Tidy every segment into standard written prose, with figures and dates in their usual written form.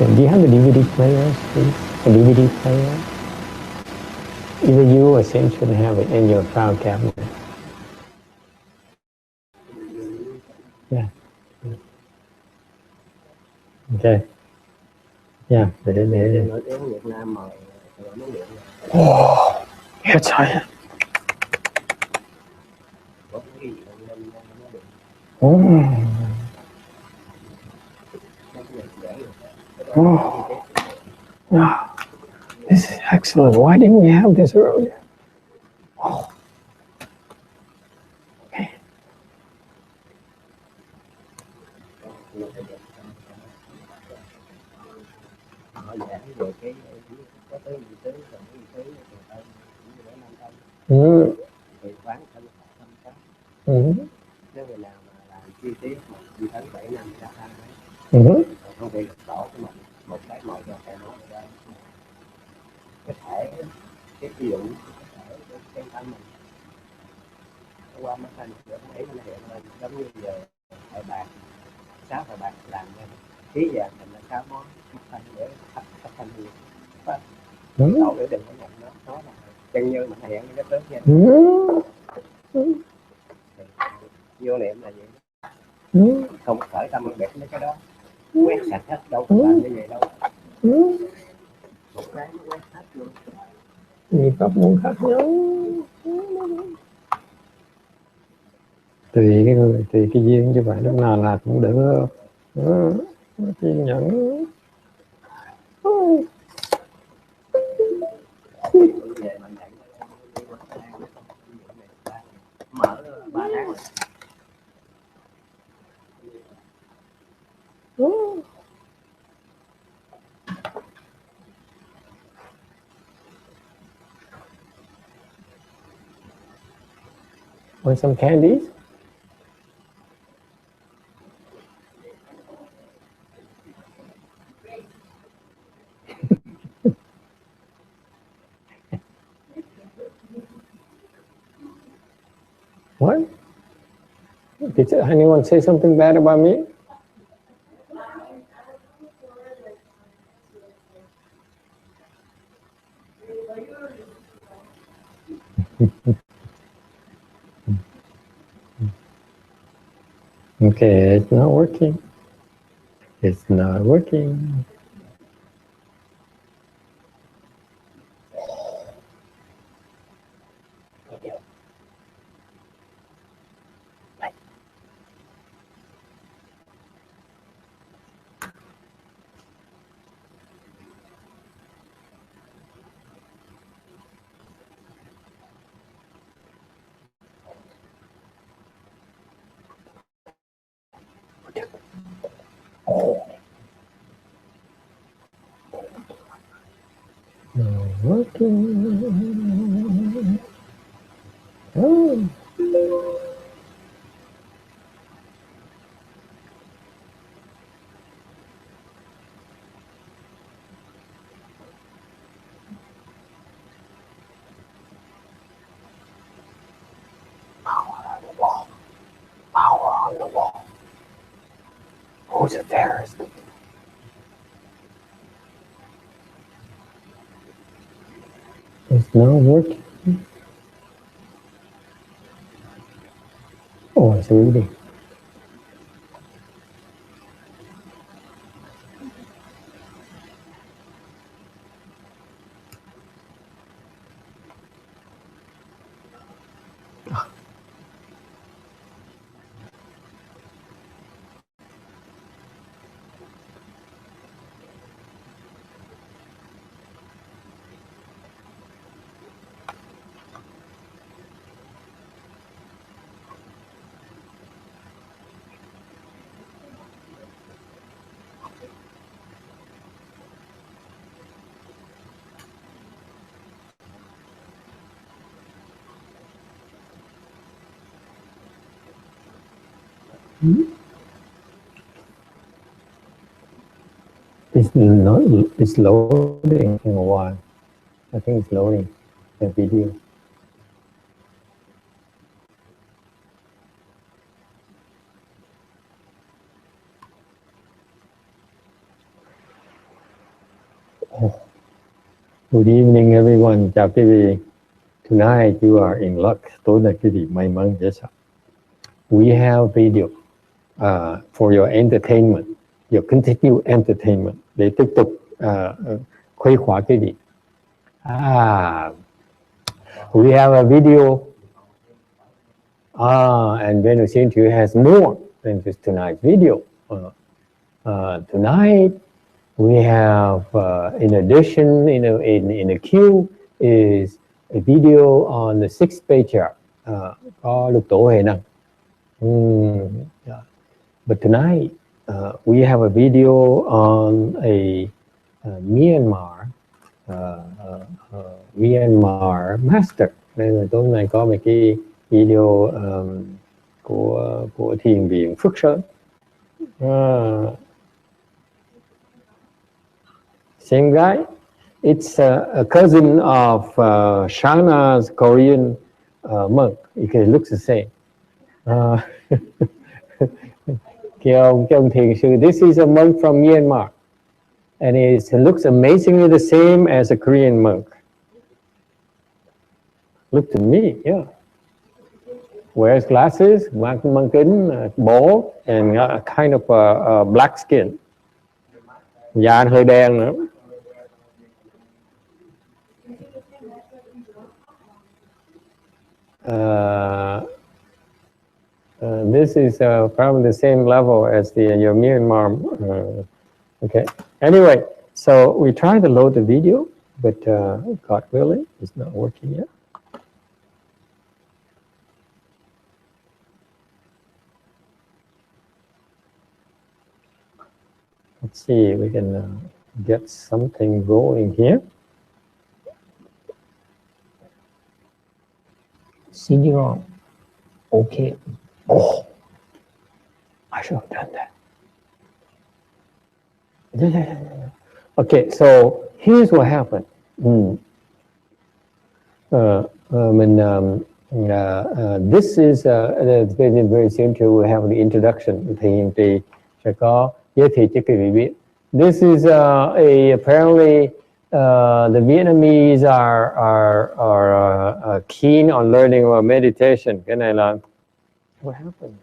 Excellent. Do you have a DVD player, please? A DVD player? Either you or Sim should have it in your file cabinet. Yeah. Okay. Yeah. Nổi tiếng Việt Nam mà nói chuyện. Nghe trời. Oh, this is excellent. Why didn't we have this earlier? Oh. Okay. Nếu người nào mà làm chi tiết mà đi tới 7 năm đã ăn đấy, không thể đổ cái một cái mọi cho cái nó ra cái thể cái ví dụ cái thân mình qua mắt anh để thấy nó hiện lên giống như giờ thợ bạc 6 thợ bạc làm ra ký giờ mình là 6 món mắt thanh để thắp thanh nhiều đổ để đừng có nhận nó là chân như mình hiện cái tướng nha. Vô niệm là vậy, không khởi tâm biệt mấy cái đó, quét sạch hết, đâu có làm như vậy đâu, một cái nó quét hết luôn. Nhiều pháp môn khác nhau, tùy cái duyên như vậy, lúc nào là cũng được, kiên nhẫn. Mở 3 tháng rồi. Want some candies? What? Did anyone say something bad about me? Okay, it's not working. It's not working. Not working. Oh. Power on the wall. Who's a terrorist? It's not working. Oh, it's reading. It's not. It's loading in a while. I think it's loading the video. Good evening, everyone. Chào quý vị. Tonight you are in luck. Tối nay quý vị may mắn dễ sợ. We have video for your entertainment, your continued entertainment, để tiếp tục khuây khỏa quý vị. We have a video, and Venu ChanQi has more than just tonight's video. Tonight we have, in addition, in the queue is a video on the 6th page chart. Có lục tổ hệ năng. Yeah. But tonight we have a video on a Myanmar master. Nên là tối nay có một cái video của thiền viện Phước Sơn. Same guy. It's a cousin of Shana's Korean monk. It looks the same. Cái ông thiền sư. This is a monk from Myanmar, and it looks amazingly the same as a Korean monk. Look to me, yeah. Wears glasses, mang kính, bố, and kind of a black skin. Da hơi đen nữa. This is probably the same level as your Myanmar. Okay. Anyway, so we tried to load the video, but God willing, it's not working yet. Let's see if we can get something going here. CD-ROM. Okay. Oh, I should have done that. Okay, so here's what happened. This is very simple. We have the introduction. Thì sẽ có giới thiệu cho quý vị biết. This is apparently the Vietnamese are keen on learning about meditation. Cái này là what happened?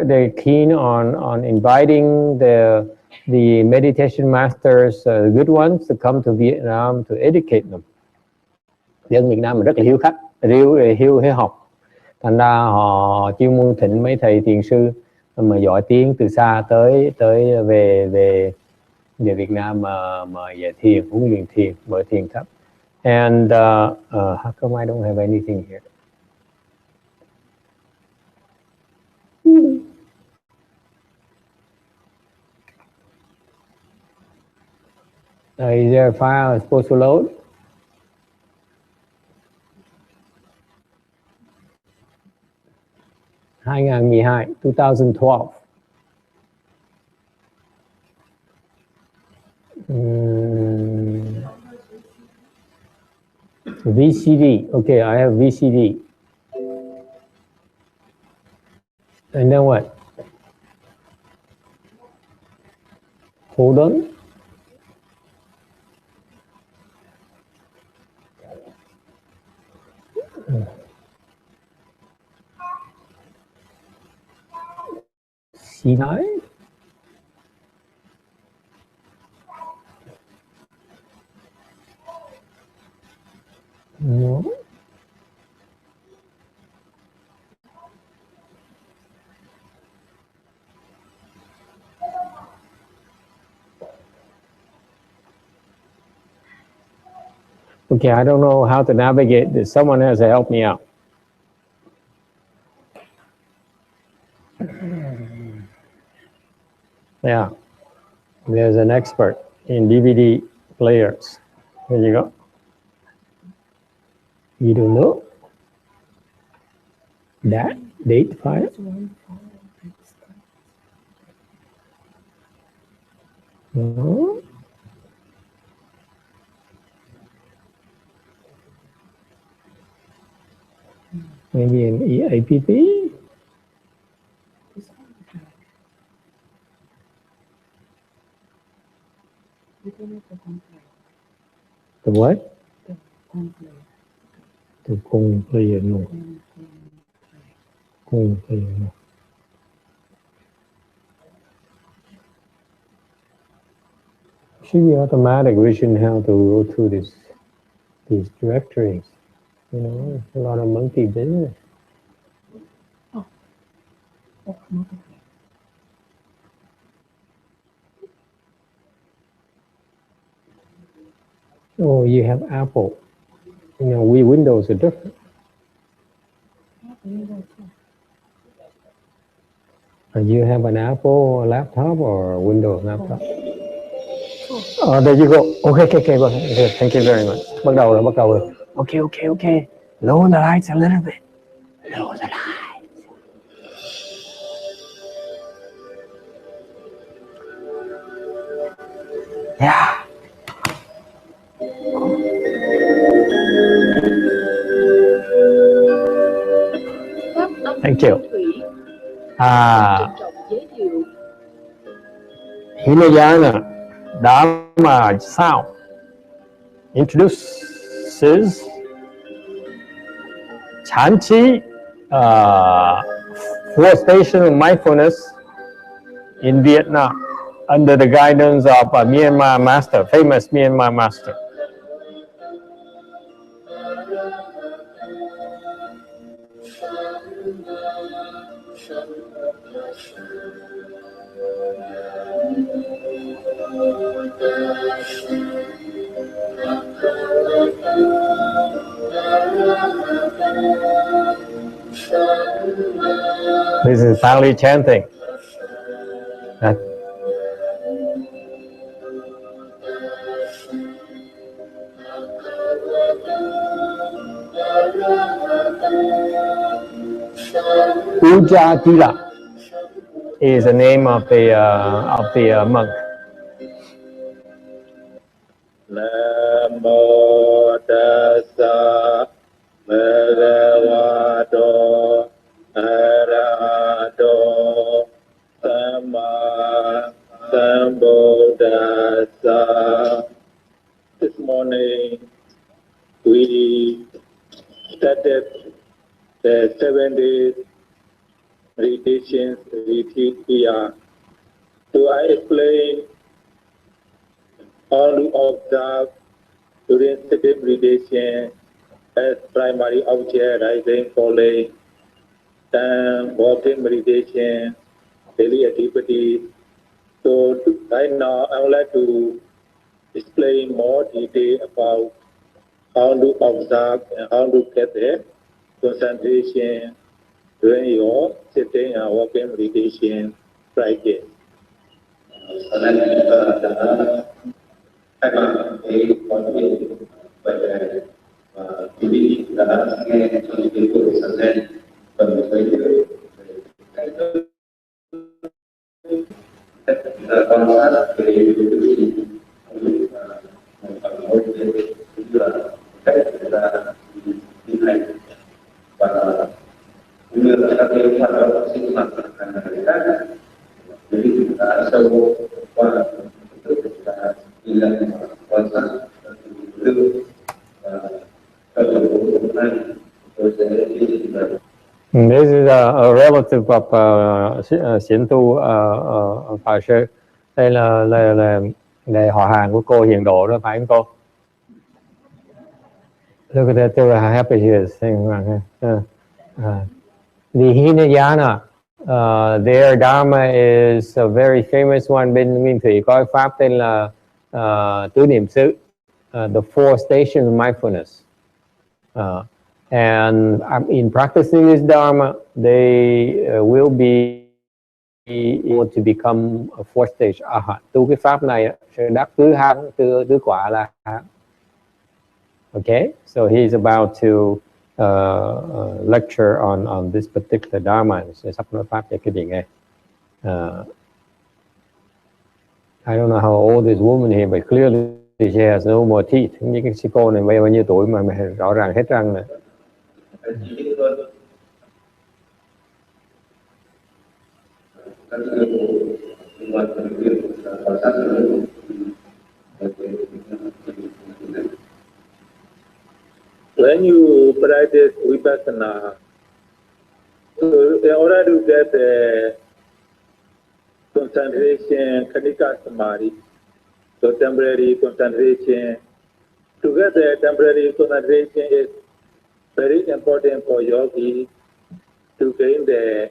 They're keen on inviting the meditation masters, the good ones, to come to Vietnam to educate them. Dân Việt Nam mình rất là hiếu khách, hiếu học. Thành ra họ chuyên môn thỉnh mấy thầy thiền sư mà giỏi tiếng từ xa tới về Việt Nam mà dạy thiền, huấn luyện thiền, mở thiền thấp. And how come I don't have anything here? Is there a file I'm supposed to load? (2012) 2012. VCD. Okay, I have VCD. And then what? Hold on. C9? No. Okay, I don't know how to navigate this. Someone has to help me out. Yeah, there's an expert in DVD players. There you go. You don't know that date file? No. Maybe an EAPP? The what? The compleano. Compleano. Should be automatic. We shouldn't have to go through these directories. You know, it's a lot of monkey business. Oh, you have Apple. You know, we Windows are different. You have an Apple laptop or a Windows laptop? Oh, there you go. Okay. Thank you very much. Bắt đầu rồi. Okay. Lower the lights a little bit. Lower the lights. Yeah. Thank you. Hinayana Dharma sound introduces ChanQi, 4 station of mindfulness in Vietnam under the guidance of a Myanmar master, famous Myanmar master. This is Pali chanting. Ujatila is the name of the monk. Namo tassa bhagavato arahato samma sambuddhassa. This morning we started the 7 days meditation retreat here. So I explain all to observe during sitting meditation as primary object, rising, falling, and walking meditation, daily activities. So right now I would like to explain more detail about how to observe and how to get the concentration during your sitting and walking meditation practice. Hôm nay chúng ta đã khai mạc cái khóa luyện về quý vị đã nghe trong ý kiến của thầy Sa Zen phần giới thiệu về cách chúng ta quan sát cái quý vị và mối cũng như là cách chúng ta tiến hành và cũng như là các cái hoạt động sinh hoạt hàng ngày khác. Quý vị đã sâu qua thực tế đã ghi nhận quan sát tư và các yếu tố hôm nay tôi sẽ ghi nhận. This is a relative of Xiển Tu Pháp Sư. Đây là họ hàng của cô Hiền Độ đó, phải không cô? Look at that, they're happy he is saying the Hinayana, their Dharma is a very famous one. Bên Nguyên Thủy có pháp tên là tứ niệm xứ, the 4 stations of mindfulness. And in practicing this Dharma, they will be able to become a 4th stage Arhat. Tu cái pháp này sẽ đắc tứ quả là okay, so he's about to lecture on this particular Dharma. Sắp nói pháp cho cái gì nghe. I don't know how old this woman here, but clearly she has no more teeth. Như cái cô này bao nhiêu tuổi mà rõ ràng hết răng này. when you practice vipassana, so in order to get the concentration, khanika samadhi, so temporary concentration, to get the temporary concentration is very important for yogi to gain the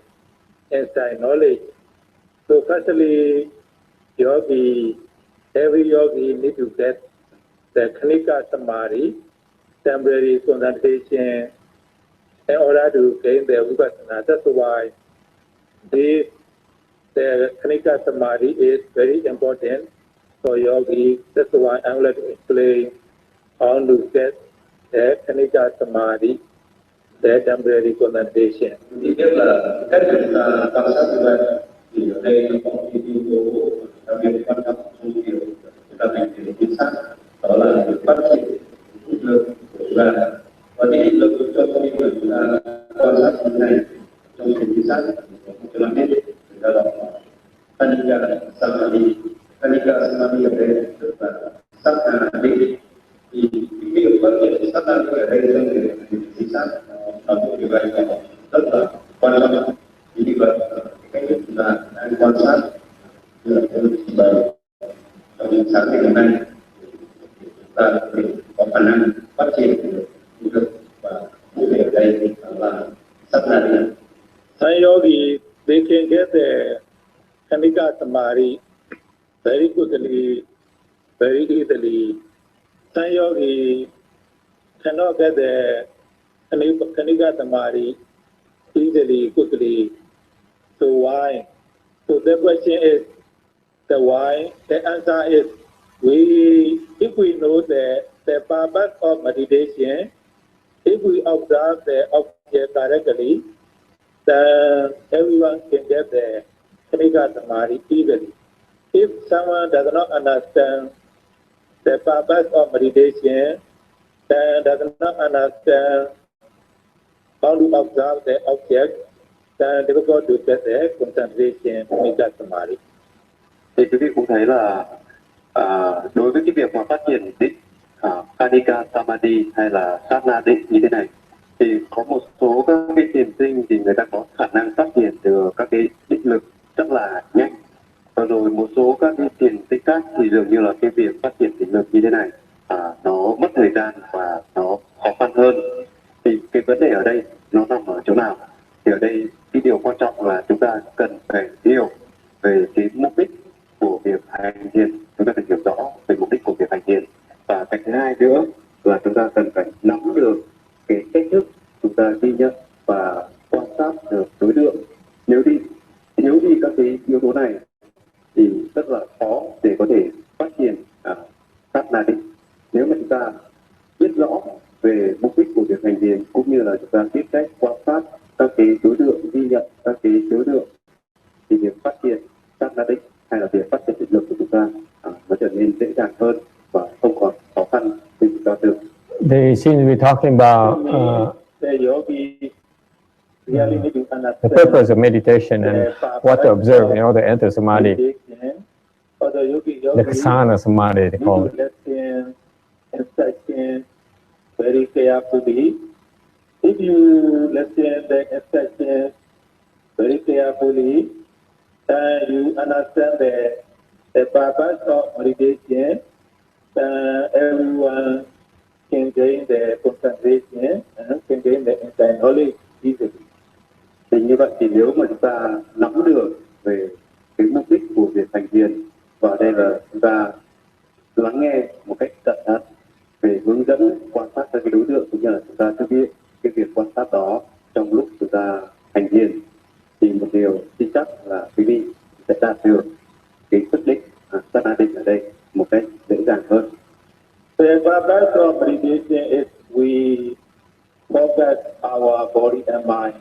inside knowledge. So firstly, every yogi need to get the khanika samadhi, temporary concentration, in order to gain the vipassana. That's why the khanika samadhi is very important for yogi. That's why I'm going to explain how to get the khanika samadhi, the temporary concentration. Thứ nhất là cách chúng ta quan sát như vậy thì ở đây nó có một cái yếu tố đặc biệt quan trọng trong việc chúng ta hành trình chính xác, đó là việc phát triển định lực của chúng ta. Và cái định lực cho cái việc chúng ta quan sát như này trong hành trình chính xác chúng ta biết người ta đọc Kanika Samadhi. Kanika Samadhi ở đây tức là sát na định. Thì cái việc phát triển sát na định ở đây trong việc hành trình chính xác ở một điều này rất là quan trọng. Vì vậy cái cách chúng ta đang quan sát như là cái trình bày trong những sáng ngày hôm nay, chúng ta có khả năng phát triển được và cụ thể ở đây là sát na định. Some yogi, they can get the khanika samadhi very quickly, very easily. Some yogi cannot get the khanika samadhi easily, quickly. So why? So the question is the why. The answer is if we know the purpose of meditation, if we observe the object directly, then everyone can get the khanika samadhi easily. If someone does not understand the purpose of meditation, then does not understand how to observe the object, then difficult to get the concentration khanika samadhi. Thì quý vị cũng thấy là đối với cái việc mà phát triển định Kanika Samadhi hay là Satna định như thế này, thì có một số các cái thiền sinh thì người ta có khả năng phát triển được các cái định lực rất là nhanh, và rồi một số các cái thiền sinh khác thì dường như là cái việc phát triển định lực như thế này nó mất thời gian và nó khó khăn hơn. Thì cái vấn đề ở đây nó nằm ở chỗ nào? Thì ở đây cái điều quan trọng là chúng ta cần phải hiểu về cái mục đích của việc hành thiền, chúng ta phải hiểu rõ về mục đích của việc hành thiền. Và cái thứ hai nữa là chúng ta cần phải nắm được cái cách thức chúng ta ghi nhận và quan sát được đối tượng. Nếu đi các cái yếu tố này thì rất là khó để có thể phát triển sát na định. Nếu mà chúng ta biết rõ về mục đích của việc hành thiền cũng như là chúng ta biết cách quan sát các cái đối tượng, ghi nhận các cái đối tượng, thì việc phát triển sát na định hay là việc phát triển định lực của chúng ta nó trở nên dễ dàng hơn và không còn khó khăn như chúng ta tưởng. They seem to be talking about The yogi really need to understand the purpose of meditation and what to observe in order to enter samadhi. The kasana samadhi, they call it. Listen instruction very carefully. If you listen the instruction very carefully, then you understand the purpose of meditation, then everyone can gain the concentration and can gain the inside knowledge easily. Thì như vậy thì nếu mà chúng ta nắm được về cái mục đích của việc hành thiền, và ở đây là chúng ta lắng nghe một cách cẩn thận về hướng dẫn quan sát các cái đối tượng, cũng như là chúng ta thực hiện cái việc quan sát đó trong lúc chúng ta hành thiền, thì một điều tin chắc là quý vị sẽ đạt được cái quyết định sát na định ở đây một cách dễ dàng hơn. The purpose of meditation is we focus our body and mind.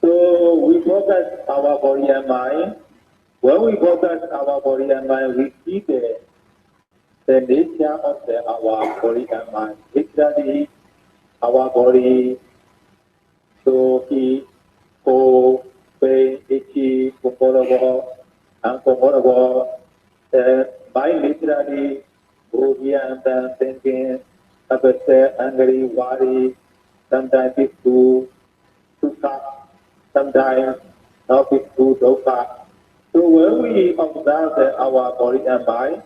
So we focus our body and mind. When we focus our body and mind, we see the nature of our body and mind. Literally, our body, so he, ko, pain, itchy, comfortable, uncomfortable. Mind literally go here and then thinking, upset, angry, worry, sometimes peaceful, sukha, sometimes not peaceful, dukkha. So when we observe our body and mind,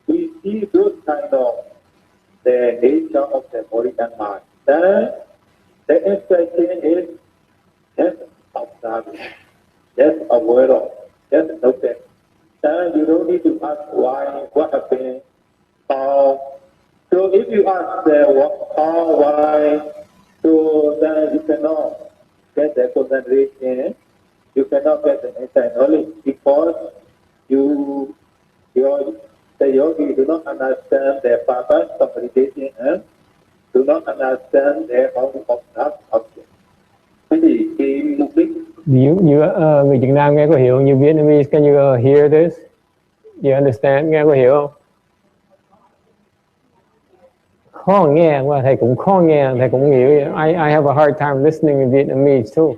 we see those kind of the nature of the body and mind. Then the expectation is just observe, just aware of, just notice. Then you don't need to ask why, what happened, how. So if you ask the what, how, why, so then you cannot get the concentration, you cannot get the insight knowledge because the yogi do not understand their purpose of meditation and do not understand their own object. Thế thì cái mục đích người Việt Nam nghe có hiểu như Vietnamese? Can you hear this? You understand? Nghe có hiểu không? Khó nghe qua, thầy cũng khó nghe, thầy cũng hiểu. I have a hard time listening in Vietnamese too.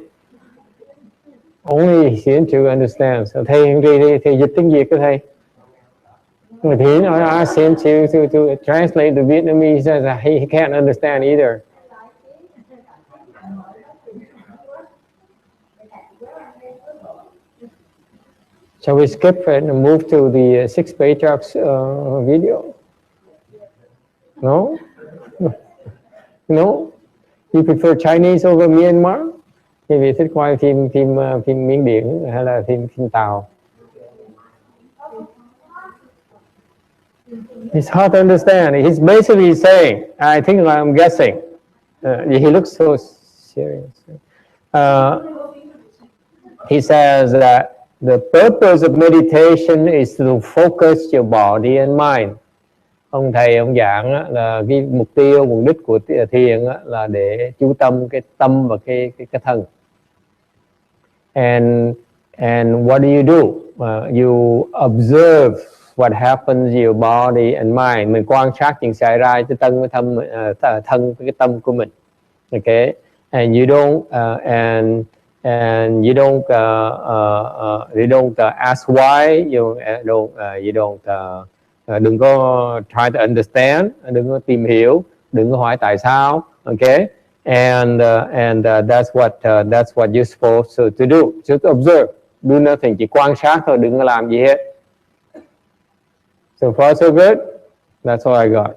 Only Hiển to understand. So thầy dịch tiếng Việt của thầy. But he asked him to translate the Vietnamese. He says he can't understand either. Shall we skip and move to the Six Patriarchs video? No? No? You prefer Chinese over Myanmar? Quý vị thích coi phim Miến Điện hay là phim Tàu? It's hard to understand. He's basically saying, I think I'm guessing. He looks so serious. He says that the purpose of meditation is to focus your body and mind. Ông thầy ông giảng là cái mục đích của thiền là để chú tâm cái tâm và cái thân. And what do you do? You observe what happens in your body and mind. Mình quan sát những xảy ra trên thân với cái tâm của mình. Okay, and you don't you don't ask why. You don't đừng có try to understand, đừng có tìm hiểu, đừng có hỏi tại sao. Okay, and that's what you're supposed to do. Just observe, do nothing, chỉ quan sát thôi, đừng có làm gì hết. So far so good. That's all I got.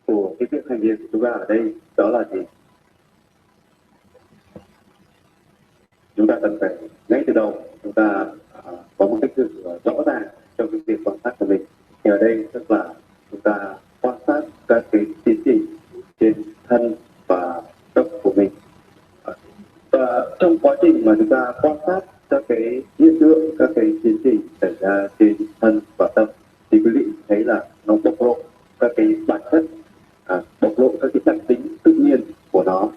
Của cái việc hành vi của chúng ta ở đây đó là gì? Chúng ta cần phải ngay từ đầu chúng ta có một cách rõ ràng trong cái việc quan sát của mình. Thì ở đây tức là chúng ta quan sát các cái tiến trình trên thân và tâm của mình. Và trong quá trình mà chúng ta quan sát các cái hiện tượng, các cái tiến trình xảy ra trên thân và tâm, thì quý vị thấy là nó bộc lộ các cái bản chất, bộc lộ các cái đặc tính tự nhiên của nó.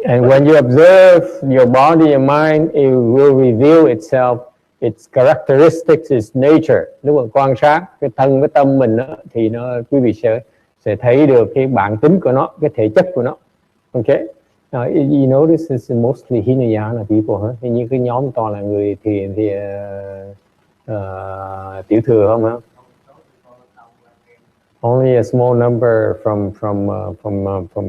And when you observe your body and mind, it will reveal itself, its characteristics, its nature. Lúc mà quan sát cái thân với tâm mình đó, thì quý vị sẽ thấy được cái bản tính của nó, cái thể chất của nó. Okay. You know this is mostly Hinayana people, huh? Như cái nhóm toàn là người thiền thì tiểu thừa không hả? Only a small number from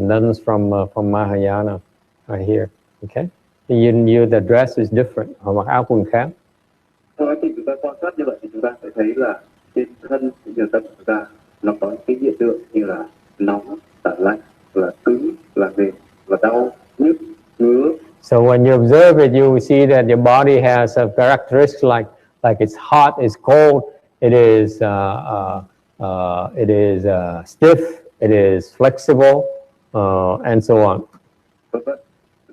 nuns from Mahayana are here. Okay. The dress is different. Họ mặc áo quần khác. Sau khi chúng ta quan sát như vậy thì chúng ta sẽ thấy là trên thân cũng như tâm chúng ta nó có những cái hiện tượng như là nóng, là lạnh, là cứng, là mềm, là đau, nhức, ngứa. So when you observe it, you will see that your body has a characteristic like it's hot, it's cold, it is stiff, it is flexible, and so on.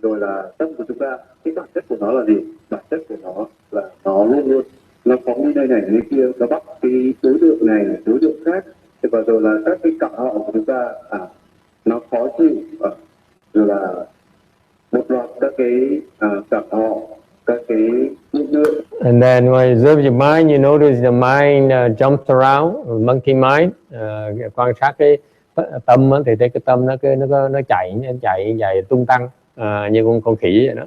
Rồi là tâm của chúng ta, cái bản chất của nó là gì? Bản chất của nó là nó luôn luôn nó phóng đi nơi này nơi kia, nó bắt cái đối tượng này đối tượng khác, và rồi là các cái cảm họ của chúng ta nó khó chịu, rồi là một loạt các cái cảm họ, các cái hiện tượng. And then when you observe your mind, you notice the mind jumps around, monkey mind. Quan sát cái tâm thì thấy cái tâm nó chạy tung tăng như con khỉ vậy đó.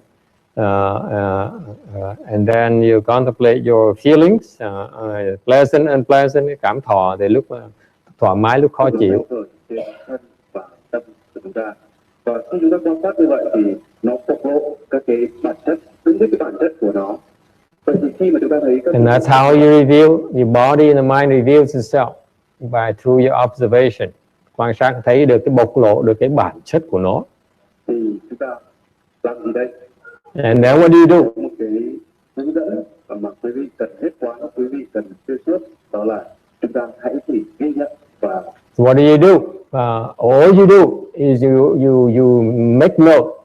And then you contemplate your feelings, pleasant, unpleasant, cái cảm thọ thì lúc thoải mái, lúc khó chịu. trên thân và tâm của chúng ta. Và khi chúng ta quan sát như vậy thì nó bộc lộ các cái bản chất, đúng với cái bản chất của nó. Vậy thì khi mà chúng ta thấy các And that's how you reveal, your body and the mind reveals itself by through your observation. Quan sát thấy được cái bộc lộ được cái bản chất của nó. Thì chúng ta làm gì đây? And then what do you do? Một cái hướng dẫn mà quý vị cần hết quán, quý vị cần xuyên suốt, đó là chúng ta hãy chỉ ghi nhận và What do you do? All you do is you make note.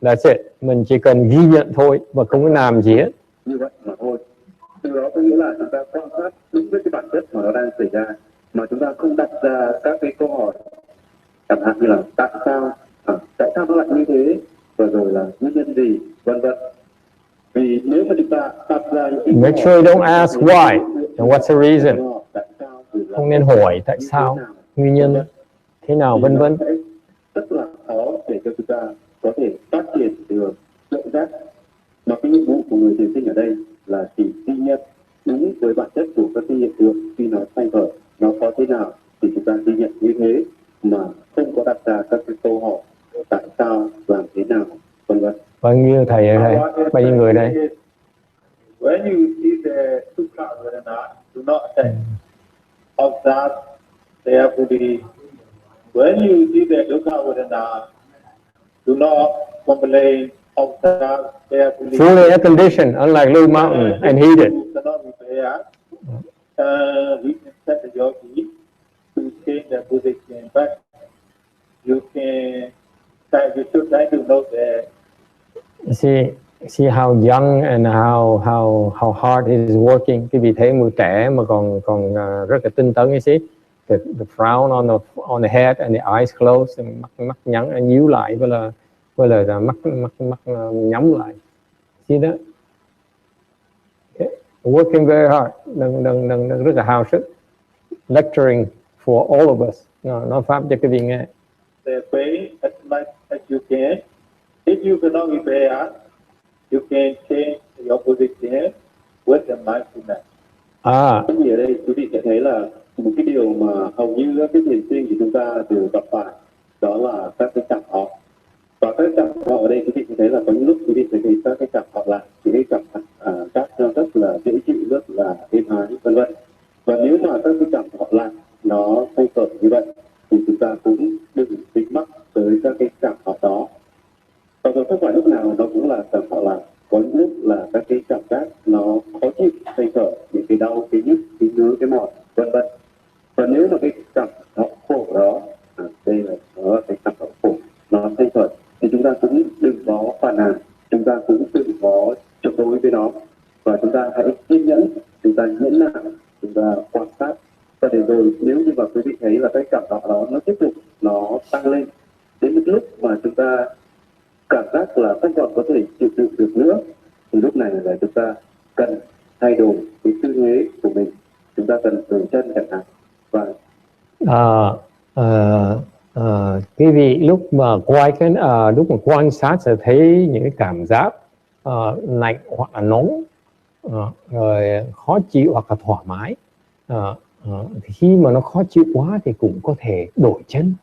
That's it. Mình chỉ cần ghi nhận thôi và không có làm gì hết. Như vậy mà thôi. Từ đó có nghĩa là chúng ta quan sát đúng với cái bản chất mà nó đang xảy ra, mà chúng ta không đặt ra các cái câu hỏi chẳng hạn như là tại sao nó lại như thế, và rồi là nguyên nhân gì, vân vân. Vì nếu mà chúng ta đặt ra những Make sure you don't ask why and what's the reason. Không nên hỏi tại sao, nguyên nhân thế nào, vân vân. Rất là khó để cho chúng ta có thể phát triển được tự giác. Mà cái nhiệm vụ của người thiền sinh ở đây là chỉ ghi nhận đúng với bản chất của các cái hiện tượng khi nó thay đổi, nó có thế nào thì chúng ta ghi nhận như thế, mà không có đặt ra các cái câu hỏi tại sao, làm thế nào, vân vân. Bao nhiêu thầy ở đây, bao nhiêu người đây? When you see the sukha vedana, do not say, observe carefully. When you see the dukkha vedana, do not complain, observe carefully. Fully air conditioned, unlike Blue Mountain, and heated. Cannot be there. We can set the yogi to change the position, but you should try to know that. See how young and how hard it is working. Cái vị thế người trẻ mà còn rất là tinh tấn ấy, see the frown on the head and the eyes closed, mắt nhắm nhíu lại, với là mắt nhắm lại. See that? Okay. Working very hard, đừng rất là hao sức. Lecturing for all of us. Nói pháp cho cái vị nghe. Pray as much as you can. If you cannot be there, you can change your position with the mindfulness. Cái gì ở đây quý vị sẽ thấy là một cái điều mà hầu như các cái thiền sinh của chúng ta đều gặp phải, đó là các cái cảm họ. Và các cảm họ ở đây quý vị sẽ thấy là có những lúc quý vị sẽ thấy các cái cảm họ là những cái cảm các nó rất là dễ chịu, rất là êm ái, vân vân. Và nếu mà các cái cảm họ là nó thay đổi như vậy thì chúng ta cũng đừng dính mắc tới các cái cảm họ đó. Và rồi không phải lúc nào nó cũng là cảm họ là, có những lúc là các cái cảm giác nó khó chịu, thay đổi, những cái đau, cái nhức, cái ngứa, cái mỏi, vân vân. Và nếu mà cái cảm họ khổ đó, đây là nó cái cảm họ khổ, nó thay đổi, thì chúng ta cũng đừng có phàn nàn, chúng ta cũng đừng có chống đối với nó, và chúng ta hãy kiên nhẫn, chúng ta nhẫn nại, chúng ta quan sát. Và để rồi nếu như mà quý vị thấy là cái cảm họ đó nó tiếp tục nó tăng lên đến một lúc mà chúng ta cảm giác là không còn có thể chịu đựng được nữa, thì lúc này là chúng ta cần thay đổi cái tư thế của mình, chúng ta cần dừng chân chẳng hạn. Và cái vị lúc mà lúc mà quan sát sẽ thấy những cái cảm giác lạnh hoặc là nóng, rồi khó chịu hoặc là thoải mái. Khi mà nó khó chịu quá thì cũng có thể đổi chân.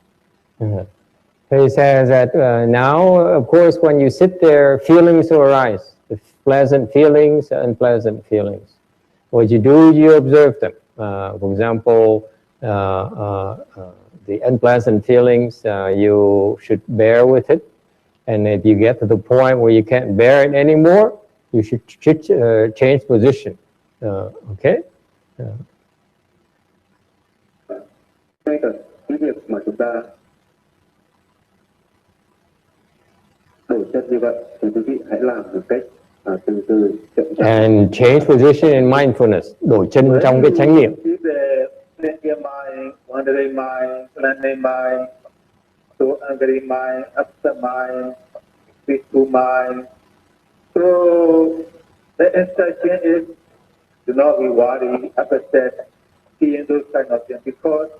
He says that now, of course, when you sit there, feelings will arise, the pleasant feelings, unpleasant feelings. What you do, you observe them. For example, the unpleasant feelings, you should bear with it. And if you get to the point where you can't bear it anymore, you should change position. Okay? Ngay cả cái việc mà chúng ta đổi chân như vậy thì quý vị hãy làm một cách từ từ, chậm chậm. And change position in mindfulness, đổi chân trong cái chánh niệm. Wandering mind, planning mind, so angry mind, upset mind, peaceful mind. So the instruction is do not be worried, upset, seeing those kind of things, because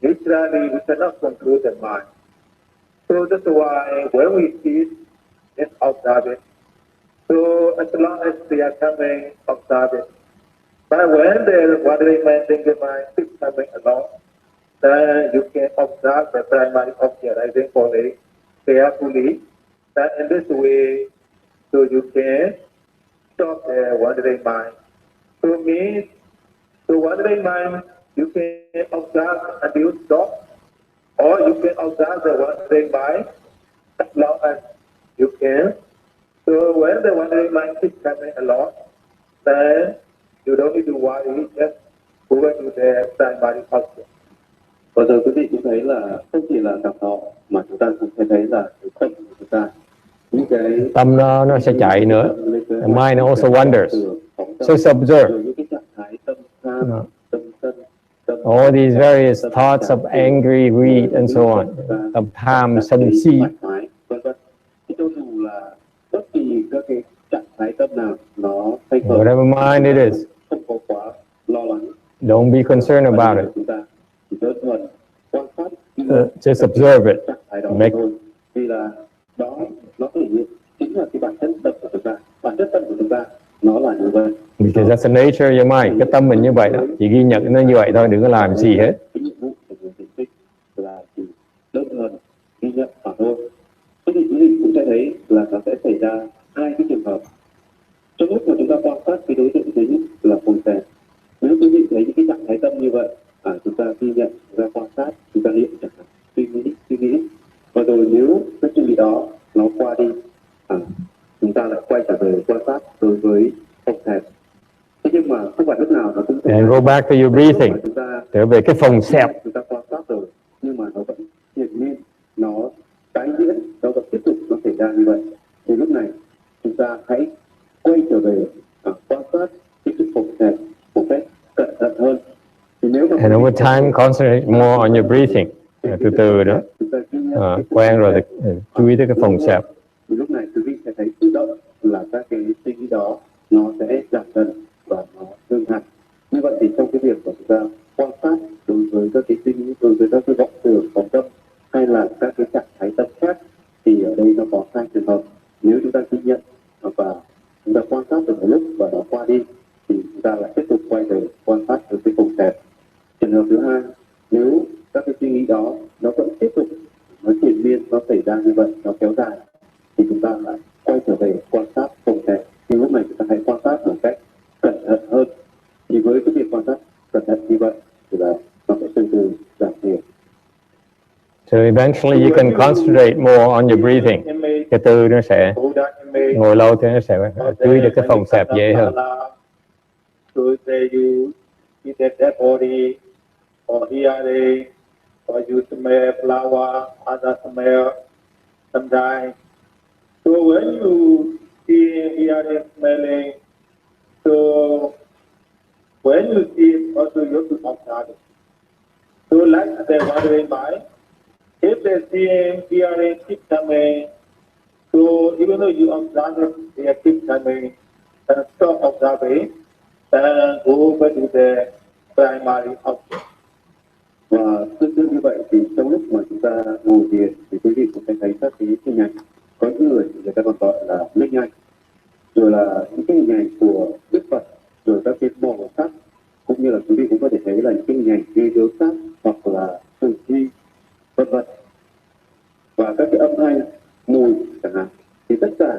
naturally we cannot control the mind. So that's why when we see it, observe it. So as long as they are coming, observe it. But when the wandering mind, thinking mind keeps coming along, then you can observe the primary object rising falling carefully. Then in this way, so you can stop the wandering mind. So means, so wandering mind, you can observe until stop, or you can observe the wandering mind as long as you can. So when the wandering mind keeps coming along, then you don't need to worry, just go to the primary object. Và rồi quý vị cũng thấy là không chỉ là gặp họ mà chúng ta cũng thấy là cái tâm của chúng ta, những cái tâm nó sẽ chạy nữa. The mind also wanders. So it's observe. những cái trạng thái tâm tham, tâm sân, All these various thoughts of angry, greed, and so on. Tâm tham, sân si. Thì cho dù là bất kỳ các cái trạng thái tâm nào nó thay đổi, Whatever mind it is, không có quá lo lắng. don't be concerned about it. Chúng ta chỉ đơn thuần quan sát, just observe it. trạng thái đó Make thôi. Vì là đó nó thể hiện chính là cái bản chất tâm của chúng ta, bản chất tâm của chúng ta nó là như vậy. Because that's the nature of your mind. Cái tâm mình như vậy đó, chỉ ghi nhận nó như vậy thôi, đừng có làm gì hết. Cái nhiệm vụ của người thiền tích là chỉ đơn thuần ghi nhận mà thôi. Thế thì quý vị cũng sẽ thấy là nó sẽ xảy ra hai cái trường hợp. Trong lúc mà chúng ta quan sát cái đối tượng thứ nhất là phồng xẹp, nếu quý vị thấy những cái trạng thái tâm như vậy, chúng ta ghi nhận, chúng ta quan sát, chúng ta hiện chẳng hạn suy nghĩ, và rồi nếu cái suy nghĩ đó nó qua đi, chúng ta lại quay trở về quan sát đối với phồng xẹp. Thế nhưng mà không phải lúc nào nó cũng And go back to your breathing. Trở về cái phòng xẹp. Chúng ta quan sát rồi, nhưng mà nó vẫn hiện lên, nó tái diễn, nó vẫn tiếp tục nó xảy ra như vậy. Thì lúc này chúng ta hãy quay trở về quan sát cái sự phồng xẹp một cách cẩn thận hơn. Thì nếu mà And over time, concentrate more on your breathing. Từ từ đó, quen rồi thì chú ý tới cái phòng xẹp. Thì lúc này quý vị sẽ thấy tự động là các cái suy nghĩ đó nó sẽ giảm dần và nó ngưng hẳn. Như vậy thì trong cái việc của chúng ta quan sát đối với các cái suy nghĩ, đối với các cái vọng tưởng, vọng tâm hay là các cái trạng thái tâm khác, thì ở đây nó có hai trường hợp. Nếu chúng ta ghi nhận và chúng ta quan sát được một lúc và nó qua đi, thì chúng ta lại tiếp tục quay về quan sát với cái phòng xẹp. Trường hợp thứ hai, nếu các cái suy nghĩ đó nó vẫn tiếp tục, nó triền miên, nó xảy ra như vậy, nó kéo dài, thì chúng ta lại quay trở về quan sát phòng xẹp. Nhưng lúc này chúng ta hãy quan sát một cách cẩn thận hơn. Thì với cái việc quan sát cẩn thận như vậy thì là nó sẽ từ từ giảm thiểu. So eventually you can concentrate more on your breathing. Cái từ nó sẽ ngồi lâu thì nó sẽ chú ý được cái phòng xẹp dễ hơn. So say you see that dead body or hearing or you smell flower, other smell sometimes. So when you see, hearing, smelling, so when you see it, also you have to observe it. So like the wandering mind, if the seeing, hearing keep coming, so even though you observe it, they keep coming, and stop observing, and go back to the primary object. Và tương tự như vậy thì trong lúc mà chúng ta ngồi thiền thì quý vị cũng sẽ thấy các cái hình ảnh, có những người ta còn gọi là minh ảnh, rồi là những cái hình ảnh của Đức Phật, rồi các cái màu sắc, cũng như là quý vị cũng có thể thấy là những cái hình ảnh ghi dấu sắc hoặc là ChanQi, vân vân, và các cái âm thanh, mùi chẳng hạn. Thì tất cả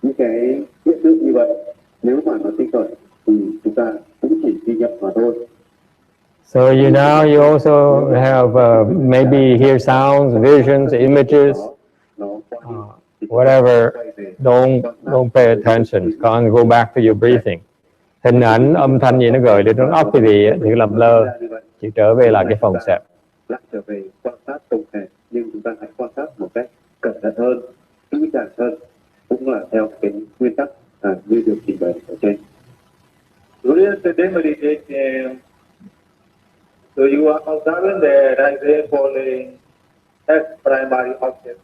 những cái hiện tượng như vậy, nếu mà nó tinh khởi thì chúng ta cũng chỉ ghi nhận mà thôi. So you also have maybe hear sounds, visions, images, whatever. Don't pay attention. Go back to your breathing. Hình ảnh, âm thanh gì nó gợi đến trong óc quý vị thì làm lơ, chỉ trở về lại cái phòng xẹp. Lại trở về quan sát tổng thể, nhưng chúng ta hãy quan sát một cách cẩn thận hơn, kỹ càng hơn, cũng là theo cái nguyên tắc như được trình bày ở trên. During the meditation, so you are observing the rising, falling as primary object.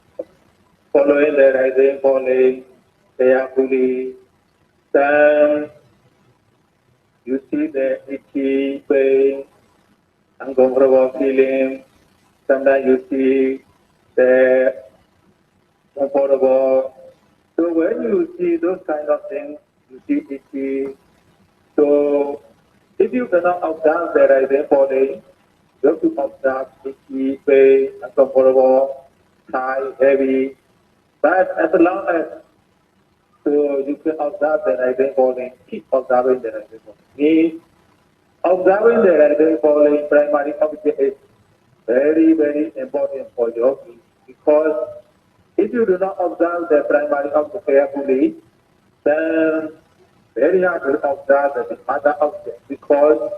Following the rising, falling, carefully. Then you see the itchy, pain, uncomfortable feeling. Sometimes you see the comfortable. So when you see those kind of things, you see itchy. So if you cannot observe the rising, falling, you have to observe itchy, pain, uncomfortable, tight, heavy. But as long as so you can observe the rising falling, keep observing the rising falling. Observing the rising falling primary object is very, very important for yogi, because if you do not observe the primary object carefully, then very hard to observe the other object, because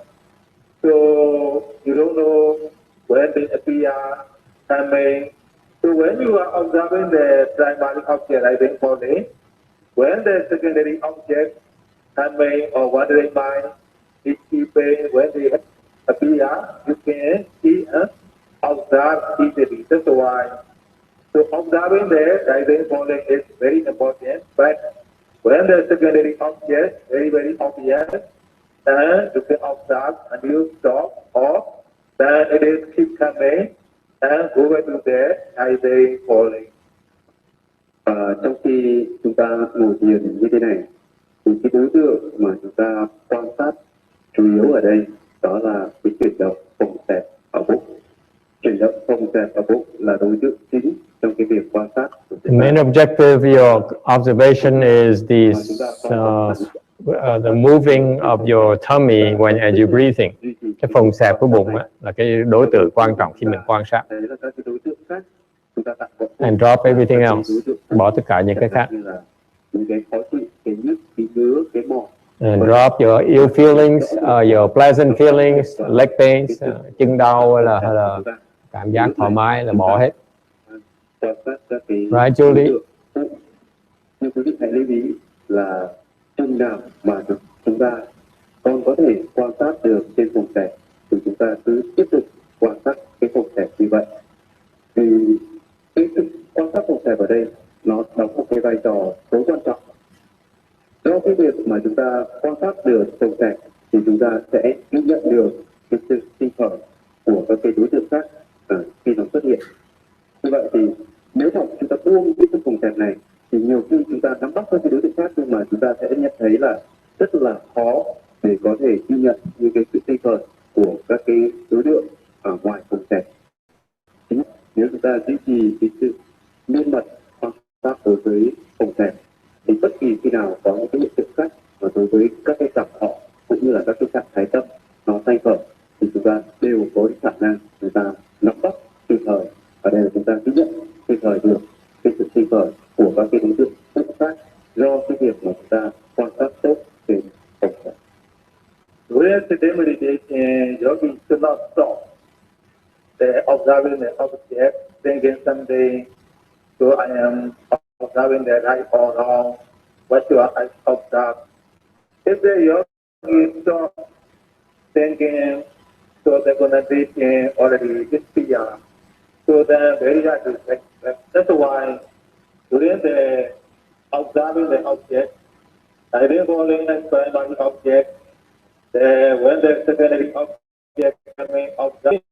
so you don't know when they appear, coming. So when you are observing the primary object rising falling, when the secondary object coming or wandering mind is keeping, when they appear, you can see and observe easily. That's why. So observing the rising falling is very important. But when the secondary object very, very obvious, then you can observe and you stop, or then it is keep coming and go back to the rising falling. Trong khi chúng ta ngồi thiền như thế này, thì cái đối tượng mà chúng ta quan sát chủ yếu ở đây đó là cái chuyển động phồng xẹp ở bụng. Chuyển động phồng xẹp ở bụng là đối tượng chính trong cái việc quan sát. The main objective of your observation is the moving of your tummy when as you breathing. Cái phồng xẹp của bụng là cái đối tượng quan trọng khi mình quan sát. And drop everything else. Bỏ tất cả những cái khác. And drop your ill feelings, your pleasant feelings, leg pains, chân đau hay là cảm giác thoải mái là bỏ hết. Right, Julie? Nhưng quý vị hãy lưu ý là trong nào mà chúng ta còn có thể quan sát được trên phồng xẹp thì chúng ta cứ tiếp tục quan sát cái phồng xẹp như vậy. Vì cái quan sát phồng xẹp ở đây nó đóng một cái vai trò tối quan trọng. Do cái việc mà chúng ta quan sát được phồng xẹp thì chúng ta sẽ ghi nhận được cái sự sinh khởi của các cái đối tượng khác khi nó xuất hiện. Như vậy thì nếu mà chúng ta buông cái phồng xẹp này thì nhiều khi chúng ta nắm bắt các cái đối tượng khác, nhưng mà chúng ta sẽ nhận thấy là rất là khó để có thể ghi nhận những cái sự sinh khởi của các cái đối tượng ở ngoài phồng xẹp. Nếu chúng ta duy trì cái sự nghiêm mật quan sát đối với phồng xẹp thì bất kỳ khi nào có những cái hiện tượng khác và đối với các cái cảm thọ cũng như là các cái trạng thái tâm nó sanh khởi thì chúng ta đều có khả năng chúng ta nắm bắt kịp thời. Ở đây là chúng ta ghi nhận kịp thời được cái sự sinh khởi của các cái đối tượng khác do cái việc mà chúng ta quan sát tốt trên phồng xẹp. During the meditation, yogi should not stop the observing the object, thinking someday, so I am observing the right or wrong, what should I observe? If the yogi stop thinking, so the connotation already is clear. So then very hard to expect. That's why during the observing the object, I didn't falling as primary object, when the secondary object coming observing,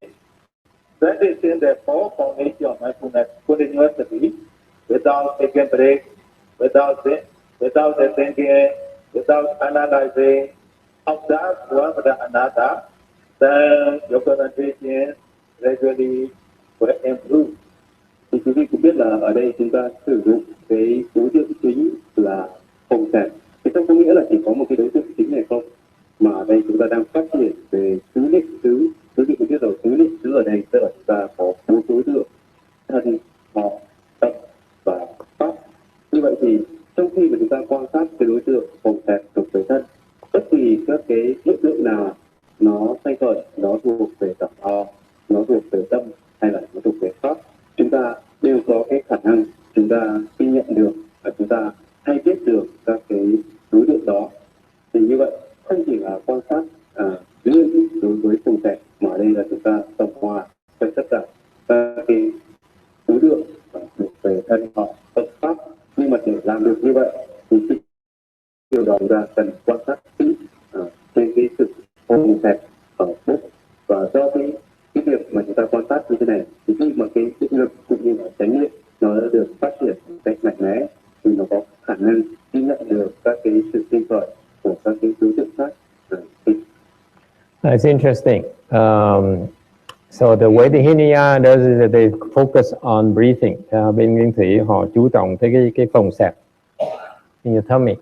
that is in the four foundation of mindfulness continuously, without taking break, without the thinking, without analyzing, observe one with another, then your concentration gradually will improve. Thì quý vị cũng biết là ở đây chúng ta sử dụng cái đối tượng chính là phồng xẹp. Thì không có nghĩa là chỉ có một cái đối tượng chính này không, mà ở đây chúng ta đang phát triển về tứ niệm xứ. Quý vị cũng biết rồi, tứ niệm xứ ở đây tức là chúng ta có 4 đối tượng: thân, thọ, tâm và pháp. Như vậy thì trong khi mà chúng ta quan sát cái đối tượng phồng xẹp thuộc về thân, bất kỳ các cái hiện tượng nào nó sanh khởi, nó thuộc về cảm thọ, nó thuộc về tâm hay là nó thuộc về pháp, chúng ta đều có cái khả năng chúng ta ghi nhận được và chúng ta hay biết được các cái đối tượng đó. Thì như vậy không chỉ là quan sát riêng đối với phồng xẹp, mà ở đây là chúng ta tổng hòa với tất cả các cái đối tượng thuộc về thân, thọ, tâm, pháp. Nhưng mà để làm được như vậy thì điều đó chúng ta cần quan sát kỹ trên cái sự phồng xẹp ở bụng. Và do cái việc mà chúng ta quan sát như thế này thì khi mà cái định lực cũng như là chánh niệm nó đã được phát triển một cách mạnh mẽ thì nó có khả năng ghi nhận được các cái sự sinh khởi của các cái đối tượng khác. It's interesting. So the way the Hinaya does is that they focus on breathing. Bên Nguyên Thủy họ chú trọng tới cái phòng xẹp in your tummy.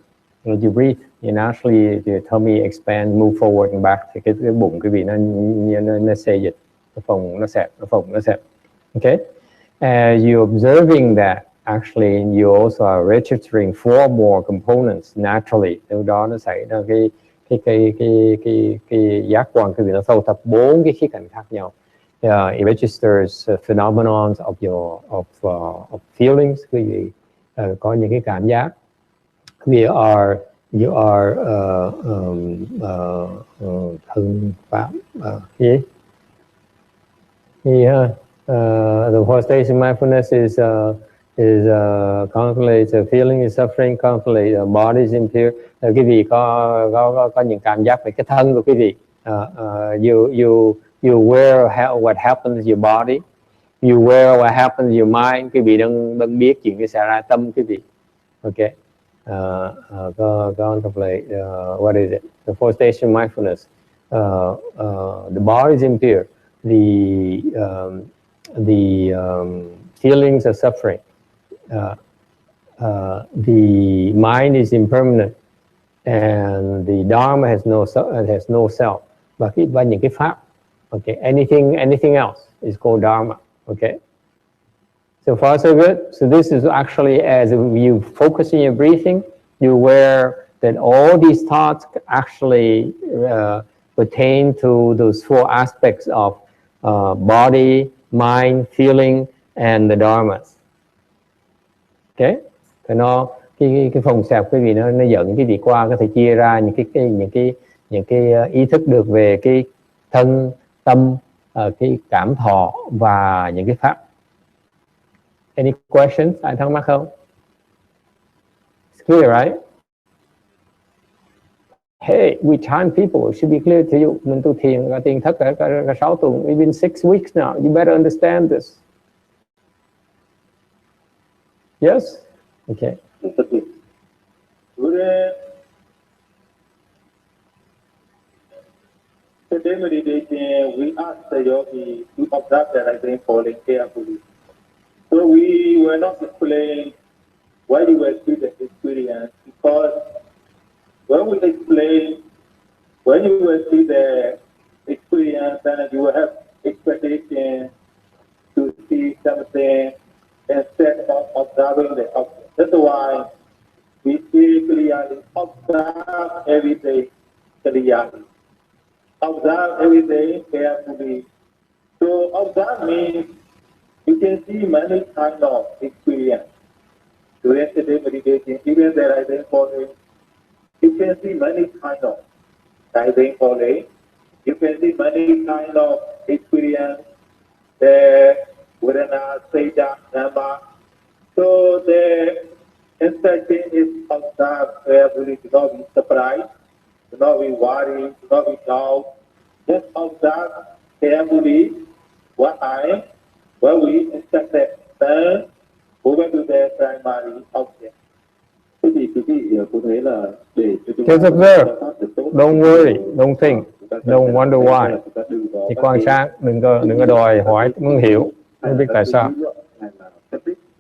When you breathe, you naturally your tummy expand, move forward and back. Thì cái bụng quý vị nó xê dịch, nó phồng nó xẹp. Okay? As you observing that, actually you also are registering 4 more components naturally. Từ đó nó xảy ra cái giác quan quý vị nó sâu thẳm 4 cái khía cạnh khác nhau. It registers phenomenons of your of feelings. Quý vị có những cái cảm giác. You are thân pháp gì? The fourth stage of mindfulness is contemplate feeling is suffering, contemplate body is impure. Quý vị có những cảm giác về cái thân của quý vị. You aware what happens to your body. You aware what happens to your mind. Quý vị đang biết chuyện cái xảy ra tâm quý vị. Okay. Contemplate what is it? The fourth stage of mindfulness. The body is impure. The feelings of suffering. The mind is impermanent, and the Dharma has no self. Và những cái pháp. Okay. Anything else is called Dharma. Okay. So far, so good. So this is actually, as you focus on your breathing, you aware that all these thoughts actually pertain to those 4 aspects of body, mind, feeling, and the dharmas. Okay? Thì cái phòng xẹp quý vị nó dẫn quý vị qua có thể chia ra những cái ý thức được về cái thân, tâm, cái cảm thọ và những cái pháp. Any questions? Ai thắc mắc không? It's clear, right? Hey, we Chan people, it should be clear to you. Mình tu thiền cả thiền thất cả 6 tuần. It's been 6 weeks now. You better understand this. Yes? Okay. Today meditation, we ask the yogi to observe the rising falling carefully. So we were not explaining why you were through the experience, because when we explain, when you were through the experience, then you will have expectation to see something instead of observing the object. That's why we see clearly, observe every day clearly. Observe every day carefully. So observe means you can see many kinds of experience. During the day meditation, even the rising falling, you can see many kinds of rising falling. You can see many kinds of experience. The Vedana, Seda, Nama. So the instruction is observe carefully, do not be surprised, do not be worried, do not be doubt. Just observe carefully what we instructed. Then move to the primary object. Thế thì quý vị có thấy là để cho chúng Just observe. Don't worry, don't think, don't wonder why. Chỉ quan sát, đừng có đòi hỏi muốn hiểu, không biết tại sao.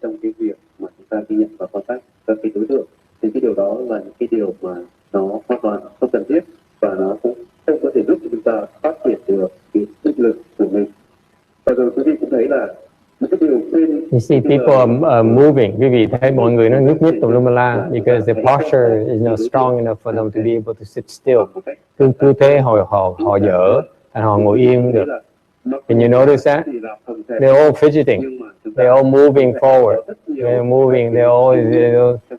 Trong cái việc mà chúng ta ghi nhận và quan sát các cái đối tượng, thì cái điều đó là những cái điều mà nó hoàn toàn không cần thiết và nó cũng không có thể giúp cho chúng ta phát triển được cái sức lực của mình. Và rồi quý vị cũng thấy là you see people are moving. Quý vị thấy mọi người nó nhúc nhích tùm lum la because the posture is not strong enough for them to be able to sit still. Tư thế họ dở, thành họ ngồi yên được. Can you notice that? They're all fidgeting. They're all moving forward. They're moving.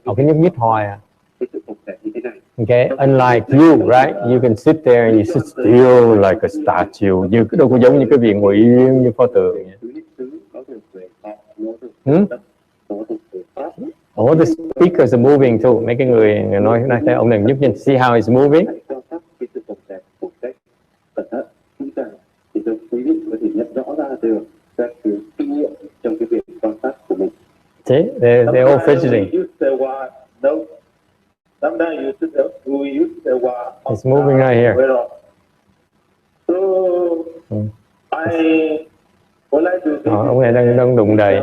Họ cứ nhúc nhích hoài à. Okay, unlike you, right? You can sit there and you sit still like a statue. You đâu có giống như cái vị ngồi yên như pho tượng. All the speakers are moving too. Mấy cái người nói thấy ông này nhúc nhích. See how he's moving? See, they're all fidgeting. Sometimes we use the word. It's moving right here. So I đang đụng đầy.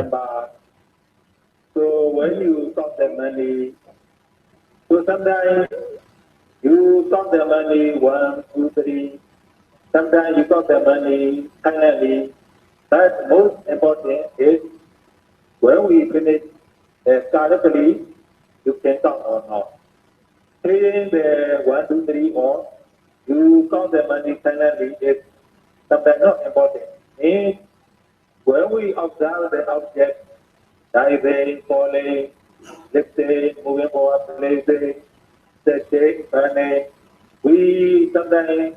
So when you count the money, so sometimes you count the money 1, 2, 3. Sometimes you count the money finally. But most important is when we finish correctly, you can count or not. Clearing the 1, 2, 3 or you count the money finally is sometimes not important. And when we observe the object, diving, falling, lifting, moving forward, placing, stretching, turning, we sometimes,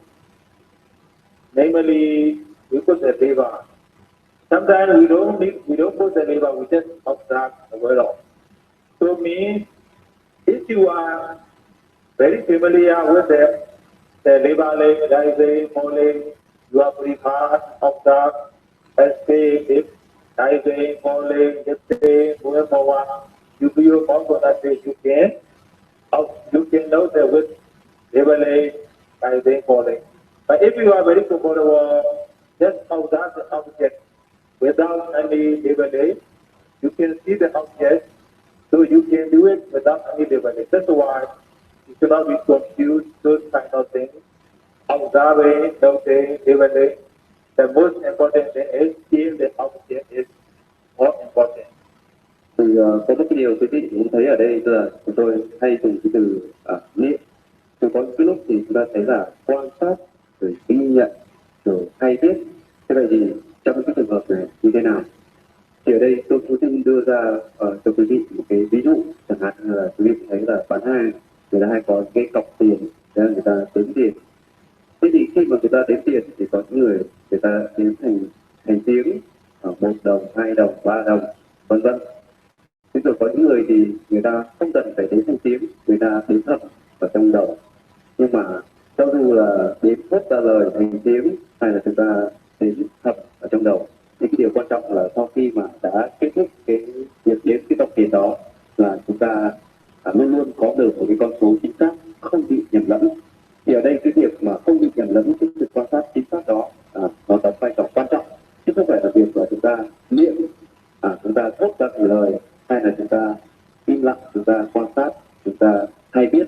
namely, we put the lever. Sometimes we don't put the lever, we just observe the world. So means if you are very familiar with the lever leg, rising, falling, you are pretty hard, observe, and stay deep, rising, falling, lifting, moving forward. You do your confidence, you can know the with lever leg, rising, falling. But if you are very comfortable, just observe the object without any lever leg, you can see the object, so you can do it without any lever leg. That's why you should not be confused those kind of things. Observing, noting, lever leg. The most important thing is seeing the object is more important. Thì có rất nhiều quý vị cũng thấy ở đây là chúng tôi hay dùng cái từ niệm. Thì có những lúc thì chúng ta thấy là quan sát, rồi ghi nhận, rồi hay biết. Thế vậy thì trong cái trường hợp này như thế nào? Thì ở đây tôi cũng xin đưa ra cho quý vị một cái ví dụ, chẳng hạn là quý vị thấy là bán hàng, người ta hay có cái cọc tiền để người ta đếm tiền. Thế thì khi mà người ta đếm tiền thì có những người ta đếm thành tiếng, 1 đồng, 2 đồng, 3 đồng, vân vân. Thế rồi có những người thì người ta không cần phải đếm thành tiếng, người ta đếm thầm ở trong đầu. Nhưng mà cho dù là đếm hết ra lời thành tiếng hay là chúng ta đếm thầm ở trong đầu, thì cái điều quan trọng là sau khi mà đã kết thúc cái việc đếm cái cọc tiền đó là chúng ta luôn luôn có được một cái con số chính xác, không bị nhầm lẫn. Thì ở đây cái việc mà không bị nhầm lẫn cái sự quan sát chính xác đó nó đóng vai trò quan trọng, chứ không phải là việc là chúng ta niệm, chúng ta thốt ra thành lời, hay là chúng ta im lặng, chúng ta quan sát, chúng ta hay biết.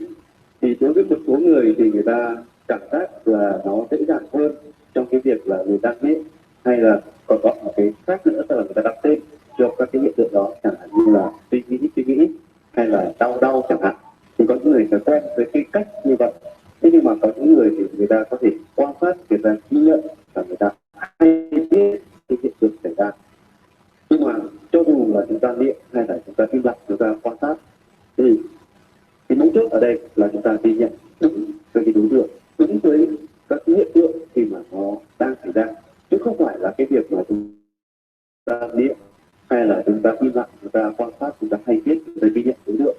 Thì đối với một số người thì người ta cảm giác là nó dễ dàng hơn trong cái việc là người ta biết, hay là còn có một cái khác nữa là người ta đặt tên cho các cái hiện tượng đó, chẳng hạn như là suy nghĩ hay là đau chẳng hạn. Thì có những người sẽ quen với cái cách như vậy. Thế nhưng mà có những người thì người ta có thể quan sát, người ta ghi nhận và người ta hay biết cái hiện tượng xảy ra. Nhưng mà cho dù là chúng ta niệm hay là chúng ta im lặng, chúng ta quan sát, thì cái mấu chốt ở đây là chúng ta ghi nhận đúng với cái đối tượng, đúng với các hiện tượng khi mà nó đang xảy ra, chứ không phải là cái việc mà chúng ta niệm hay là chúng ta im lặng, chúng ta quan sát, chúng ta hay biết, chúng ta ghi nhận đối tượng.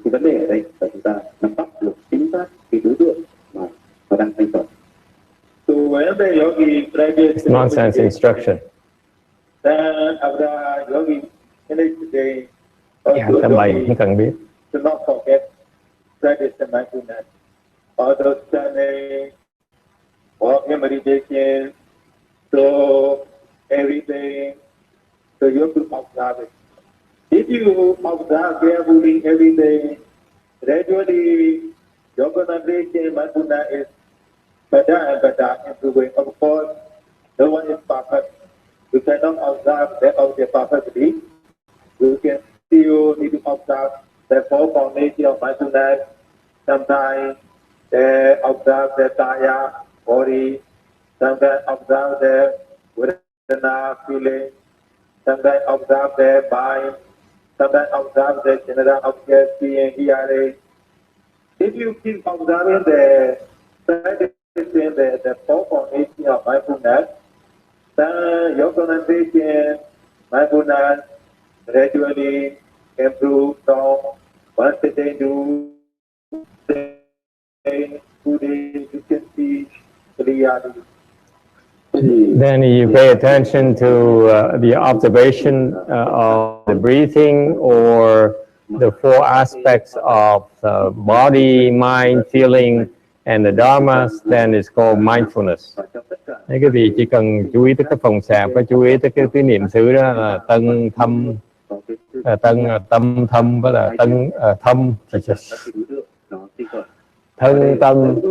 Cái vấn đề ở đây là chúng ta nắm bắt được chính xác cái đối tượng mà nó đang thành tựu. So whenever yogi practice Nonsense instruction. Then after yogi finish the day, Tầm bày không cần biết. do not forget practice the mindfulness. All those standing, walking meditation, so everything, so you have to observe it. If you observe carefully everything, gradually your concentration mindfulness is better and better improving. Of course, no one is perfect. You cannot observe that object perfectly. You can still need to observe the four foundations of mindfulness. Sometimes they observe the kaya, body. Sometimes observe the vedana, feeling. Sometimes observe the mind. Sometimes observe the general object, seeing, hearing. If you keep observing the four foundations of mindfulness, then your concentration, mindfulness, gradually improve from 1 day to 2 days, you can see clearly. Then you pay attention to the observation of the breathing or the 4 aspects of body, mind, feeling, And the Dharma then is called mindfulness. Thế quý vị chỉ cần chú ý tới cái phòng xẹp, và chú ý tới cái niệm xứ đó là tân thâm, tâm thâm với là tân thâm, thân tân.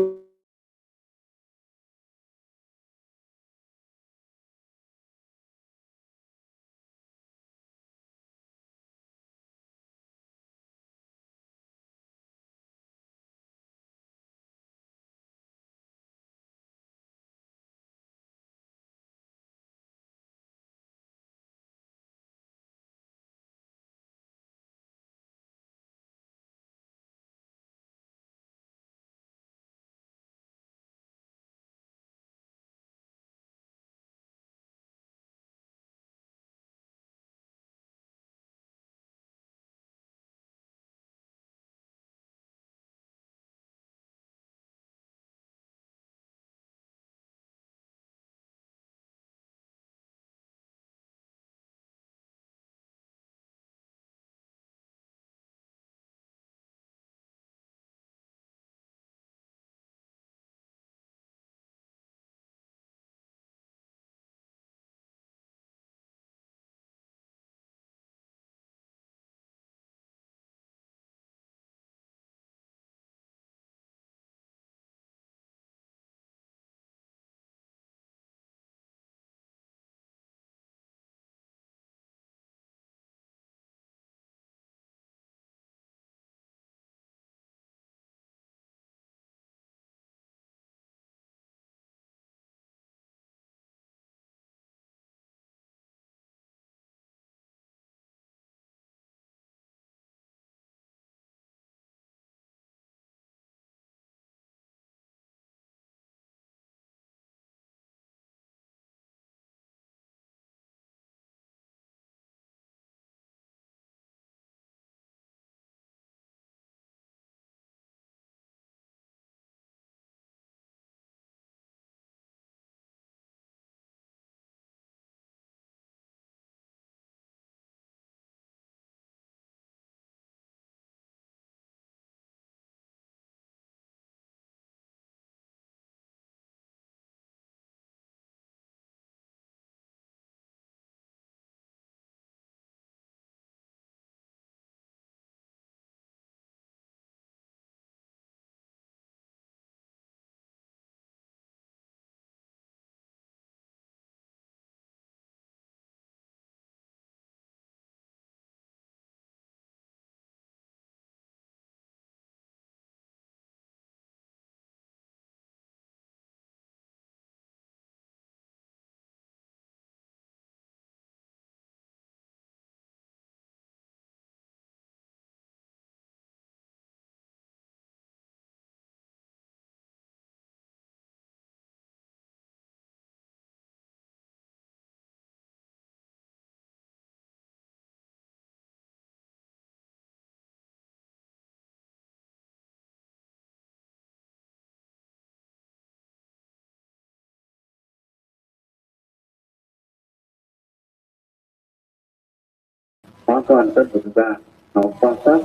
Hoàn toàn tân của chúng ta nó quan sát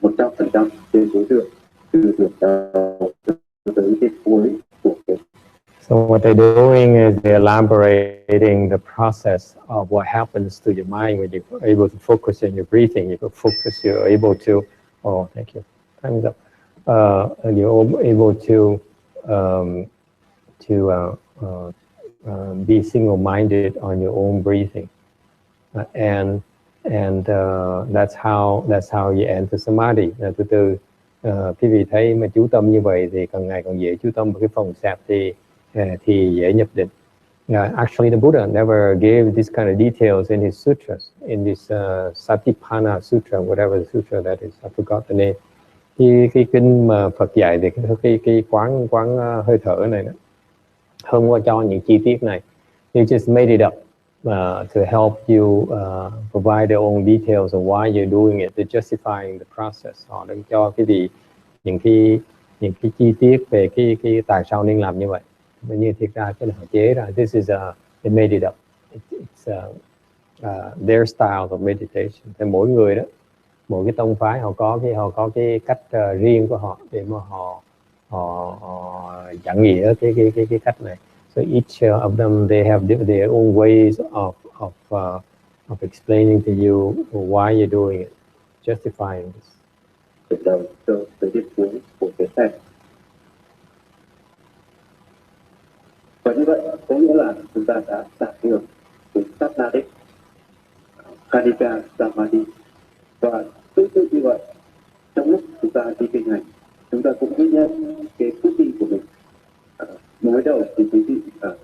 100% trên đối tượng từ điểm đầu tới cái cuối của cái. So what they're doing is they're elaborating the process of what happens to your mind when you're able to focus on your breathing. You can focus, you're able to, oh, thank you, time's up. You're able to be single-minded on your own breathing, and that's how you enter samadhi. Từ từ quý vị thấy mà chú tâm như vậy thì càng ngày càng dễ chú tâm vào cái phòng xẹp thì dễ nhập định. Actually, the Buddha never gave this kind of details in his sutras, in this Satipatthana Sutra, whatever the sutra that is, I forgot the name. Cái kinh mà Phật dạy thì cái quán hơi thở này đó, không có cho những chi tiết này. They just made it up to help you provide their own details of why you're doing it, they're justifying the process. Họ đang cho cái gì những cái chi tiết về cái tại sao nên làm như vậy. Nhưng thiệt ra cái là họ chế ra. This is they made it up. It's their style of meditation. Thì mỗi người đó, mỗi cái tông phái họ có cái cách riêng của họ để mà họ chẳng nghĩa cái cách này. So each of them they have their own ways of explaining to you why you're doing it, justifying this. Từ đầu cho tới điểm cuối của cái thẻ. Và như vậy có nghĩa là chúng ta đã đạt được cái sát na đích, Kanika Samadhi. Và tương tự như vậy, trong lúc chúng ta đi kinh hành, chúng ta cũng ghi nhận cái phước đi của mình. Mới đầu thì quý vị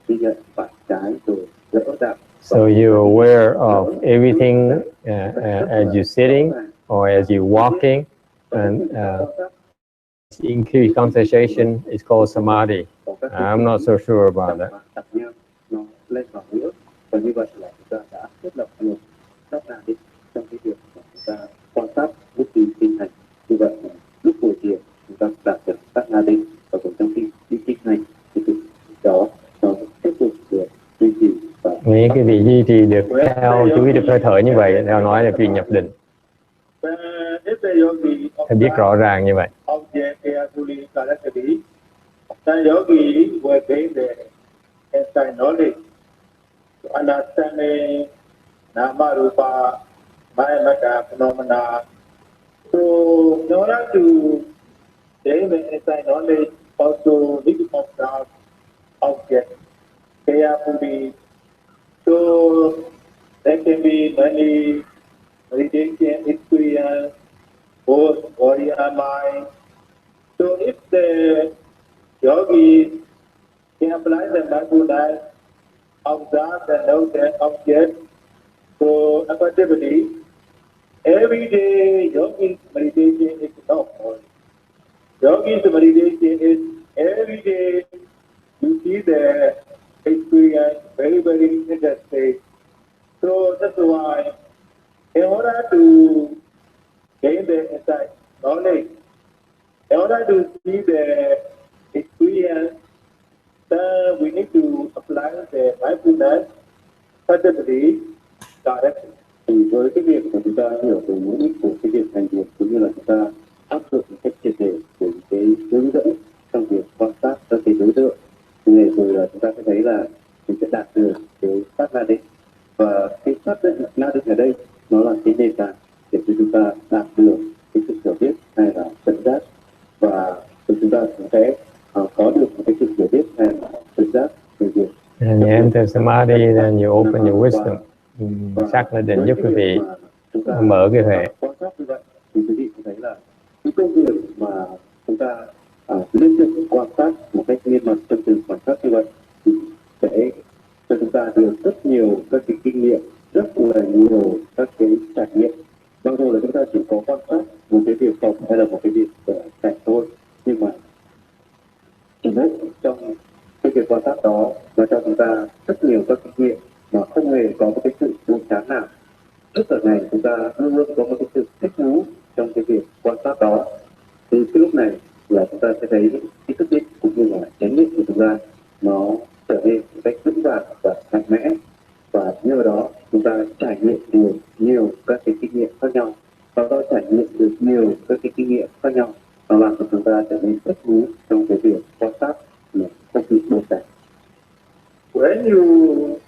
ghi nhận phải trái rồi lỡ đạo. So you're aware of everything as you're sitting or as you're walking, and increased concentration is called samadhi. I'm not so sure about that. Nó lên vào nữa, và như vậy là chúng ta đã thiết lập được sát na định trong cái việc mà chúng ta quan sát lúc đi kinh hành. Như vậy lúc buổi chiều chúng ta đạt được sát na định, và cũng trong khi đi kinh hành thì đó nó tiếp tục được duy trì. Những cái vị duy trì được theo chú ý được hơi thở như vậy, theo nói là khi nhập định. Phải biết rõ ràng như vậy. Understanding Nama Rupa, Mayamata phenomena. So in order to gain the inside knowledge, also need to observe object carefully. So there can be many meditation experience, both body and mind. So if the yogi can apply the mindfulness, observe and know that object, so effectively, every day yogi's meditation is not only. Yogi's meditation is every day you see the experience very, very interesting. So that's why in order to gain the insight knowledge, in order to see the experience, we need to apply the mindfulness effectively, directly. Thì với cái việc mà chúng ta hiểu về mục đích của cái việc hành thiền, cũng như là chúng ta áp dụng một cách triệt để của cái hướng dẫn trong việc quan sát các cái đối tượng, thì rồi là chúng ta sẽ thấy là mình sẽ đạt được cái sát na định. Và cái sát na định ở đây nó là cái nền tảng để cho chúng ta đạt được cái sự hiểu biết hay là tỉnh giác, và chúng ta cũng sẽ có được một cái sự hiểu biết hay là tỉnh giác về việc. And you enter samadhi, then you open your wisdom. Sát na định giúp quý vị mở cái huệ. Quan sát như vậy thì quý vị cũng thấy là cái công việc mà chúng ta liên tục quan sát một cách nghiêm mật trong từng quan sát như vậy thì sẽ cho chúng ta được rất nhiều các cái kinh nghiệm, rất là nhiều các cái trải nghiệm. Mặc dù là chúng ta chỉ có quan sát một cái việc phòng hay là một cái việc cảnh thôi, nhưng mà chỉ biết trong cái việc quan sát đó nó cho chúng ta rất nhiều các kinh nghiệm mà không hề có một cái sự buồn chán nào. Tức là này chúng ta luôn luôn có một cái sự thích thú trong cái việc quan sát đó. Từ cái lúc này là chúng ta sẽ thấy cái thức định cũng như là chánh niệm của chúng ta nó trở nên một cách vững vàng và mạnh mẽ, và nhờ đó chúng ta trải nghiệm được nhiều các cái kinh nghiệm khác nhau, và đó trải nghiệm được nhiều các cái kinh nghiệm khác nhau, và làm cho chúng ta trở nên thích thú trong cái việc quan sát mà không bị buồn chán. When you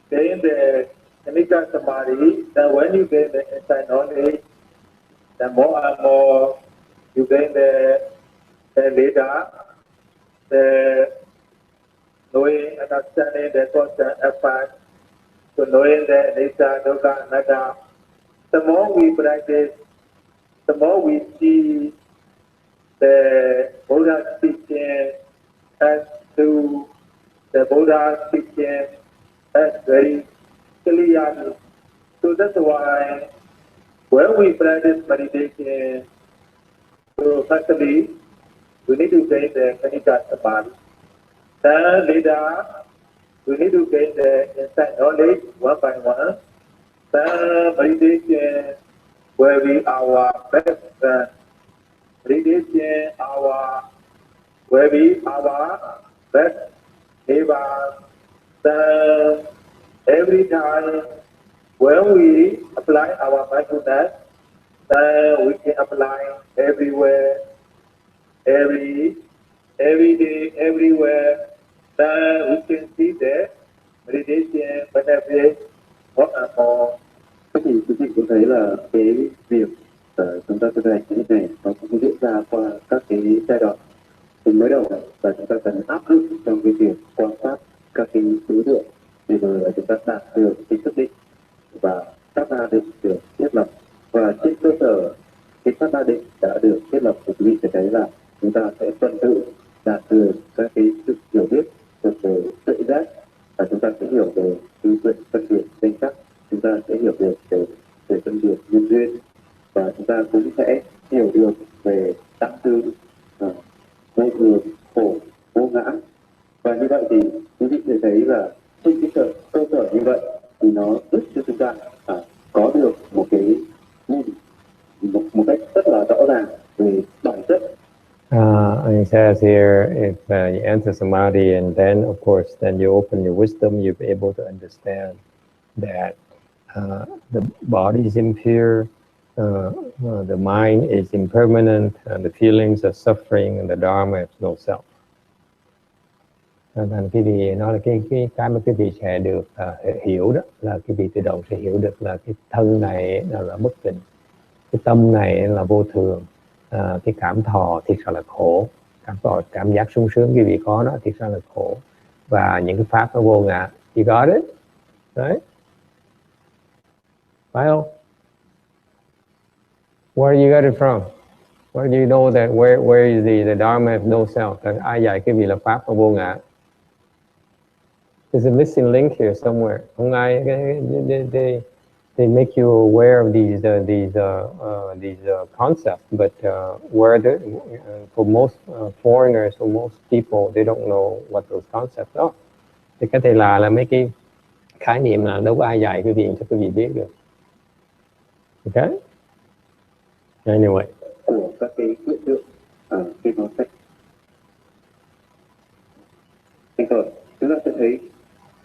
gain the Kanika Samadhi, then when you gain the insight knowledge, then more and more you gain the leader, the knowing, understanding the constant effect, to knowing the nature, yoga, anatta. The more we practice, the more we see the Buddha's teaching and through the Buddha's teaching as very clearly. So that's why when we practice meditation, so firstly, we need to gain the Kanika Samadhi. Then later, we need to gain the insight knowledge one by one. Then meditation will be our best friend. Meditation will be our best neighbor. Then every time when we apply our mindfulness, then we can apply everywhere, every every day, everywhere, then we can see that meditation benefits what and more. Thế thì quý vị có thấy là cái việc chúng ta thực hành như thế này nó cũng diễn ra qua các cái giai đoạn. Thì mới đầu là chúng ta cần áp dụng trong cái việc quan sát các cái đối tượng, thì rồi là chúng ta đạt được cái xác định và sát na định được thiết lập, và trên cơ sở cái sát na định đã được thiết lập thì quý vị sẽ thấy là chúng ta sẽ tuần tự đạt được các cái sự hiểu biết về tự giác, và chúng ta sẽ hiểu về cái sự phân biệt danh sắc, chúng ta sẽ hiểu được về phân biệt nhân duyên, và chúng ta cũng sẽ hiểu được về tạng tư, vô thường, khổ, vô ngã. Và như vậy thì quý vị sẽ thấy là trên cái cơ sở như vậy thì nó giúp cho chúng ta có được một cái một cách rất là rõ ràng về bản chất. And it says here, if you enter samadhi and then, of course, then you open your wisdom, you'll be able to understand that the body is impure, the mind is impermanent, and the feelings are suffering, and the Dharma has no self. Thành quý vị nói là cái mà quý vị sẽ được hiểu đó là quý vị tự động sẽ hiểu được là cái thân này là bất tịnh, cái tâm này là vô thường, cái cảm thọ thiệt ra là khổ, cảm giác sung sướng quý vị có đó thiệt ra là khổ, và những cái pháp nó vô ngã. You got it? Right? Phải không? Where you got it from? Where do you know that where is the Dharma of no self? Ai dạy quý vị là pháp nó vô ngã? There's a missing link here somewhere. Không ai, they make you aware of these concepts, but for most foreigners, for most people, they don't know what those concepts are. Thì cái này là mấy cái khái niệm là đâu có ai dạy quý vị cho quý vị biết được. Okay? Anyway. Của các cái hiện tượng khi nó sẽ thành khởi, chúng ta sẽ thấy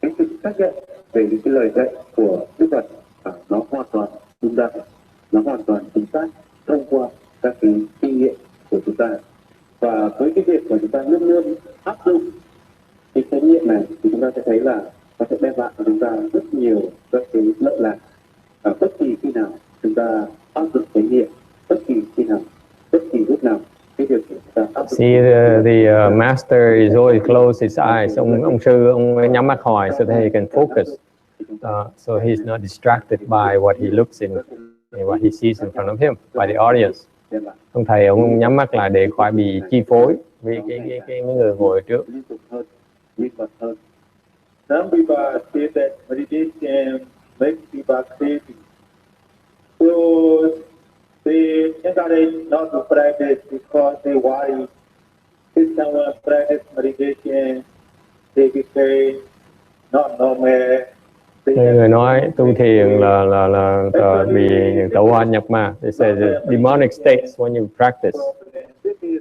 cái sự xác nhận về những cái lời dạy của Đức Phật nó hoàn toàn đúng đắn, nó hoàn toàn chính xác thông qua các cái kinh nghiệm của chúng ta. Và với cái việc mà chúng ta luôn luôn áp dụng cái kinh nghiệm này thì chúng ta sẽ thấy là nó sẽ đem lại cho chúng ta rất nhiều các cái lợi lạc. Bất kỳ khi nào chúng ta áp dụng kinh nghiệm, bất kỳ khi nào, bất kỳ lúc nào, cái việc chúng ta áp dụng. See, the master is always close his eyes. Ông sư ông nhắm mắt hoài so that he can focus. So he's not distracted by what he looks in, what he sees in front of him, by the audience. Ông thầy ông nhắm mắt lại để khỏi bị chi phối vì cái người ngồi ở trước. Some people say that meditation makes people crazy. So they encourage not to practice because they worry if someone practice meditation, they become not normal. Người nói tu thiền là bị tẩu hỏa nhập ma. They say the demonic states when you practice.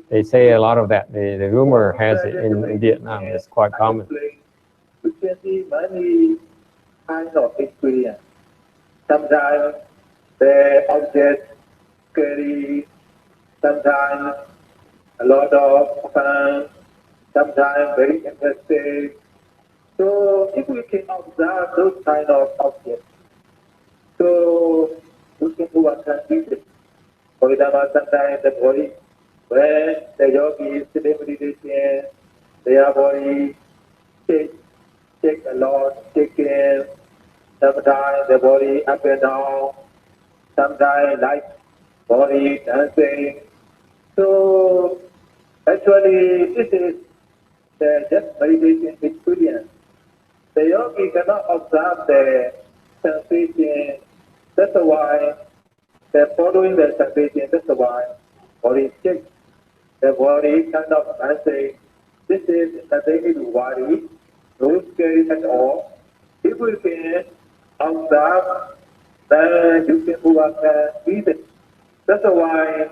They say a lot of that. The rumor has it in Vietnam. It's quite common. We can see many kinds of experience. Sometimes the object scary, sometimes a lot of fun, sometimes very interesting. So if we can observe those kind of objects, so we can do what can be. For example, sometimes the body, when the yogi is sitting meditation, their body shake a lot, shaking. Sometimes the body up and down, sometimes like body dancing. So actually, this is the just meditation experience. The yogi cannot observe the sensation. That's why they're following the sensation. That's why body shakes. The body kind of dancing. This is nothing to worry, no scary at all. If we can observe, then you can work easy. That's why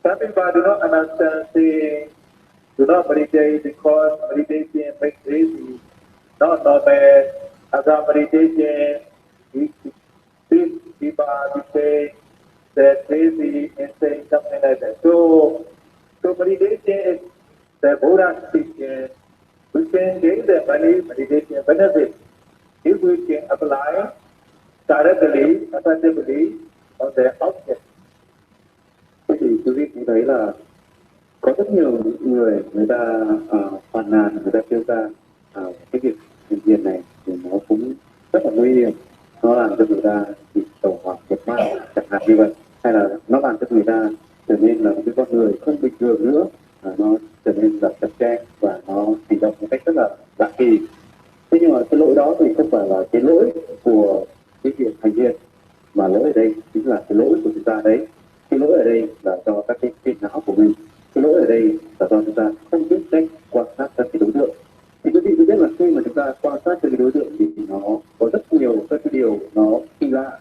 some people do not understand saying, do not meditate because meditation makes lazy. Not normal. After meditation, these people say that lazy and saying something like that. So meditation is the Buddha teaching, we can gain the meditation benefit if we can apply directly, effectively on the object. Thế thì quý vị cũng thấy là có rất nhiều người ta phàn nàn, người ta kêu ra cái việc thực hiện này thì nó cũng rất là nguy hiểm, nó làm cho người ta bị tẩu hỏa nhập ma chẳng hạn như vậy, hay là nó làm cho người ta trở nên là một cái con người không bình thường nữa, nó trở nên là chặt chẽ và nó hành động một cách rất là lạ kỳ. Thế nhưng mà cái lỗi đó thì không phải là cái lỗi của cái việc hành thiền, mà lỗi ở đây chính là cái lỗi của chúng ta đấy. Cái lỗi ở đây là do các cái phiền não của mình. Cái lỗi ở đây là do chúng ta không biết cách quan sát các cái đối tượng. Thì quý vị biết là khi mà chúng ta quan sát các cái đối tượng thì nó có rất nhiều các cái điều nó kỳ lạ,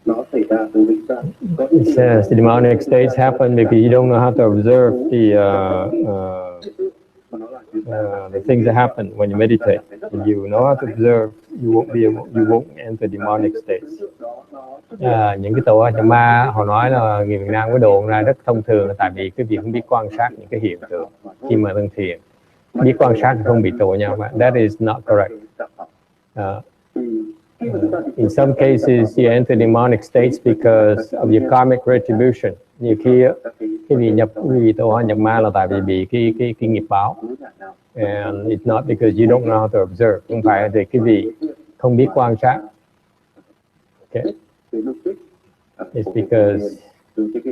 nó xảy ra đối với chúng ta. It says the demonic states happen because you don't know how to observe the things that happen when you meditate. If you know how to observe, you won't enter demonic states. Những cái tổ trong ma họ nói là người Việt Nam có đồn ra rất thông thường là tại vì cái việc không biết quan sát những cái hiện tượng khi mà đang thiền, biết quan sát không bị tổ nhau mà that is not correct. In some cases you enter demonic states because of your karmic retribution. Nhiều khi cái vì tổ hóa nhập ma là tại vì bị cái nghiệp báo. And it's not because you don't know how to observe. Không phải vì cái vì không biết quan sát. Okay. It's because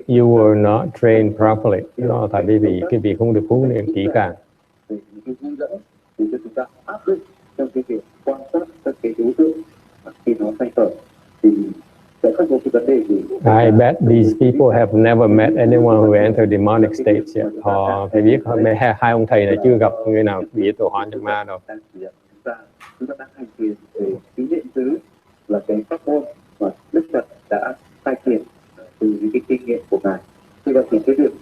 you were not trained properly. Nó tại vì cái việc không được huấn luyện kỹ càng. Trong cái việc quan sát các cái đối tượng khi nó sanh khởi thì sẽ không có cái vấn đề gì. I bet these people have never met anyone who entered demonic states yet. Họ phải biết hai ông thầy này chưa gặp người nào bị tổ hóa nhập ma đâu. Chúng ta đang hành thiền về cái hiện tứ là cái pháp môn mà Đức Phật đã khai triển từ những cái kinh nghiệm của ngài. Thì vậy thì cái việc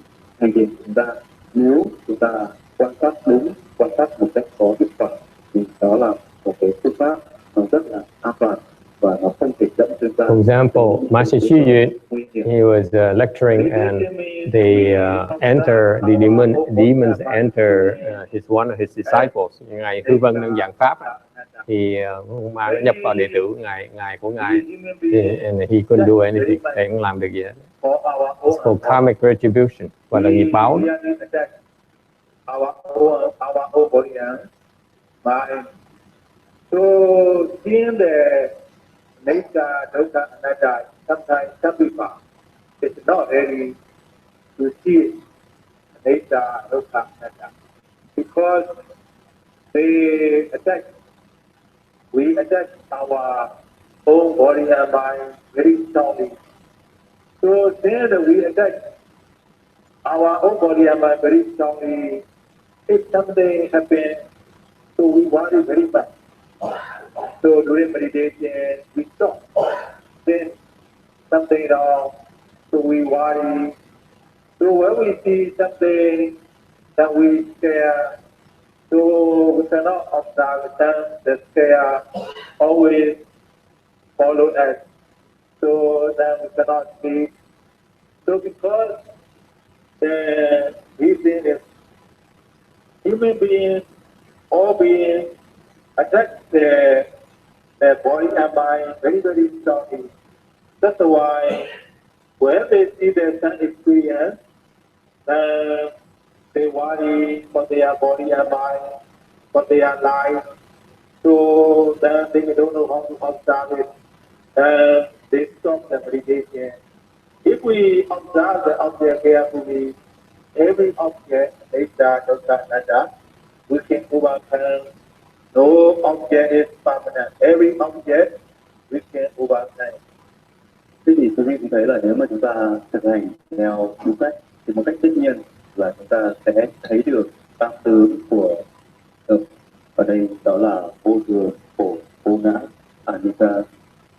hành thiền của chúng ta, nếu chúng ta quan sát đúng, quan sát một cách có hiệu quả thì đó là một cái phương pháp nó rất là an toàn và nó không thể dẫn chúng ta. For example, Master Xu Yun, he was lecturing and they demons enter one of his disciples. Ngài Hư Vân đang giảng pháp thì ma nó nhập vào đệ tử ngài của ngài, and he couldn't do anything, thầy không làm được gì hết. It's called karmic retribution, và là nghiệp báo. So seeing the nature, dukkha, anatta, sometimes some people, it's not ready to see nature, dukkha, anatta, because we attack our own body and mind very strongly. So then we attack our own body and mind very strongly. If something happens, so we worry very much. So during meditation, we stop. Then something wrong, so we worry. So when we see something that we scare, so we cannot observe the scare always follow us. So then we cannot sleep. So because the reason is human beings, all beings, attack the body and mind very, very strongly. That's why when they see their sun experience, they worry for their body and mind, for their life. So then they don't know how to observe it. They stop the meditation. If we observe the object carefully, every object, nature, dukkha, anatta, we can overcome. No object is permanent. Every object we can overcome. Thế thì quý vị cũng thấy là nếu mà chúng ta thực hành theo đúng cách thì một cách tự nhiên là chúng ta sẽ thấy được tam tướng của ở đây, đó là vô thường, khổ, vô ngã,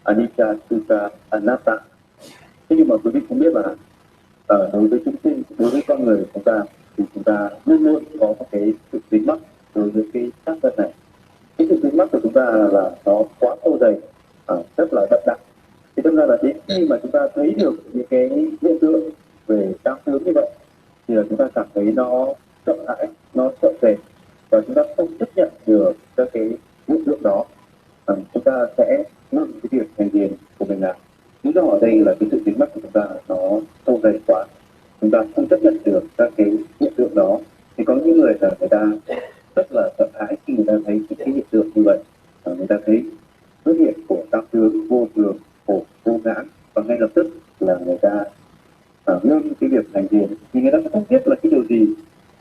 anicca, dukkha, anatta. Thế nhưng mà quý vị cũng biết là đối với chúng sinh, đối với con người của chúng ta thì chúng ta luôn luôn có một cái sự dính mắc đối với cái xác thân này. Cái sự dính mắc của chúng ta là nó quá sâu dày, rất là đậm đặc. Thì thực ra là đến khi mà chúng ta thấy được những cái hiện tượng về tam tướng như vậy thì là chúng ta cảm thấy nó sợ hãi, nó sợ sệt và chúng ta không chấp nhận được các cái hiện tượng đó, chúng ta sẽ ngừng cái việc hành thiền của mình làm. Lý do ở đây là cái sự biến mất của chúng ta nó sâu dày quá, chúng ta không chấp nhận được các cái hiện tượng đó. Thì có những người là người ta rất là sợ hãi khi người ta thấy cái hiện tượng như vậy, người ta thấy xuất hiện của các tướng vô thường, khổ, vô ngã, và ngay lập tức là người ta ngưng cái việc hành thiền, thì người ta không biết là cái điều gì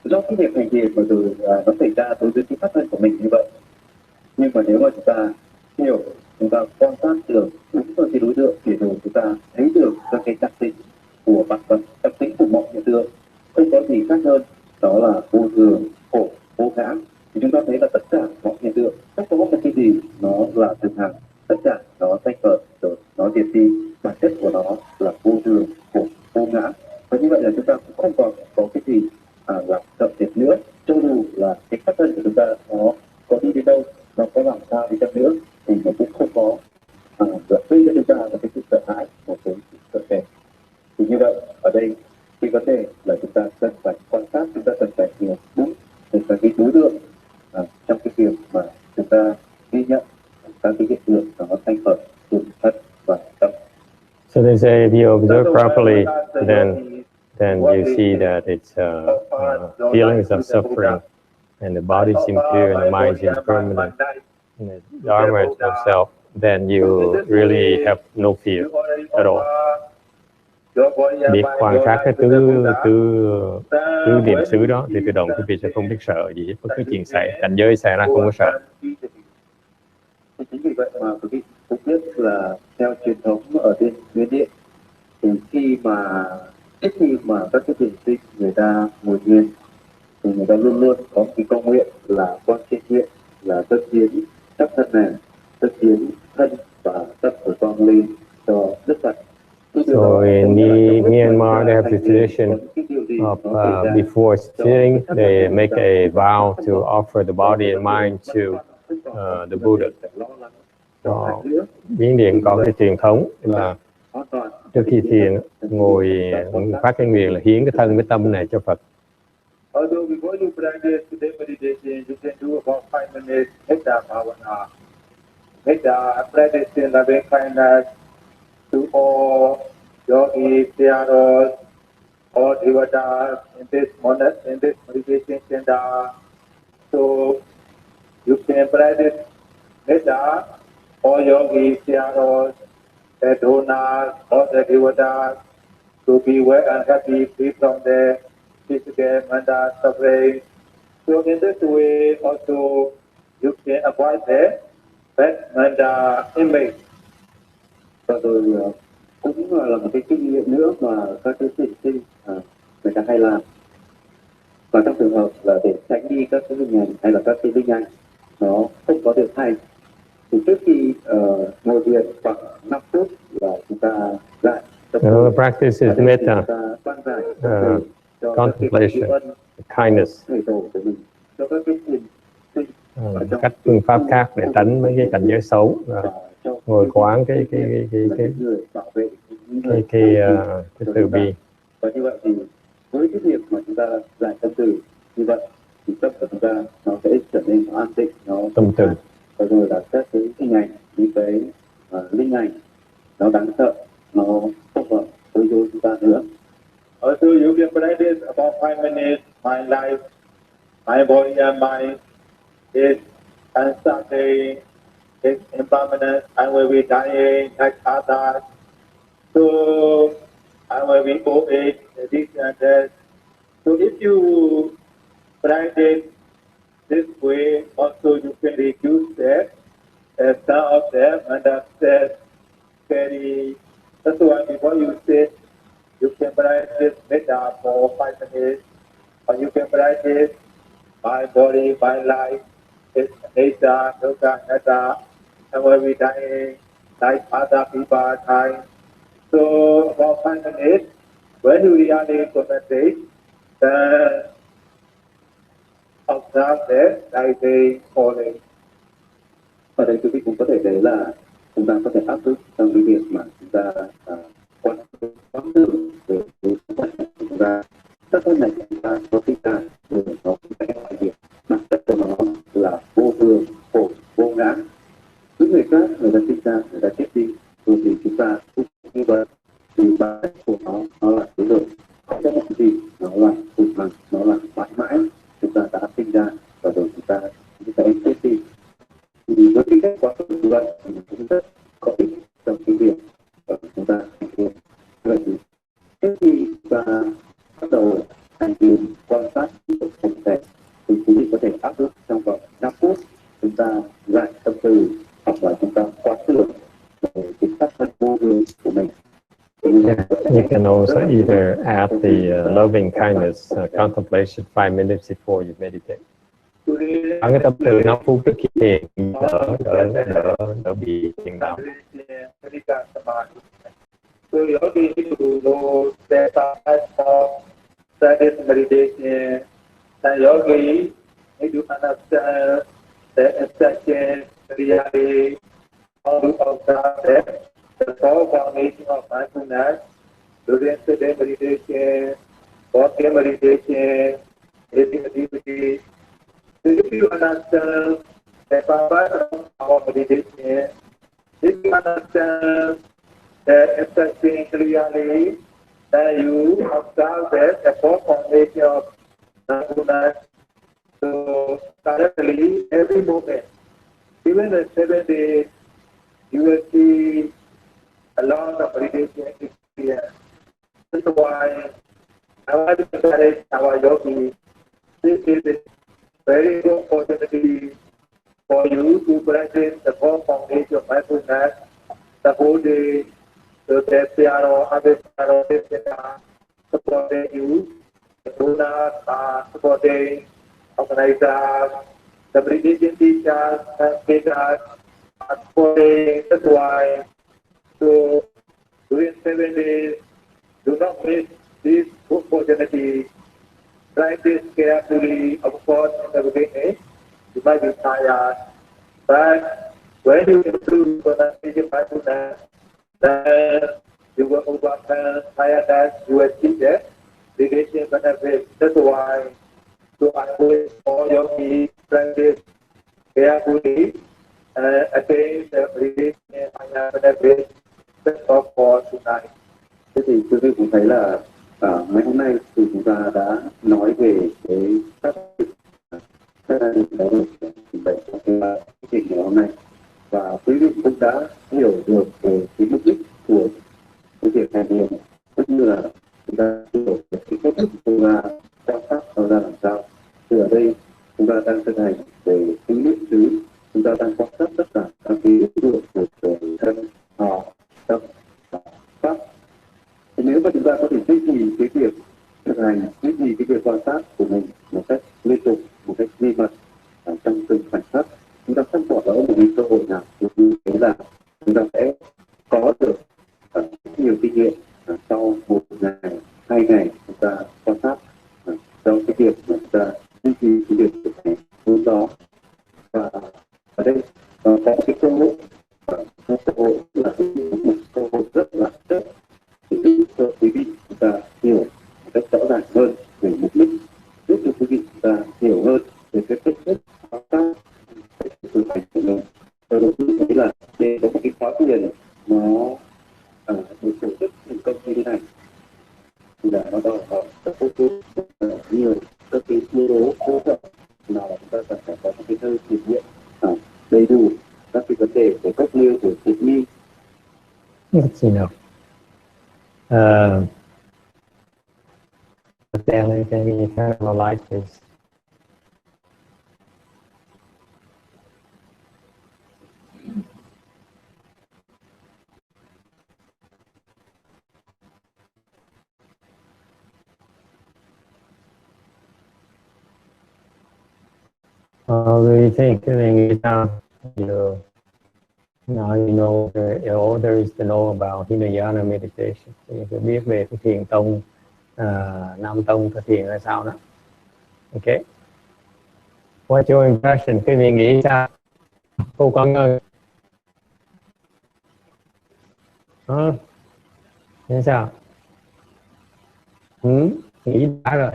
do cái việc hành thiền mà rồi nó xảy ra đối với cái pháp thân của mình như vậy. Nhưng mà nếu mà chúng ta hiểu, chúng ta quan sát được đúng vào cái đối tượng thì rồi chúng ta thấy được các cái đặc tính của bản vật, đặc tính của mọi hiện tượng không có gì khác hơn, đó là vô thường, khổ, vô ngã. Thì chúng ta thấy là tất cả mọi hiện tượng không có một cái gì nó là thường hằng, tất cả nó sanh khởi rồi nó diệt đi, bản chất của nó là vô thường, khổ, vô ngã. Và như vậy là chúng ta cũng không còn có cái gì là sợ sệt nữa, cho dù là cái pháp thân của chúng ta nó có đi đến đâu, nó có làm sao đi chăng nữa thì nó cũng không có gây cho chúng ta một cái sự sợ hãi, một cái sự sợ sệt. Thì như vậy ở đây cái vấn đề là chúng ta cần phải quan sát, chúng ta cần phải hiểu đúng về cái đối tượng trong cái việc mà chúng ta ghi nhận các cái hiện tượng nó sanh khởi từ thân và tâm. So they say if you observe properly, then you see that it's feelings of suffering, and the body seems clear, and the mind seems permanent, and the Dharma is no self. Then you really have no fear at all. Biết quan sát cái tứ niệm xứ đó thì tự động quý vị sẽ không biết sợ gì hết, bất cứ chuyện xảy cảnh giới xảy ra không có sợ. Chính vì vậy mà quý vị cũng biết là theo truyền thống ở bên Nguyên Điện thì khi mà các cái thiền sinh người ta ngồi thiền thì người ta luôn luôn có cái công nguyện là con trên nguyện là tất biến sắc thân này, tất biến thân và tất của con lên cho Đức Phật. So in Myanmar, they have the tradition of before sitting, they make a vow to offer the body and mind to the Buddha. So, Miến Điện có cái truyền thống là trước khi thiền ngồi phát cái nguyện là hiến cái thân với tâm này cho Phật. Although before you practice today meditation, you can do about 5 minutes metta bhavana. Metta practicing loving kindness to all yogis, thearos, all devatas in this meditation center. So you can practice metta, all yogis, thearos, the donas, all the devatas to be well and happy, free from the physical mental suffering. So in this way also you can avoid the bad mental image. Và rồi cũng là một cái kinh nghiệm nữa mà các cái thiền sinh người ta hay làm. Và trong trường hợp là để tránh đi các cái hình ảnh hay là các cái linh ảnh nó không có được hay, thì trước khi ngồi thiền khoảng 5 phút là chúng ta lại practice is metta, contemplation, kindness. Cách phương pháp khác để tránh mấy cái cảnh giới xấu, ngồi quán cái từ bi. Và như vậy thì với cái việc mà chúng ta giải tâm từ như vậy thì tâm của chúng ta nó sẽ trở nên nó an tịnh, nó tâm từ. và rồi là các cái hình ảnh, những cái linh ảnh nó đáng sợ, nó không hợp với chúng ta nữa. Also you can practice about 5 minutes. My life, my body and mind is uncertain, is impermanent. I will be dying like others. So I will be old age, this and that. So if you practice this way, also you can reduce that, some of them, and that's very. That's why before you sit, you can practice metta for 5 minutes, or you can practice my body, my life, is Neta, Yoga, Neta, and when we dying, like other people are dying. So about 5 minutes, when you really concentrate, then observe that like they falling. Ở đây quý vị cũng có thể thấy là chúng ta có thể áp dụng trong cái việc mà chúng ta quan tưởng về cái quan trọng của chúng ta. Các con này chúng ta có sinh ra rồi bản của nó là thế rồi, có một cái gì nó là vụn vặt, nó là mãi mãi chúng ta đã sinh ra và rồi chúng ta chết đi. Thì với cái kết quả như vậy thì mình cũng rất có ích trong cái việc chúng ta thực hiện. Vậy thì trước khi ta bắt đầu hành trình quan sát một thực thể thì quý vị có thể áp dụng trong vòng 5 phút, chúng ta giải tâm từ hoặc là chúng ta quán tưởng về cái tác thân vô thường của mình. Yeah, you can also either add the loving kindness contemplation 5 minutes before you meditate. Ở cái tâm từ 5 phút trước khi thiền đỡ bị thiền đạo. So yogi to know that of silent meditation, and yogi need to understand the abstraction reality, how to observe that the four foundation of mindfulness during the meditation, walking meditation, breathing activity. So if you understand the purpose of our meditation, if you understand the abstraction clearly, then you observe that the four foundation of mindfulness. So directly every moment, even the 7 days, you will see a lot of meditation experience. That's why I want to encourage our yogis. This is a very good opportunity for you to practice the four foundation of mindfulness the whole day. So that piano, other piano, supporting you, the donors are supporting organizers, the meditation teachers and teachers are supporting. That's why, so during 7 days, do not miss this opportunity. Practice carefully, of course, in the beginning, you might be tired, but when you improve pronunciation mindfulness, then you will overcome tiredness, you will see that meditation benefits. That's why, so I wish all yogis practice carefully and attain the meditation benefits. That's all for tonight. Thế thì quý vị cũng thấy là ngày hôm nay thì chúng ta đã nói về cái các định đó trình bày trong cái trình ngày hôm nay, và quý vị cũng đã hiểu được về cái mục đích của cái việc hành thiền, cũng như là chúng ta hiểu được cái cách thức chúng ta quan sát nó ra làm sao. Thì ở đây chúng ta đang thực hành về cái niệm xứ, chúng ta đang quan sát tất cả các cái yếu tố của thân, họ, tâm và pháp. Thì nếu mà chúng ta có thể duy trì cái việc thực hành, duy trì cái việc quan sát của mình một cách liên tục, một cách nghiêm mật trong từng khoảnh khắc, chúng ta không bỏ lỡ một cái cơ hội nào. Như thế là chúng ta sẽ có được nhiều kinh nghiệm sau 1 ngày, 2 ngày chúng ta quan sát trong cái việc mà chúng ta duy trì cái việc thực hành vốn đó. Và ở đây có cái cơ hội, cơ hội là một cơ hội rất là tốt để giúp cho quý vị chúng ta hiểu một cách rõ ràng hơn về mục đích, giúp cho quý vị chúng ta hiểu hơn về cái cách thức quan sát thực hành của mình. Tôi cũng thấy là để có một cái khóa thiền nó được tổ chức thành công như thế này thì là nó đòi hỏi rất nhiều các cái yếu tố hỗ trợ, nào là chúng ta cần phải có một cái nơi thiền viện đầy đủ các cái vấn đề về cách liêu của thiền nghi. Let's see now. Stanley, can you turn on the light, please? What do you think? Now you know all there is to know about Hinayana meditation. Thì phải biết về cái thiền tông, Nam tông thực thiền là sao đó. Okay. What's your impression? Quý vị nghĩ sao? Cô con ơi. Nghĩ sao? Nghĩ đã rồi.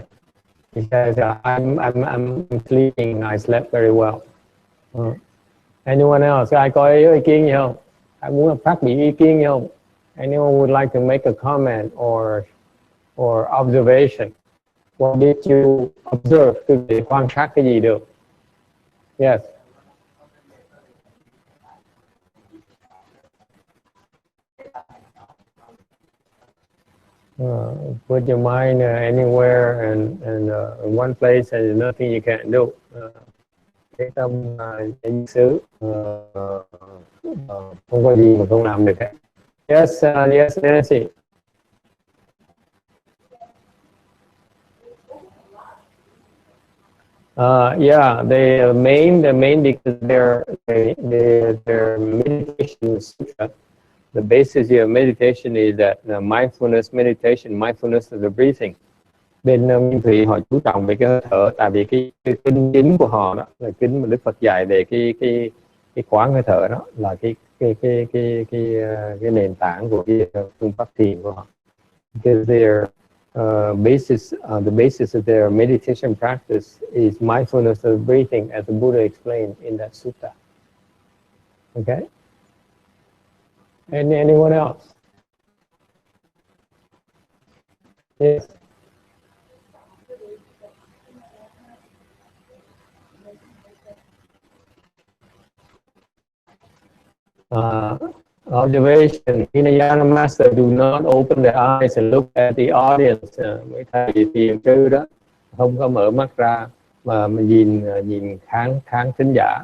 He says, I'm sleeping. I slept very well. Anyone else? Ai có ý kiến gì không? Ai muốn phát biểu ý kiến gì không? Anyone would like to make a comment or observation? What did you observe? Quý vị quan sát cái gì được? Yes. Put your mind anywhere and in one place and there's nothing you can't do. Cái tâm danh xứ không có gì mà không làm được hết. Yes, yes, Nancy. Yeah, the main because their meditation sutra, the basis of meditation is that mindfulness meditation, mindfulness of the breathing. Bên Nguyên Thụy họ chú trọng về cái hơi thở, tại vì cái kinh chính của họ đó là kinh mà Đức Phật dạy về cái quán hơi thở, đó là cái nền tảng của cái phương pháp thiền của họ. Because their the basis of their meditation practice is mindfulness of breathing, as the Buddha explained in that sutta. Okay. Anyone else? Yes. Observation. Hinayana master do not open the eyes and look at the audience. Mấy thầy thiền sư đó không có mở mắt ra mà nhìn khán thính giả.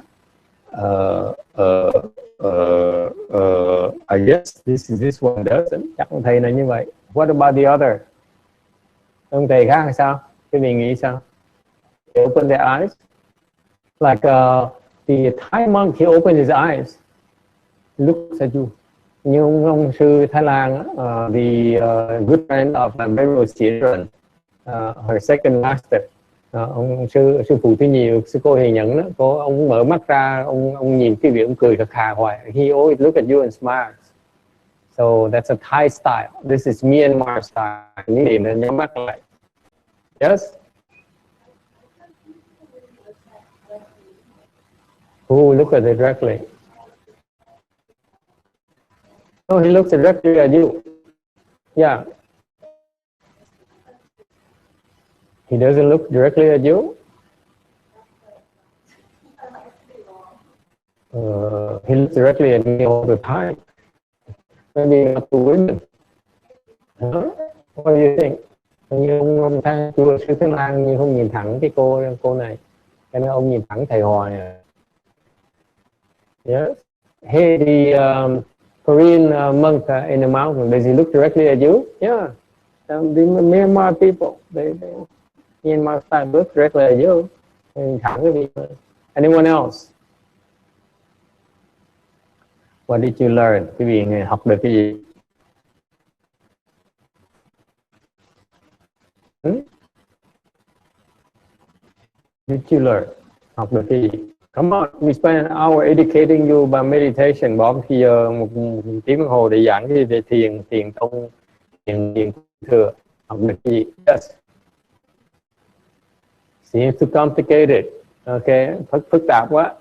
I guess this one doesn't. Chắc ông thầy là như vậy. What about the other? Ông thầy khác hay sao? Cái mình nghĩ sao? He open the eyes. Like the Thai monk, he opened his eyes. Looks at you. Như ông sư Thái Lan, the good friend of Venerable Children, her second master, ông sư phụ thứ nhiều, sư cô Hiền Nhẫn đó, ông mở mắt ra, ông nhìn cái việc ông cười khà khà hoài. He always look at you and smiles. So that's a Thai style. This is Myanmar style. Những điểm là nhắm mắt lại. Yes. Who look at it directly? No, he looks directly at you. Yeah. He doesn't look directly at you. He looks directly at me all the time. Maybe not to women. Huh? What do you think? Như ông chùa sư Thái Lan như không nhìn thẳng cái cô này, cho nên ông nhìn thẳng thầy Hòa này. Yes. Hey, the Korean monk in the mountain, does he look directly at you? Yeah. The Myanmar people, they Myanmar style look directly at you. Thẳng cái gì. Anyone else? What did you learn? Cái gì học được cái gì? Did you learn? Học được cái gì? Come on, we spend an hour educating you about meditation. Bỏ khi giờ một tiếng đồng hồ để giảng cái về thiền tông, thiền thừa. Học được cái gì? Yes. Seems too complicated. Okay, phức tạp quá.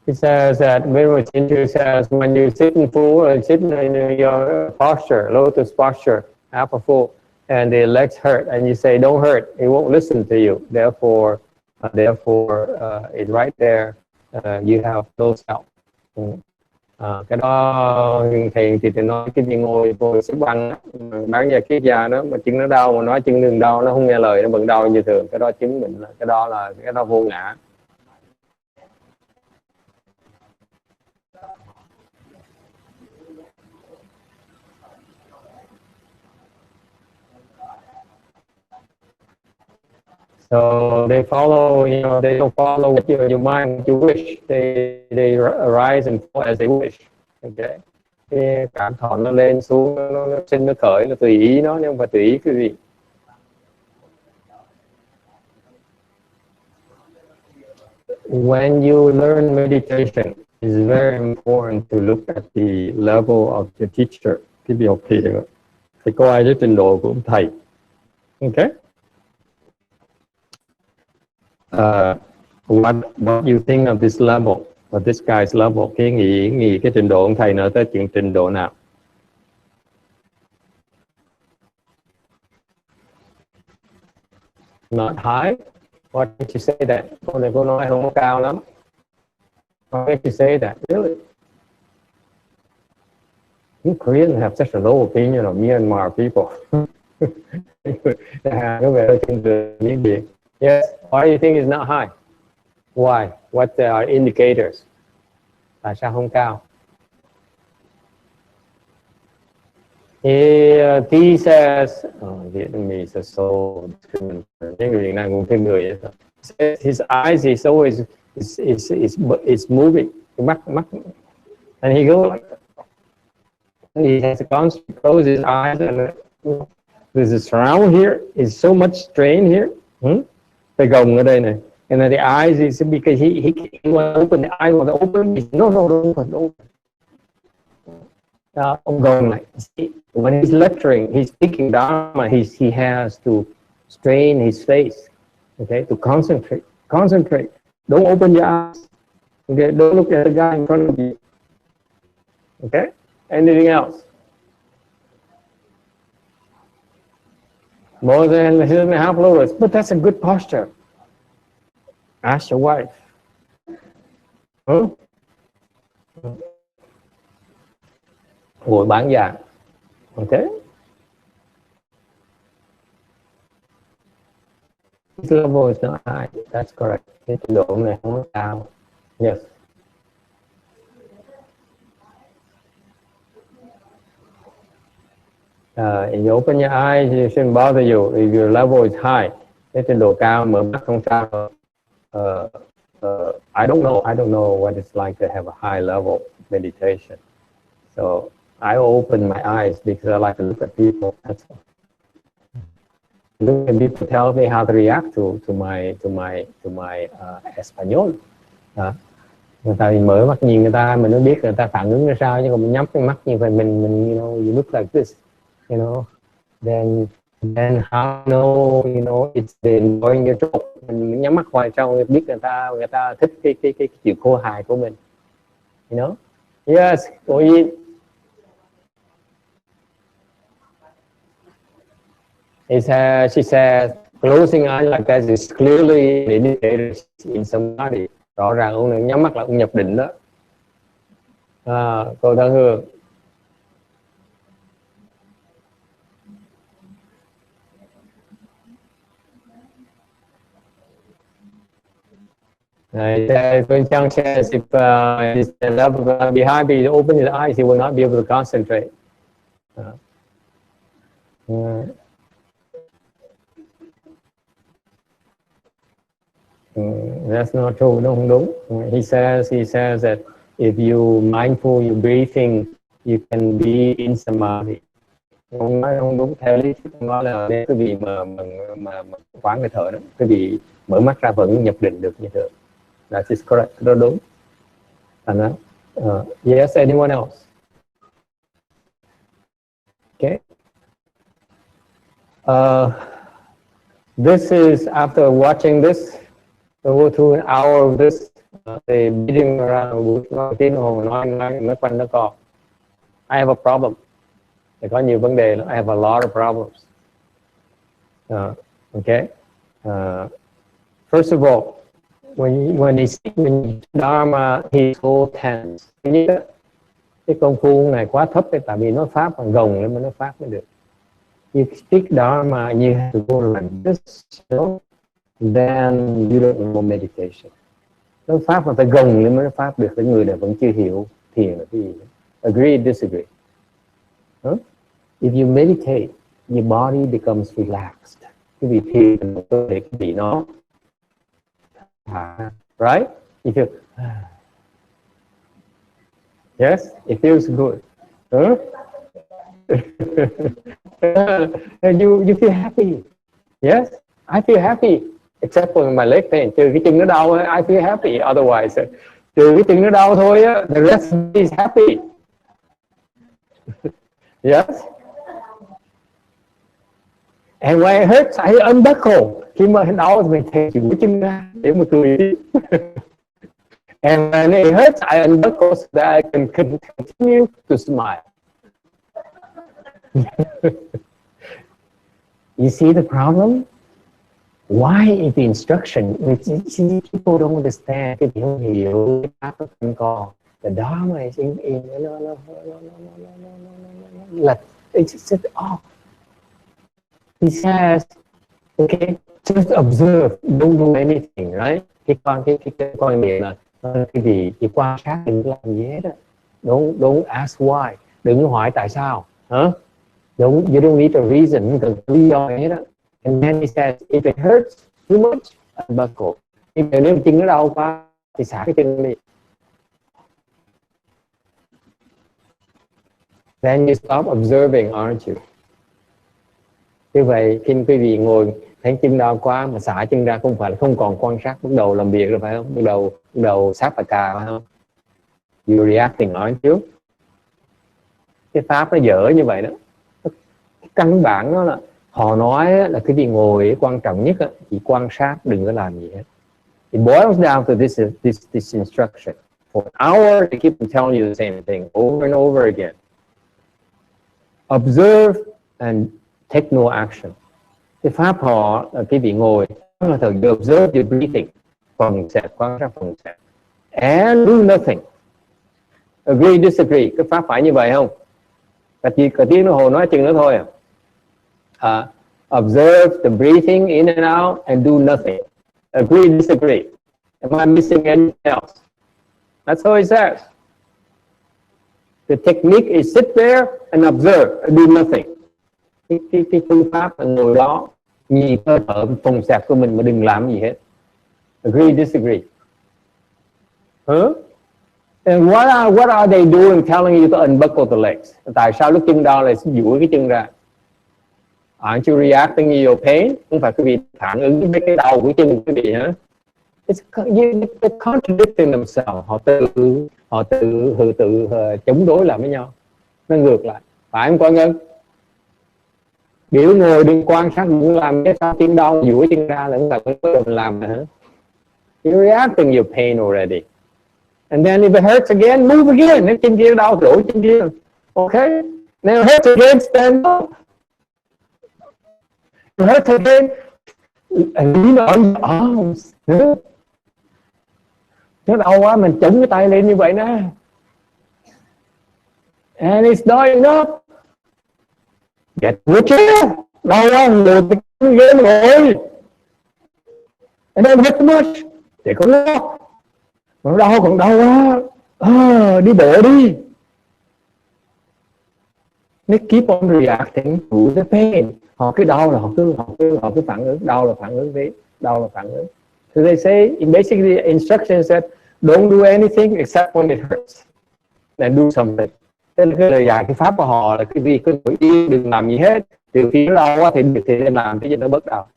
It says that Venerable Chinchu says when you sit in full, sit in your posture, lotus posture, apple full, and the legs hurt, and you say don't hurt, it won't listen to you. Therefore, it's right there. You have no self. Cái đó thì nói cái gì ngồi xếp bằng bán nhà kiết già đó mà chân nó đau mà nói chân đừng đau, nó không nghe lời, nó vẫn đau như thường. Cái đó chứng minh là cái đó vô ngã. So they follow, they don't follow what your mind, what you wish. They arise and fall as they wish. Okay. Cái cảm thọ nó lên xuống, nó sinh nó khởi, nó tùy ý nó, nhưng không phải tùy ý cái gì. When you learn meditation, it's very important to look at the level of the teacher. Cái việc học thiền phải coi cái trình độ của ông thầy. Okay. What you think of this level, of this guy's level? Cái nghĩ cái trình độ ông thầy nó tới chuyện trình độ nào? Not high. Why did you say that? Cô này cô nói không có cao lắm. Why did you say that? Really? You Koreans have such a low opinion of Myanmar people. Yes. Why do you think it's not high? Why? What are indicators? Tại sao không cao? He says, Vietnamese are so discriminatory. Tiếng Việt Nam cũng thêm người vậy. His eyes is always is moving. Mắt, and he goes like, he has to constantly close his eyes, and there's a surround here. Is so much strain here. Cái gồng ở đây này. And then the eyes is because he want to open the eye, want to open. No, don't open. Ông gồng này. When he's lecturing, he's speaking Dharma. He has to strain his face. Okay, to concentrate. Don't open your eyes. Okay, don't look at the guy in front of you. Okay. Anything else? More than 1.5 lotus, but that's a good posture. Ask your wife. Ngồi bán vàng. Okay. This level is not high. That's correct. Cái trình độ này không cao. Yes. If you open your eyes, it shouldn't bother you. If your level is high, cái trình độ cao, mở mắt không sao. I don't know what it's like to have a high level meditation. So I open my eyes because I like to look at people. That's all. Look at people tell me how to react to my Espanol. Người ta mở mắt nhìn người ta, mình mới biết người ta phản ứng ra sao, chứ còn mình nhắm cái mắt như vậy mình you know, you look like this, you know, then how know it's the enjoying your joke. Mình nhắm mắt hoài trong biết người ta thích cái chịu khô hài của mình, you know. Yes, go in. She says closing eyes like that is clearly an indicator in samadhi. Rõ ràng ông nhắm mắt là ông nhập định đó. Cô Thân Hương. When Chang says if the level will be high, but he open his eyes, he will not be able to concentrate. That's not true. No, không đúng. He says that if you mindful, you breathing, you can be in samadhi. Ông nói không đúng. Theo lý thuyết ông nói là cái vị mà quán hơi thở đó, cái vị mở mắt ra vẫn nhập định được như thế. That is correct. Đó đúng. Yes, anyone else? Okay. This is after watching this. So go through an hour of this, they beating around, nói quanh nó co. I have a problem. Thì có nhiều vấn đề. I have a lot of problems. Okay. First of all, when he speaks Dharma, he so tense. Cái công phu này quá thấp, tại vì nó pháp bằng gồng lên mới nó pháp mới được. You speak Dharma, you have to go like this, you know? Then you don't know meditation. Nó pháp mà phải gồng lên mới nó pháp được. Cái người này vẫn chưa hiểu thiền là cái gì. Agree, disagree? If you meditate, your body becomes relaxed. Cái vị thiền cơ thể cái vị nó right? If you yes, it feels good. You feel happy. Yes, I feel happy. Except for my leg pain, trừ cái chân nó đau, I feel happy. Otherwise, trừ cái chân nó đau thôi á, the rest is happy. Yes. And when it hurts, I unbuckle. Khi mà đau thì mình thè chịu cái chân ra để mà cười đi. And when it hurts, I unbuckle so that I can continue to smile. You see the problem? Why is the instruction? People don't understand. Cái điều hiểu pháp nó không có. The Dharma is in like it's just he says, okay, just observe, don't do anything, right? Cái con miệng là cái gì chỉ quan sát, đừng làm gì hết á. Don't ask why, đừng hỏi tại sao, hả? You don't need a reason, không cần lý do hết á. And then he says, if it hurts too much, unbuckle. Nếu chân nó đau quá thì xả cái chân đi. Then you stop observing, aren't you? Như vậy khi quý vị ngồi thấy chân đau quá mà xả chân ra, không phải là không còn quan sát, bắt đầu làm việc rồi phải không? Bắt đầu sát phạt cà phải không? You reacting, aren't you? Cái pháp nó dở như vậy đó. Căn bản đó là họ nói là cái gì ngồi quan trọng nhất chỉ quan sát, đừng có làm gì hết. It boils down to this instruction. For an hour they keep telling you the same thing over and over again. Observe and take no action. Cái pháp họ là cái vị ngồi là thời you observe your breathing, phần xẹp, quan sát phần xẹp, and do nothing. Agree, disagree. Cái pháp phải như vậy không? Cả tiếng đồng hồ nói chừng nữa thôi à. Observe the breathing in and out and do nothing. Agree, disagree. Am I missing anything else? That's all it says. The technique is sit there and observe and do nothing. Cái phương pháp là ngồi đó nhìn hơi thở phòng xẹp của mình mà đừng làm gì hết. Agree, disagree. Huh? And what are they doing telling you to unbuckle the legs? Tại sao lúc chân đau lại duỗi cái chân ra? Aren't you reacting to your pain? Không phải quý vị phản ứng với cái đau của chân của quý vị hả? They're contradicting themselves. Họ tự chống đối lại với nhau. Nó ngược lại. Phải không con Ngân? Biểu ngồi đừng quan sát, đừng làm cái sao chân đau duỗi chân ra là không phải mình làm hả? You're reacting your pain already. And then if it hurts again, move again. Nếu chân kia đau, đổi chân kia. Okay? Now it hurts again, stand up. It hurts again, lean on your arms. Nó đau quá, mình chống cái tay lên như vậy nè. And it's not enough. Get to a chair. Đau quá, ngồi cái ghế ngồi. And then hurt too much. Để có lo. Mà đau còn đau quá. Đi bộ đi. They keep on reacting to the pain. Họ cứ đau là họ cứ phản ứng, đau là phản ứng đấy, đau là phản ứng. So they say, basically the instruction said, don't do anything except when it hurts. Then do something. Thế là cái lời dạy, cái pháp của họ là cái gì cứ ngồi yên, đừng làm gì hết. Từ khi nó đau quá thì nên làm cái gì nó bớt đau.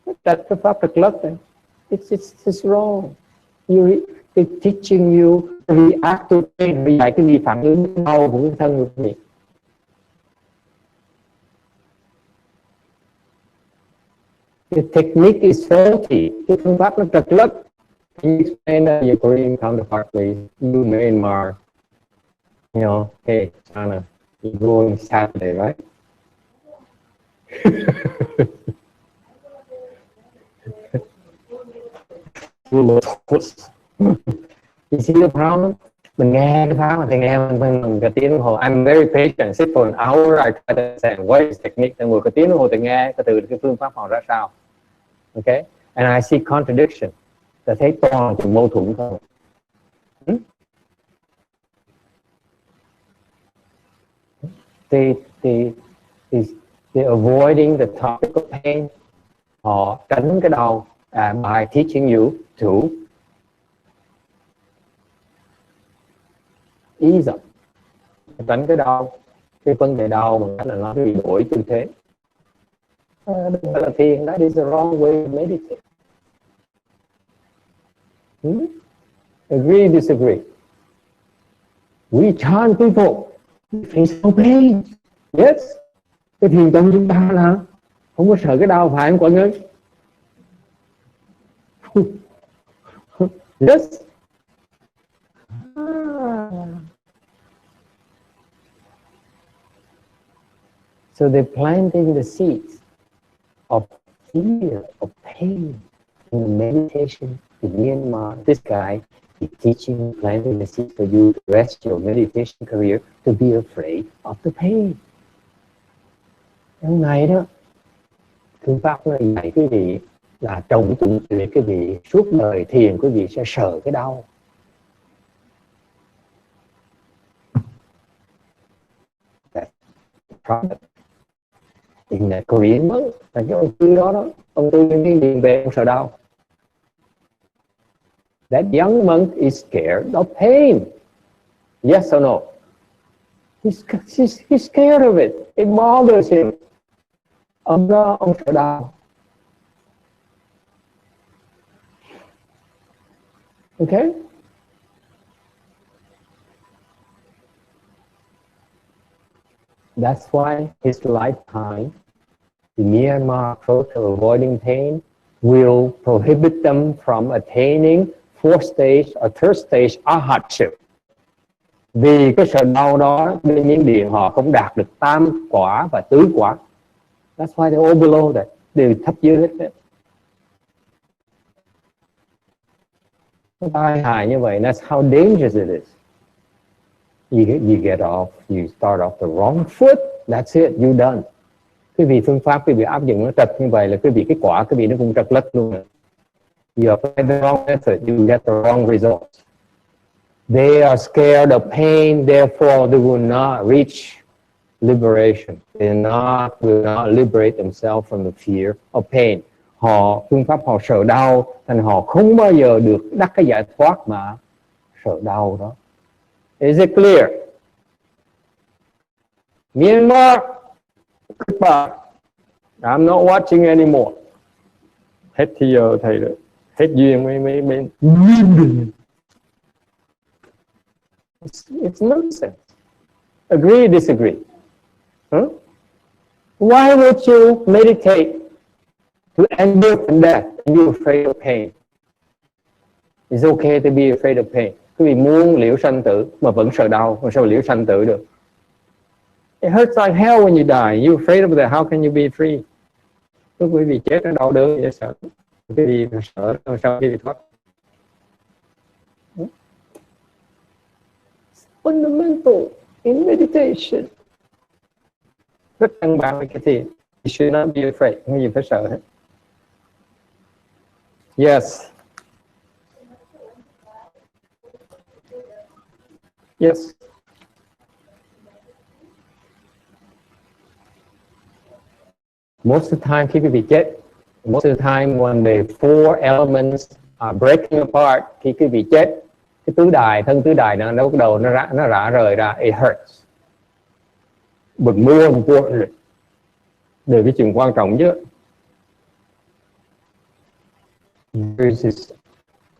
That's cái pháp thực lất này. It's wrong. It's teaching you to react to pain. Vì vậy cái gì phản ứng đau của cái thân của mình. The technique is faulty. Cái phương pháp nó trật lất. Can you explain that your Korean counterpart, please? You Myanmar. You know, hey, China, you're going Saturday, right? You see the problem? Mình nghe cái pháp mà thầy nghe mình cả tiếng đồng hồ. I'm very patient. Sit for an hour. I try to understand what is technique. Thầy ngồi cả tiếng đồng hồ thầy nghe từ cái phương pháp họ ra sao. Okay? And I see contradiction. Ta thấy toàn là mâu thuẫn thôi. They're avoiding the topic of pain. Họ tránh cái đau by teaching you to ease up. Tránh cái đau. Cái vấn đề đau mà cách là nó bị đổi tư thế. Đừng phải là thiền. That is the wrong way to meditate. Agree, disagree? We chant people, we face no pain. Yes. Cái thiền tông chúng ta là không có sợ cái đau, phải không Quận ơi? Yes. So they're planting the seeds of fear, of pain in the meditation in Myanmar. This guy is teaching, planting the seeds for you to rest your meditation career, to be afraid of the pain. Trong này đó, phương pháp nó dạy quý vị là trồng tụng tuyệt quý vị suốt đời thiền quý vị sẽ sợ cái đau. That's the problem. In the Korean monk, là cái ông tư đó, ông tư đi điền về ông sợ đau. That young monk is scared of pain. Yes or no? He's scared of it. It bothers him. Ông đó, ông sợ đau. Okay? That's why his lifetime, the Myanmar approach of avoiding pain will prohibit them from attaining fourth stage or third stage arhatship. Vì cái sợ đau đó, bên Miến Điện họ không đạt được tam quả và tứ quả. That's why they're all below that. Đều thấp dưới hết đấy. Nó tai hại như vậy. That's how dangerous it is. You get off, you start off the wrong foot. That's it, you done. Quý vị phương pháp, quý vị áp dụng nó trật như vậy là quý vị cái quả, quý vị nó cũng trật lất luôn. You apply the wrong method, you get the wrong results. They are scared of pain, therefore they will not reach liberation. They will not liberate themselves from the fear of pain. Phương pháp họ sợ đau, thành họ không bao giờ được đắc cái giải thoát mà sợ đau đó. Is it clear? Myanmar, goodbye. I'm not watching anymore. Hết thì giờ thầy rồi. Hết duyên mấy bên. It's nonsense. Agree, disagree? Huh? Why would you meditate to end birth and death and you're afraid of pain? It's okay to be afraid of pain. Quý vị muốn liễu sanh tử mà vẫn sợ đau, mà sao liễu sanh tử được? It hurts like hell when you die. You're afraid of that. How can you be free? Lúc quý vị chết nó đau đớn vậy sợ. Quý vị sợ sao quý vị thoát? Fundamental in meditation. Rất căn bản với cái gì? You should not be afraid. Không gì phải sợ hết. Yes. Yes. Most of the time khi quý vị chết, most of the time when the four elements are breaking apart, khi quý vị chết, cái tứ đài, thân tứ đài nó bắt đầu nó rã rời ra, it hurts. But more importantly, điều cái chuyện quan trọng chứ,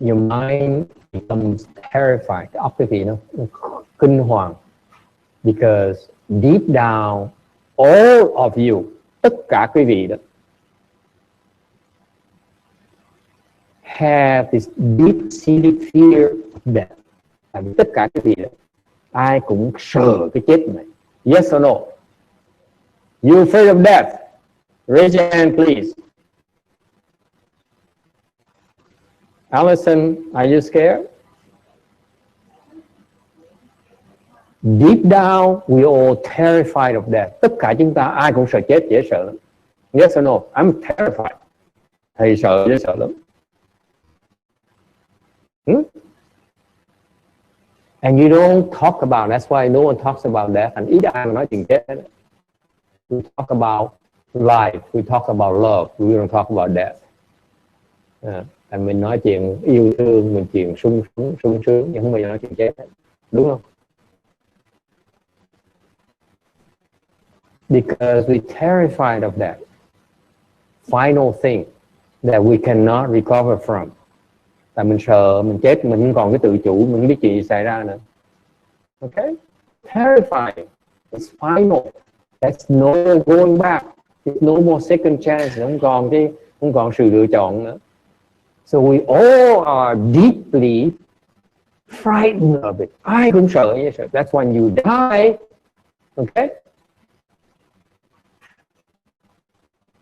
your mind becomes terrified. Cái óc quý vị nó kinh hoàng, because deep down, all of you, tất cả quý vị đó, have this deep-seated fear of death. Tất cả quý vị đó, ai cũng sợ cái chết này. Yes or no? You afraid of death? Raise your hand, please. Allison, are you scared? Deep down, we all terrified of death. Tất cả chúng ta ai cũng sợ chết, dễ sợ lắm. Yes or no? I'm terrified. Thầy sợ, dễ sợ lắm. And you don't talk about, that's why no one talks about death. And ít ai mà nói chuyện chết. We talk about life, we talk about love, we don't talk about death. Mình nói chuyện yêu thương, mình chuyện sung sướng, nhưng không bao giờ nói chuyện chết. Đúng không? Because we're terrified of that final thing that we cannot recover from. Tại mình sợ mình chết, mình không còn cái tự chủ, mình không biết chuyện gì xảy ra nữa. Okay, terrifying. It's final. There's no going back. There's no more second chance. Không còn sự lựa chọn nữa. So we all are deeply frightened of it. Ai cũng sợ như vậy. That's when you die. Okay?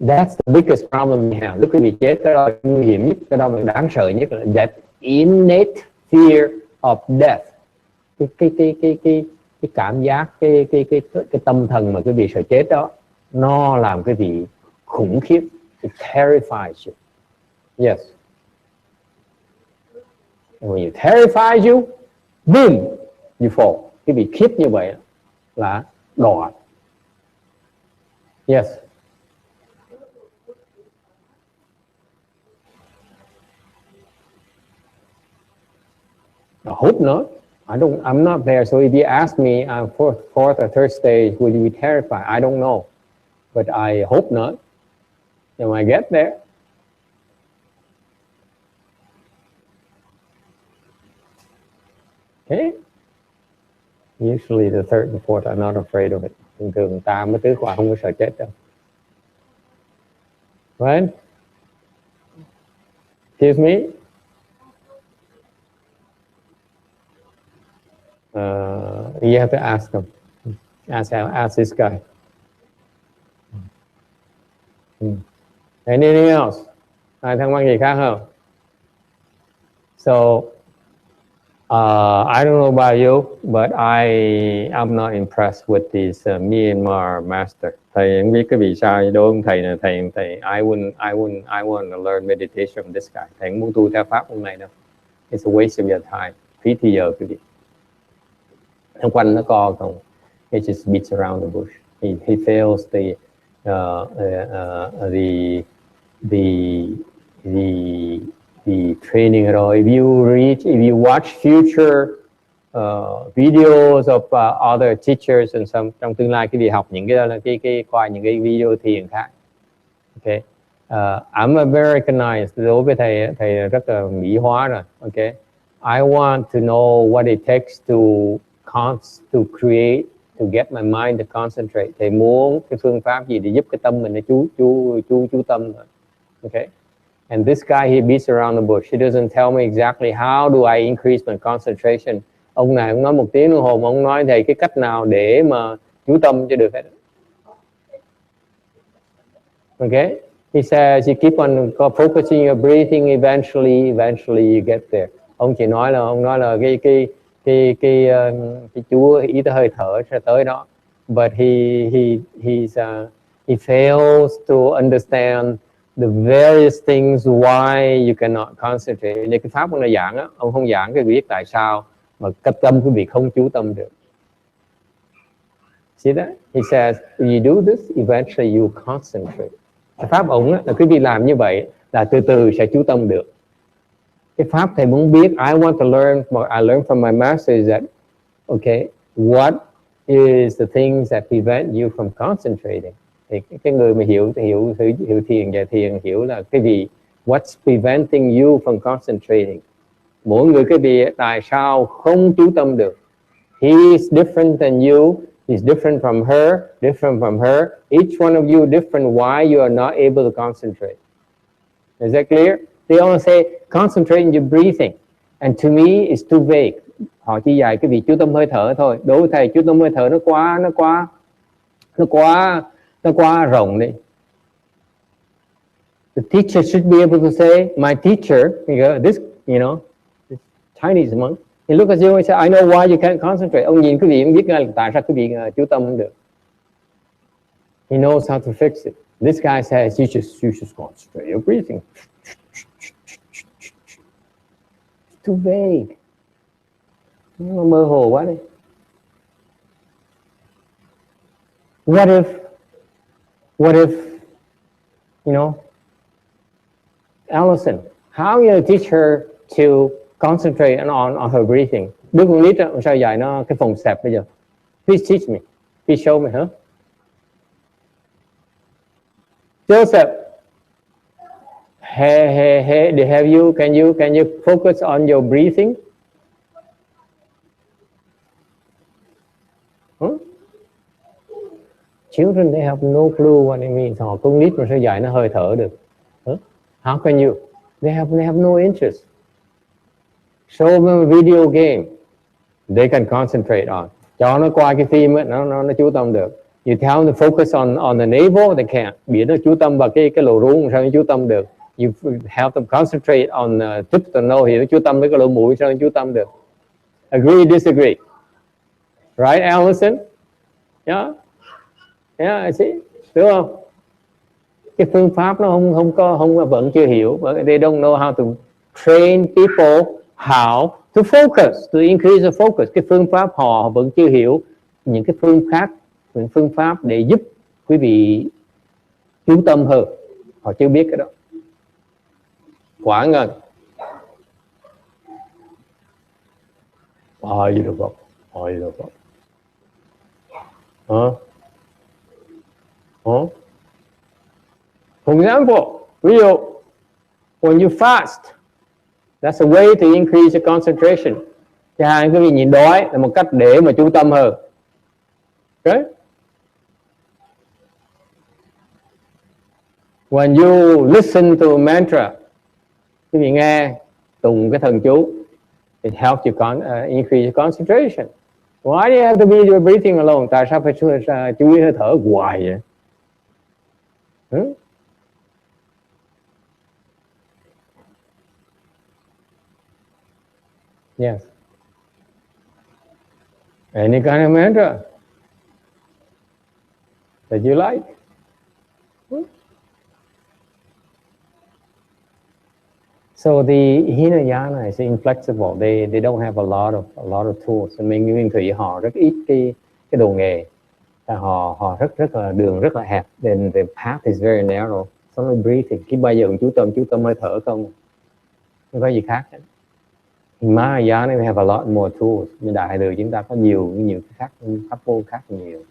That's the biggest problem we have. Lúc quý vị chết, cái đó là nguy hiểm nhất, cái đó là đáng sợ nhất, là that innate fear of death. Cái cảm giác, cái tâm thần mà quý vị sợ chết đó, nó làm cái gì khủng khiếp. It terrifies you. Yes. And when it terrifies you, boom, you fall. Cái bị khiếp như vậy là đọa. Yes. I hope not. I'm not there. So if you ask me fourth or third stage, will you be terrified? I don't know, but I hope not. And when I get there, okay. Usually the third and fourth are not afraid of it. Thường thường ta mới tứ quả không có sợ chết đâu. Right? Excuse me? You have to ask him. Ask this guy. Anything else? Ai thắc mắc gì khác không? So, I don't know about you, but I'm not impressed with this Myanmar master. Thầy không biết cái vì sao đối ông thầy này, thầy I want to learn meditation from this guy. Thầy không muốn tu theo pháp ông này đâu. It's a waste of your time. Phí thời giờ quý vị. Xung quanh nó co không. He just beats around the bush. He fails the training at all. If you watch future videos of other teachers and some, trong tương lai cái việc học những cái coi những cái video thiền khác. Okay. I'm Americanized. Đối với thầy rất là mỹ hóa rồi. Okay. I want to know what it takes to create, to get my mind to concentrate. Thầy muốn cái phương pháp gì để giúp cái tâm mình nó chú tâm. Okay. And this guy, he beats around the bush. He doesn't tell me exactly how do I increase my concentration. Ông này ông nói 1 tiếng đồng hồ mà ông nói thầy cái cách nào để mà chú tâm cho được hết. Okay. He says you keep on focusing your breathing, eventually you get there. Ông chỉ nói là cái chú ý tới hơi thở sẽ tới đó. But he fails to understand the various things why you cannot concentrate. Như cái pháp ông này giảng á, ông không giảng cái biết tại sao mà cái tâm quý vị không chú tâm được. See that? He says, if you do this, eventually you concentrate. Cái pháp ông á, là quý vị làm như vậy là từ từ sẽ chú tâm được. Cái pháp thầy muốn biết, I want to learn, I learned from my master is that, okay, what is the things that prevent you from concentrating? Thì cái người mà hiểu thiền và thiền hiểu là cái gì, what's preventing you from concentrating? Mỗi người cái gì tại sao không chú tâm được? He is different than you, he's different from her, each one of you different why you are not able to concentrate. Is that clear? They all say concentrate on your breathing, and to me it's too vague. Họ chỉ dạy cái việc chú tâm hơi thở thôi. Đối với thầy chú tâm hơi thở nó quá rộng đi. The teacher should be able to say, my teacher, this Chinese monk, he look at you and say, I know why you can't concentrate. Ông nhìn quý vị, ông biết ngay là tại sao quý vị chú tâm không được. He knows how to fix it. This guy says, you just concentrate your breathing. It's too vague. Nó mơ hồ quá đi. What if, Allison, how you teach her to concentrate on her breathing? Đứa con nít sao dạy nó cái phòng xẹp bây giờ? Please teach me. Please show me, huh? Joseph, Hey, can you focus on your breathing? Huh? Children, they have no clue what it means. Họ con nít mà sao dạy nó hơi thở được? Huh? How can you? They have no interest. Show them a video game they can concentrate on. Cho nó qua cái phim ấy, nó chú tâm được. You tell them to focus on the navel, they can't. Bị nó chú tâm vào cái lỗ rốn, sao nó chú tâm được? You help them concentrate on tip the nose, thì nó chú tâm với cái lỗ mũi, sao nó chú tâm được? Agree, disagree? Right, Allison? Yeah, I see. Đúng không? Cái phương pháp nó không vẫn chưa hiểu. They don't know how to train people how to focus, to increase the focus. Cái phương pháp họ vẫn chưa hiểu những cái phương pháp để giúp quý vị chú tâm hơn. Họ chưa biết cái đó. Quả ngân. Gì được không? For example, ví dụ, when you fast, that's a way to increase your concentration. Thứ hai, quý vị nhịn đói là một cách để mà chú tâm hơn. Okay? When you listen to a mantra, quý vị nghe tụng cái thần chú, it helps you increase your concentration. Why do you have to be your breathing alone? Tại sao phải chú ý hơi thở hoài vậy? Yes. Any kind of mantra that you like. So the Hinayana is inflexible. They don't have a lot of tools. Nguyên thủy họ rất ít cái đồ nghề. Họ rất là đường rất là hẹp. Then the path is very narrow. It's only breathing. Khi bây giờ chú tâm hơi thở không. Không có gì khác. In Mahayana we have a lot more tools. Nhưng đại đường chúng ta có nhiều cái khác, pháp môn khác nhiều.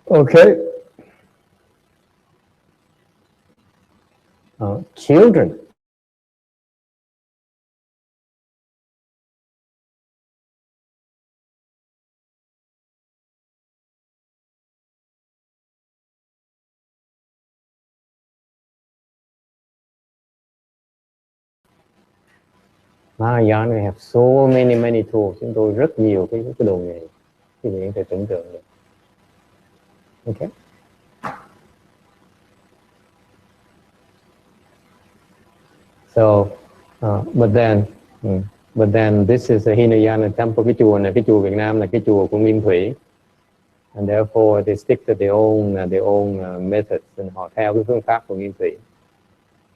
Okay. Children. Mahayana we have so many tools. Chúng tôi rất nhiều cái đồ nghề. Quý vị có thể tưởng tượng được. Okay. So, but then this is a Hinayana temple. Cái chùa này, cái chùa Việt Nam là cái chùa của Nguyên Thủy, and therefore they stick to their own methods, and họ theo cái phương pháp của Nguyên Thủy,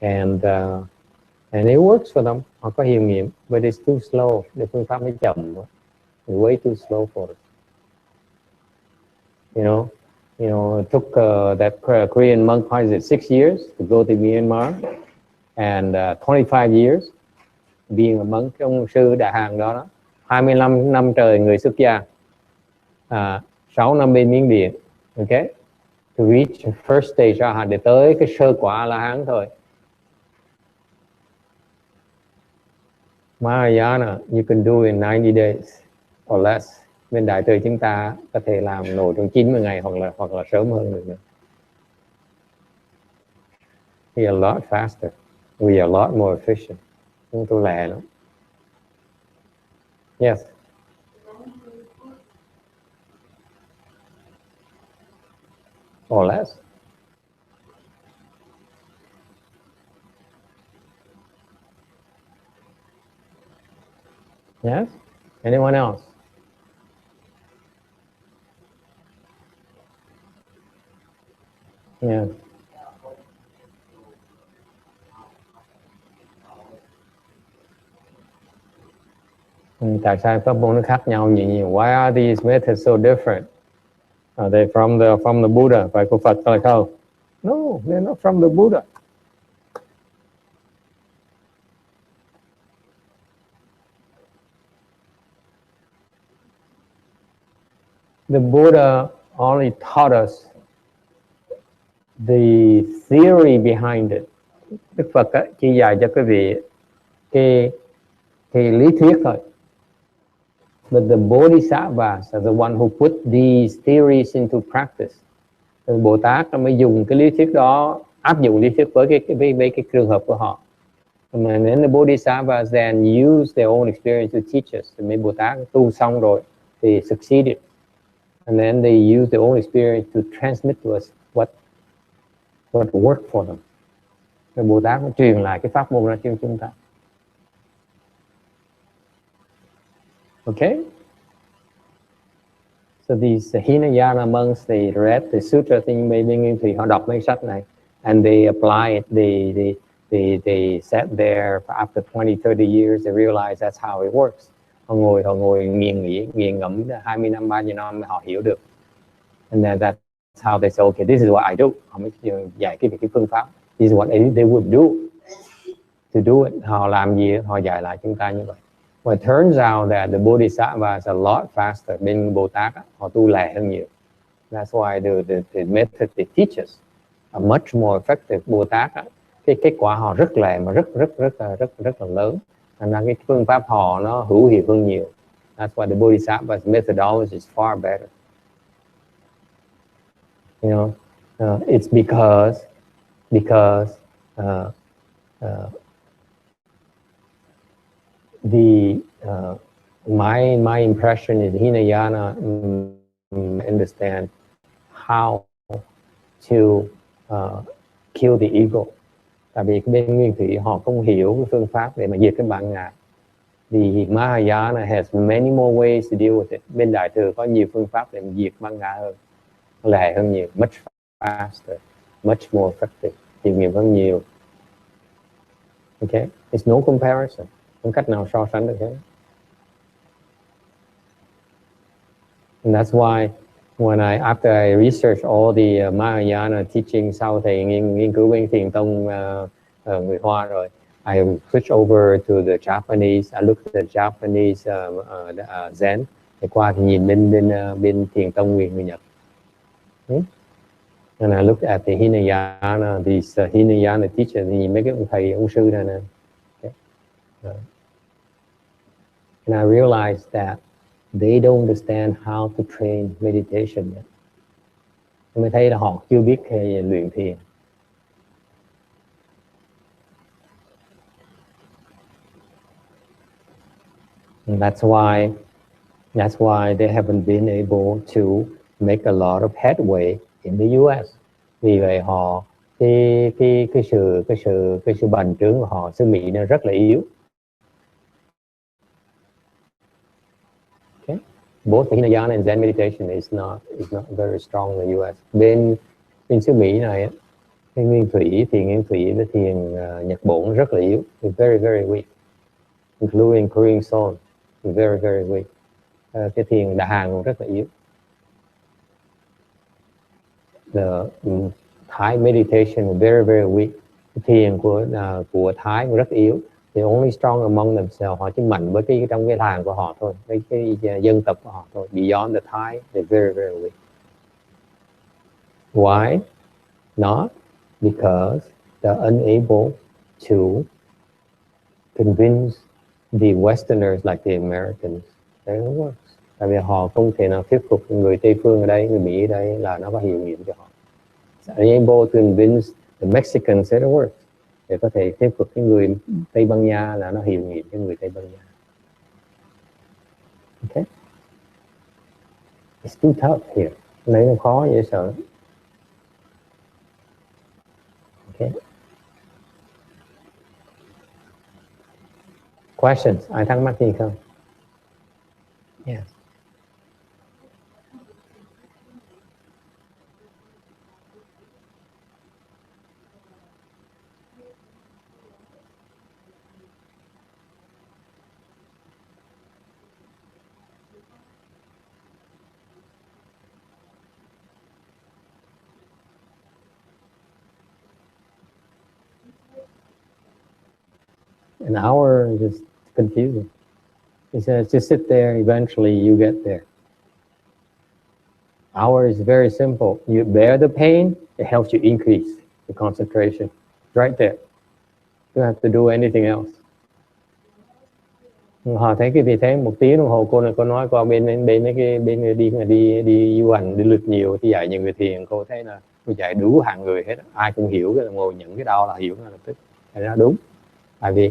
and it works for them. Họ có hiệu nghiệm, but it's too slow. Cái phương pháp nó chậm quá, way too slow for us. You know, it took that Korean monk, how is it, 6 years to go to Myanmar, and 25 years being a monk. Ông sư Đại Hàn đó 25 năm trời người xuất gia, 6 năm bên Miến Điện, okay, to reach first stage A-hán, để tới cái sơ quả A-la-hán thôi. Mahayana you can do in 90 days or less. Bên Đại Từ chúng ta có thể làm nổi trong 90 ngày hoặc là sớm hơn được nữa. We are a lot faster. We are a lot more efficient. Chúng tôi lẹ lắm. Yes. Or less. Yes. Anyone else? Yeah. Tại sao pháp môn nó khác nhau nhiều? Why are these methods so different? Are they from the Buddha? Phải của Phật hay không? No, they're not from the Buddha. The Buddha only taught us the theory behind it. Đức Phật á, chỉ dạy cho quý vị cái lý thuyết thôi. But the Bodhisattvas are the one who put these theories into practice. Bồ Tát nó mới dùng cái lý thuyết đó, áp dụng lý thuyết với cái trường hợp của họ. And then the Bodhisattvas then use their own experience to teach us. Mấy Bồ Tát tu xong rồi thì succeeded. And then they use their own experience to transmit to us what worked for them. Rồi Bồ Tát nó truyền lại cái pháp môn ra cho chúng ta. Okay? So these Hinayana monks, they read the sutra thing, maybe thì họ đọc mấy sách này, and they apply it. They sat there for after 20, 30 years. They realize that's how it works. Họ ngồi nghiền ngẫm 20 năm, 30 năm họ hiểu được. And then that's how they say, okay, this is what I do. Họ mới dạy cái phương pháp. This is what they would do. To do it, họ làm gì, họ dạy lại chúng ta như vậy. Well, it turns out that the Bodhisattvas are a lot faster. Bên Bồ Tát, họ tu lẹ hơn nhiều. That's why the method they teach us are much more effective. Bồ Tát, cái kết quả họ rất lẹ mà rất là lớn. Thành ra cái phương pháp họ nó hữu hiệu hơn nhiều. That's why the Bodhisattvas methodology is far better. You know, it's because my impression is Hinayana understand how to kill the ego. Tại vì bên Nguyên Thủy họ không hiểu cái phương pháp để mà diệt cái bản ngã. The Mahayana has many more ways to deal with it. Bên Đại Thừa có nhiều phương pháp để mà diệt bản ngã hơn, lẹ hơn nhiều, much faster, much more effective, hiệu nghiệm hơn nhiều. Okay, it's no comparison. Không cách nào so sánh được hết. And that's why when after I researched all the Mahayana teaching, sau thầy nghiên cứu bên thiền tông người Hoa rồi, I switched over to the Japanese. I looked at the Japanese Zen. Thì qua thì nhìn bên thiền tông người Nhật. And I looked at the Hinayana, these Hinayana teachers, thì nhìn mấy cái ông thầy, ông sư này nè. Okay. And I realized that they don't understand how to train meditation yet. Mới thấy là họ chưa biết luyện thiền. And that's why they haven't been able to make a lot of headway in the US. Vì vậy họ cái sự bành trướng của họ, sư Mỹ nó rất là yếu. Okay. Both the Hinayana and Zen meditation is not very strong in the US. Bên xứ Mỹ này, cái thiền nguyên thủy với thiền Nhật Bổn rất là yếu, very very weak, including Korean Zone, very very weak. Cái thiền Đà Hàn cũng rất là yếu. The Thai meditation is very very weak. Thiền của Thái cũng rất yếu. They only strong among themselves. Họ chỉ mạnh với trong cái làng của họ thôi, cái dân tộc của họ thôi. Beyond the Thai, they're very very weak. Why? Not because they're unable to convince the Westerners like the Americans. That don't work. Tại vì họ không thể nào thuyết phục người Tây phương ở đây, người Mỹ ở đây là nó có hiệu nghiệm cho họ. Unable to convince the Mexicans that it works. Để có thể thuyết phục cái người Tây Ban Nha là nó hiệu nghiệm cho người Tây Ban Nha. Okay? It's too tough here. Lấy nó khó dễ sợ. Okay. Questions? Ai thắc mắc gì không? Yes. An hour is just confusing. He says, just sit there, eventually you get there. Hour is very simple. You bear the pain, it helps you increase the concentration. Right there. You have to do anything else. Họ thấy cái vị thế 1 tiếng đồng hồ cô nói qua bên mấy cái bên đi du hành đi lịch nhiều thì dạy nhiều người thiền, cô thấy là cô dạy đủ hạng người hết, ai cũng hiểu cái ngồi những cái đau là hiểu ngay lập tức. Thế ra đúng. Tại vì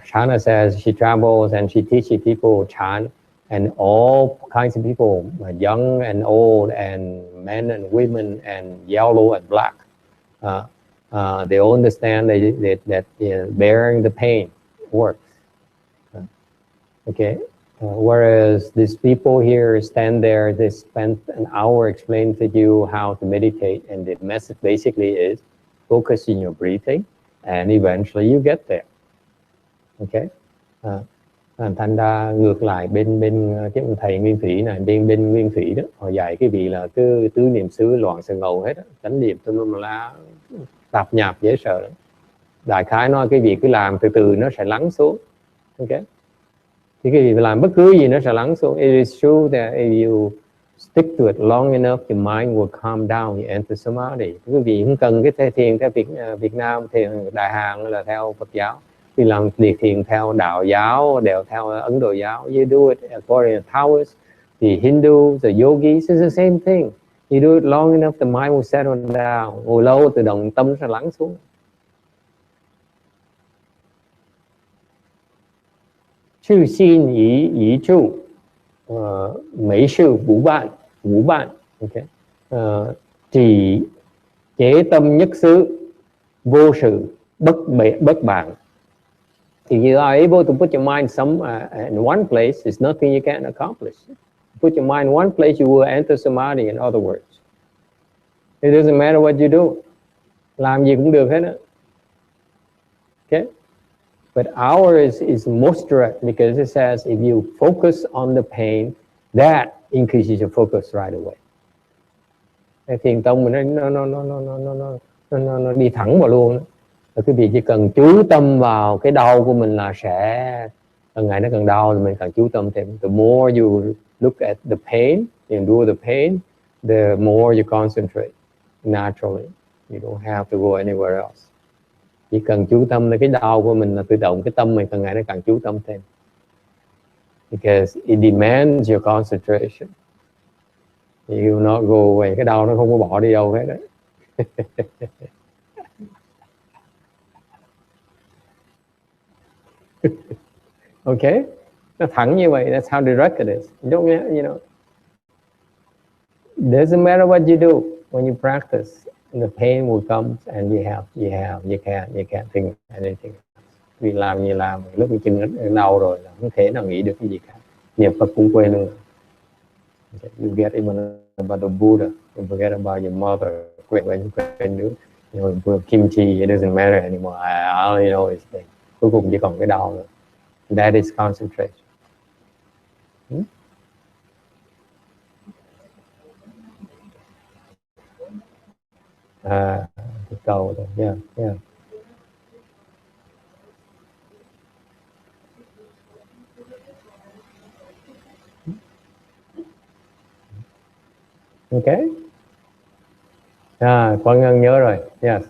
Shana says she travels and she teaches people chant, and all kinds of people, young and old, and men and women, and yellow and black. They all understand that bearing the pain works. Okay. Whereas these people here stand there, they spend an hour explaining to you how to meditate, and the message basically is focus in your breathing, and eventually you get there. Okay. Thành ra ngược lại bên cái thầy Nguyên Thủy này, bên Nguyên Thủy đó, họ dạy cái vị là cứ tứ niệm xứ loạn sờ ngầu hết á, chánh niệm tùm la tạp nhạp dễ sợ lắm. Đại khái nói cái vị cứ làm từ từ nó sẽ lắng xuống. Okay. Thì cái gì làm bất cứ gì nó sẽ lắng xuống. It is true that if you stick to it long enough, your mind will calm down, you enter samadhi. Quý vị không cần cái thiền theo Việt Nam, thiền Đại Hàn là theo Phật giáo. Vì làm thiền theo Đạo giáo, đều theo Ấn Độ giáo. You do it according to Taoists, the Hindus, the yogis, it's the same thing. You do it long enough, the mind will settle down. Ngồi lâu tự động tâm sẽ lắng xuống. Chư xin ý trụ, mấy sự vũ bạn, okay. Chỉ chế tâm nhất xứ, vô sự bất bạn. If you are able to put your mind in one place, there's nothing you can't accomplish. Put your mind in one place, you will enter samadhi. In other words, it doesn't matter what you do, làm gì cũng được hết á. Okay. But ours is most direct because it says if you focus on the pain, that increases your focus right away. Cái thiền tông mình nói nó đi thẳng vào luôn. Rồi quý vị chỉ cần chú tâm vào cái đau của mình là sẽ ngày nó càng đau thì mình càng chú tâm thêm. The more you look at the pain, you endure the pain, the more you concentrate naturally. You don't have to go anywhere else. Chỉ cần chú tâm lên cái đau của mình là tự động cái tâm mình càng ngày nó càng chú tâm thêm. Because it demands your concentration. You will not go away. Cái đau nó không có bỏ đi đâu hết đấy. Okay? Nó thẳng như vậy. That's how direct it is. You don't, you know. Doesn't matter what you do when you practice. The pain will come and you can't think anything. Vì làm như làm, lúc mình chân đau rồi là không thể nào nghĩ được cái gì cả. Niệm Phật cũng quên luôn. You get even about the Buddha, you forget about your mother, quên nước. You know, kimchi, it doesn't matter anymore. All you know is that cuối cùng chỉ còn cái đau nữa. That is concentration. Cái cầu rồi, yeah. Okay. Quang Ngân nhớ rồi, yes.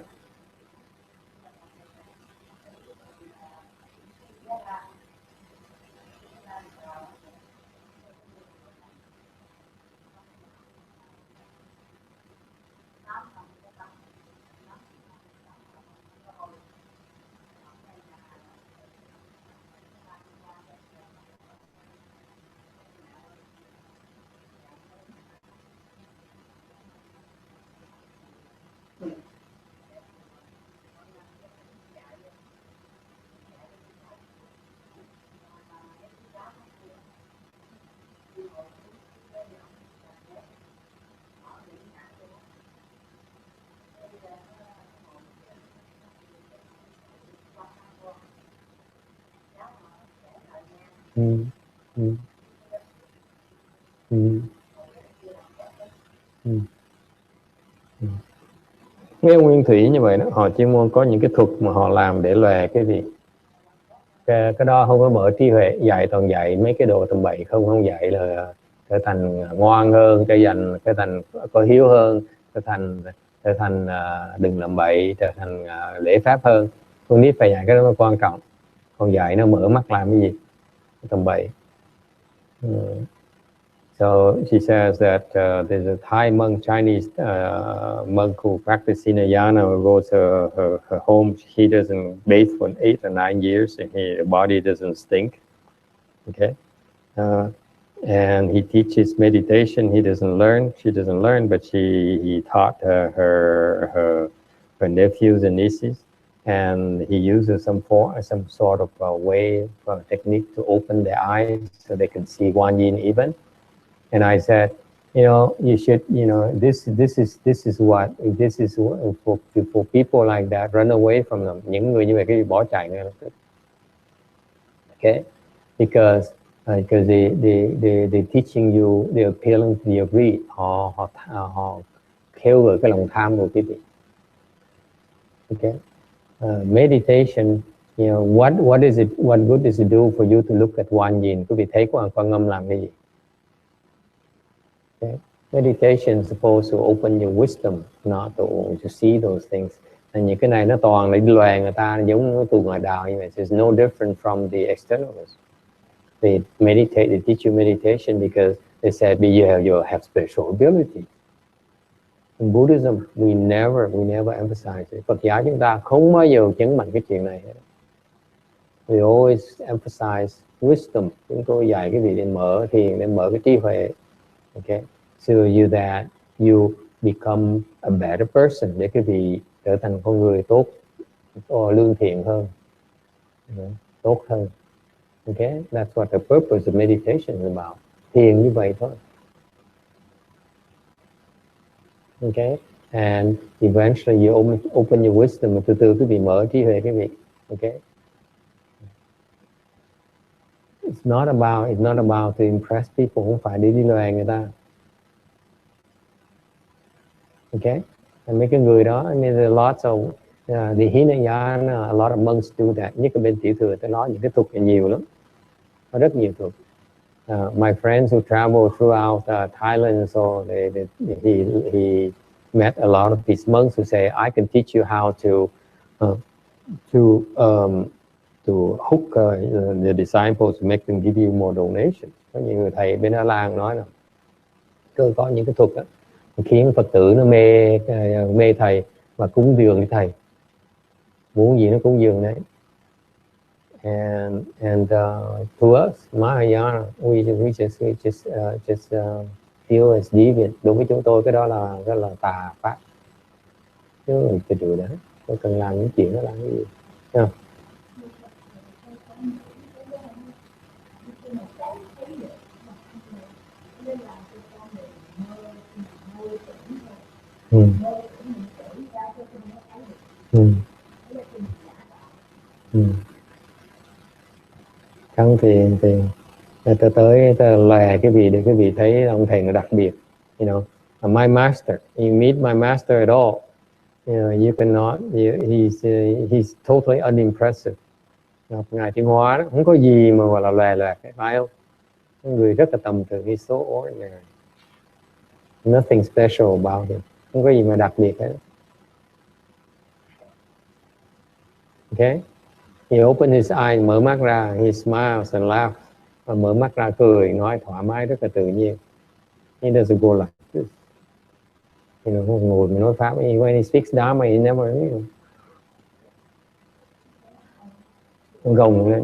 Mấy ông Nguyên Thủy như vậy đó, họ chuyên môn có những cái thuật mà họ làm để là cái gì, cái đó không có mở trí huệ, dạy toàn dạy mấy cái đồ tầm bậy, không dạy là trở thành ngoan hơn, trở thành có hiếu hơn, trở thành đừng làm bậy, trở thành lễ phép hơn. Con nít phải dạy cái đó mới quan trọng, còn dạy nó mở mắt làm cái gì tầm bậy. So she says that there's a Thai monk, Chinese monk who practices Hinayana, who goes to her home. He doesn't bathe for 8 or 9 years, and her body doesn't stink. Okay, and he teaches meditation. He doesn't learn. She doesn't learn, but he taught her nephews and nieces, and he uses some sort of way, technique to open their eyes so they can see Guan Yin even. And I said, you should, this is for people like that, run away from them. Những người như vậy cái bỏ chạy ngay lập tức. Okay, because they teaching you, they're appealing to your greed. Họ kêu gọi cái lòng tham của quý vị. Okay, meditation, what good does it do for you to look at Guan Yin? Quý vị thấy Quan Âm làm cái gì? Okay. Meditation is supposed to open your wisdom, not to see those things. Những cái này nó toàn là đi lòe người ta, giống tù ngoại đạo như vậy. It's no different from the externalists. They meditate, they teach you meditation because they said you have special ability. In Buddhism, we never emphasize it. Phật giáo chúng ta không bao giờ nhấn mạnh cái chuyện này. We always emphasize wisdom. Chúng tôi dạy cái vị để mở thiền, để mở cái trí huệ. Okay, so you that you become a better person, để cái vị trở thành con người tốt, lương thiện hơn, tốt hơn. Okay, that's what the purpose of meditation is about. Thiền như vậy thôi. Okay, and eventually you open your wisdom, từ từ quý vị mở trí huệ quý vị. Okay, it's not about to impress people, không phải để đi lòe người ta. Okay, mấy cái người đó, I mean, there are lots of the Hinayana, a lot of monks do that. Nhất là bên tiểu thừa, tôi nói những cái thuật nhiều lắm, có rất nhiều thuật. My friends who travel throughout Thailand, so he met a lot of these monks who say, I can teach you how to hook the disciples, to make them give you more donations. Có nhiều người thầy bên Đà Lạt nói là có những cái thuật đó khiến Phật tử nó mê thầy và cúng dường với thầy, muốn gì nó cúng dường đấy. And to us, Mahayana, we just feel as deviant. Đối với chúng tôi cái đó là tà pháp, chứ mình phải điều đó, tôi cần làm những chuyện đó làm cái gì? Yeah. Trong thiền tôi tới lòe cái vị để cái vị thấy ông thầy nó đặc biệt. My master, you meet my master at all, you cannot, he's totally unimpressive. Ngài Tiến Hóa đó, không có gì mà gọi là lòe cái phải không? Người rất là tầm thường, he's so ordinary. Nothing special about him. Không có gì mà đặc biệt hết. Okay? He opened his eyes, mở mắt ra, he smiles and laughs. Và mở mắt ra cười, nói thoải mái rất là tự nhiên. He doesn't go like this. Không ngồi mà nói pháp. When he speaks Dharma, he never, gồng lên.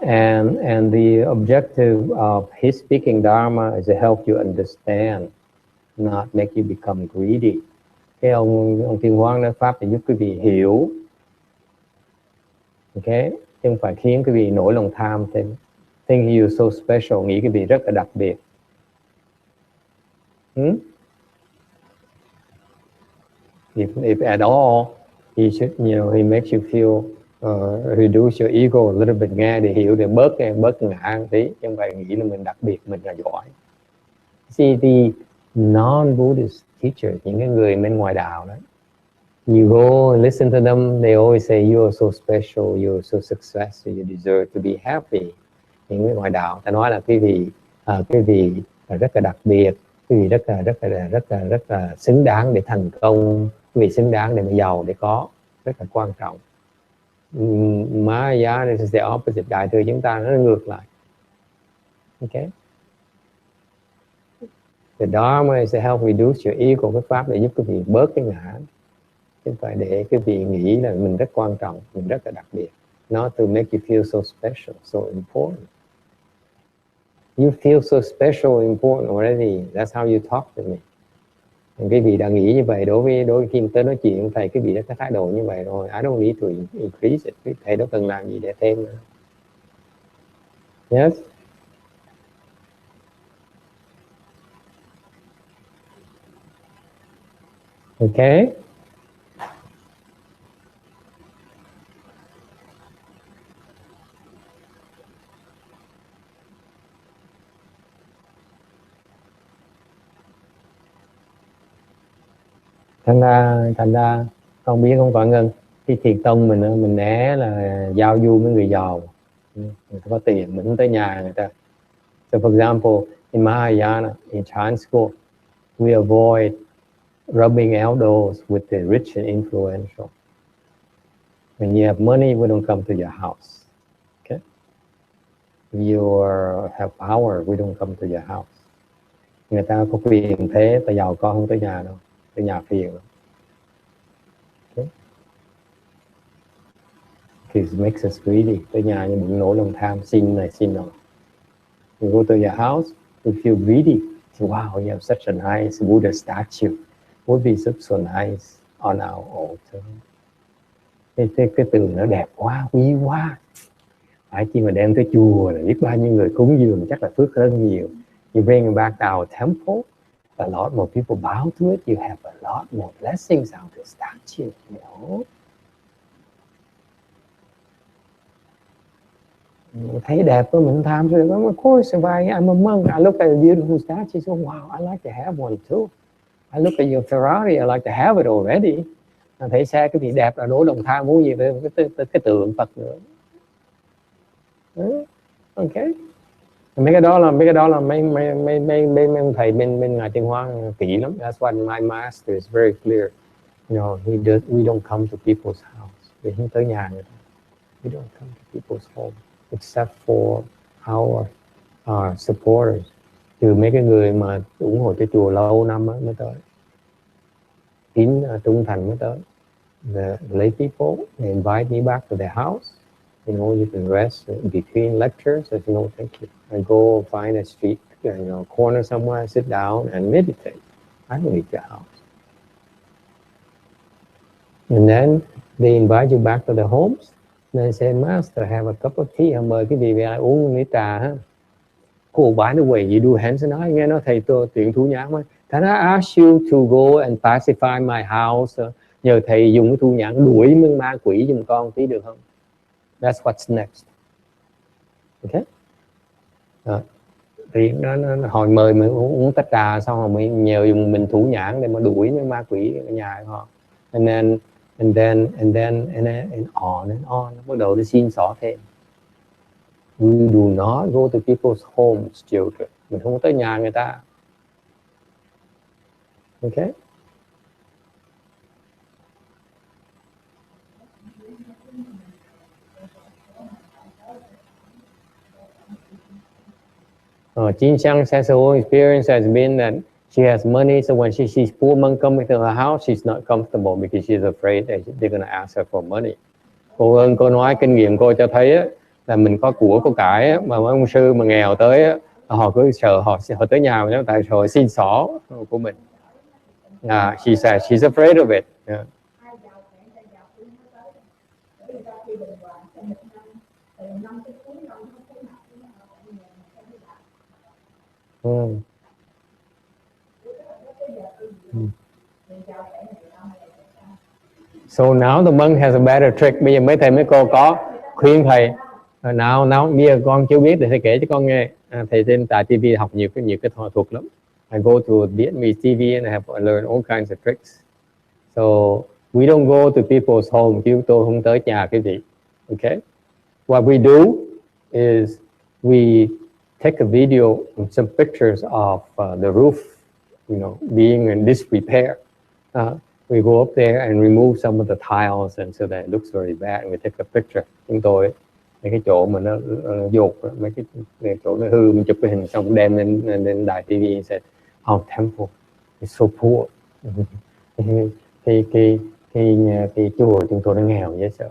And the objective of his speaking Dharma is to help you understand, not make you become greedy. Cái ông Thiên Quang nói pháp để giúp quý vị hiểu, okay, chứ không phải khiến quý vị nổi lòng tham thêm. Think you so special, nghĩ quý vị rất là đặc biệt. If at all, he should, he makes you feel reduce your ego a little bit, nghe để hiểu, để bớt ngã tí, chứ không phải nghĩ là mình đặc biệt, mình là giỏi. See, the non-Buddhist teachers, những cái người bên ngoài đạo đó, you go and listen to them, they always say you are so special, you are so successful, you deserve to be happy. Những người ngoài đạo ta nói là quý vị rất là đặc biệt, Quý vị rất là xứng đáng để thành công, quý vị xứng đáng để mà giàu, để có, rất là quan trọng. Maya is the opposite, đại thừa chúng ta nó ngược lại. Ok, thì đó mới sẽ help reduce your ego, cái pháp để giúp quý vị bớt cái ngã, chứ không phải để quý vị nghĩ là mình rất quan trọng, mình rất là đặc biệt. Not to make you feel so special, so important. You feel so special, important already. That's how you talk to me. Quý vị đã nghĩ như vậy, đối với khi tới nói chuyện thầy, quý vị đã có thái độ như vậy rồi. I don't need to increase it. Thầy đâu cần làm gì để thêm nữa. Yes. Okay. Thành ra con biết không Quảng Ngân, cái thiền tông mình né là giao du với người giàu, người ta có tiền, mình không tới nhà người ta. So for example, in Mahayana, in Chan school, we avoid rubbing elbows with the rich and influential. When you have money, we don't come to your house. Okay? If you have power, we don't come to your house. Người ta có quyền thế, ta giàu có không tới nhà đâu, tới nhà phiền lắm. Okay? It makes us greedy. Tới nhà như bụng nổi lòng tham, xin này xin nọ. You go to your house, you feel greedy. So, wow, you have such a nice Buddha statue. Would be so nice on our altar. Cái từ nó đẹp quá, quý quá. Phải chi mà đem tới chùa là biết bao nhiêu người cúng dường, chắc là phước rất nhiều. You bring it back to our temple, a lot more people bow to it. You have a lot more blessings out of the statue, you know. Thấy đẹp quá mình tham rồi. Of course, if I'm a monk, I look at a beautiful statue, so wow, I like to have one too. I look at your Ferrari, I like to have it already. Thấy xe cái gì đẹp là đổ đồng tham muốn gì về cái tượng Phật nữa. Ok. Mấy cái đó là mấy thầy bên ngài Tiên Hoa kỹ lắm. That's why my master is very clear. You know, we don't come to people's house. Vì không tới nhà người ta. We don't come to people's home except for our supporters. Trừ mấy cái người mà ủng hộ cho chùa lâu năm mới tới. Trung thành mới tới. The lay people, they invite me back to their house. You know, you can rest between lectures. I said, no, thank you. I go find a street, corner somewhere, sit down and meditate. I don't need your house. And then they invite you back to the homes. And they say, Master, have a cup of tea. Mời cái vị về lại uống ly trà ha. Cô by the way, you do hands and I. Nghe nói thầy tôi tuyển thú nhãn mà. Can I ask you to go and pacify my house? Nhờ thầy dùng cái thu nhãn đuổi mấy ma quỷ giùm con tí được không? That's what's next. Ok. Thì nó hồi mời mình uống tách trà xong rồi mình nhờ dùng mình thủ nhãn để mà đuổi mấy ma quỷ ở nhà của họ. And then on. Nó bắt đầu đi xin xỏ thêm. We do not go to people's homes, children. Mình không tới nhà người ta. Okay? Jin Xiang says her own experience has been that she has money, so when she sees poor monk coming to her house, she's not comfortable because she's afraid that they're going to ask her for money. Cô ơn, cô nói kinh nghiệm cô cho thấy á, là mình có của có cải á, mà mấy ông sư mà nghèo tới á, họ cứ sợ họ tới nhà mình tại rồi xin xỏ của mình. She says she's afraid of it. Yeah. So now the monk has a better trick. Bây giờ mấy thầy mấy cô có khuyên thầy. Nào bây giờ con chưa biết thì thầy kể cho con nghe. Thầy trên tại TV học nhiều cái thuật lắm. I go to Vietnamese TV and I learn all kinds of tricks. So we don't go to people's home. Chứ tôi không tới nhà cái gì. Okay? What we do is we take a video and some pictures of the roof being in disrepair. We go up there and remove some of the tiles, and so that it looks very bad. And we take a picture. Chúng tôi mấy cái chỗ mà nó dột, mấy cái chỗ nó hư, mình chụp cái hình xong đem lên đài TV and said, "Our temple is so poor." cái chùa chúng tôi nó nghèo dễ sợ.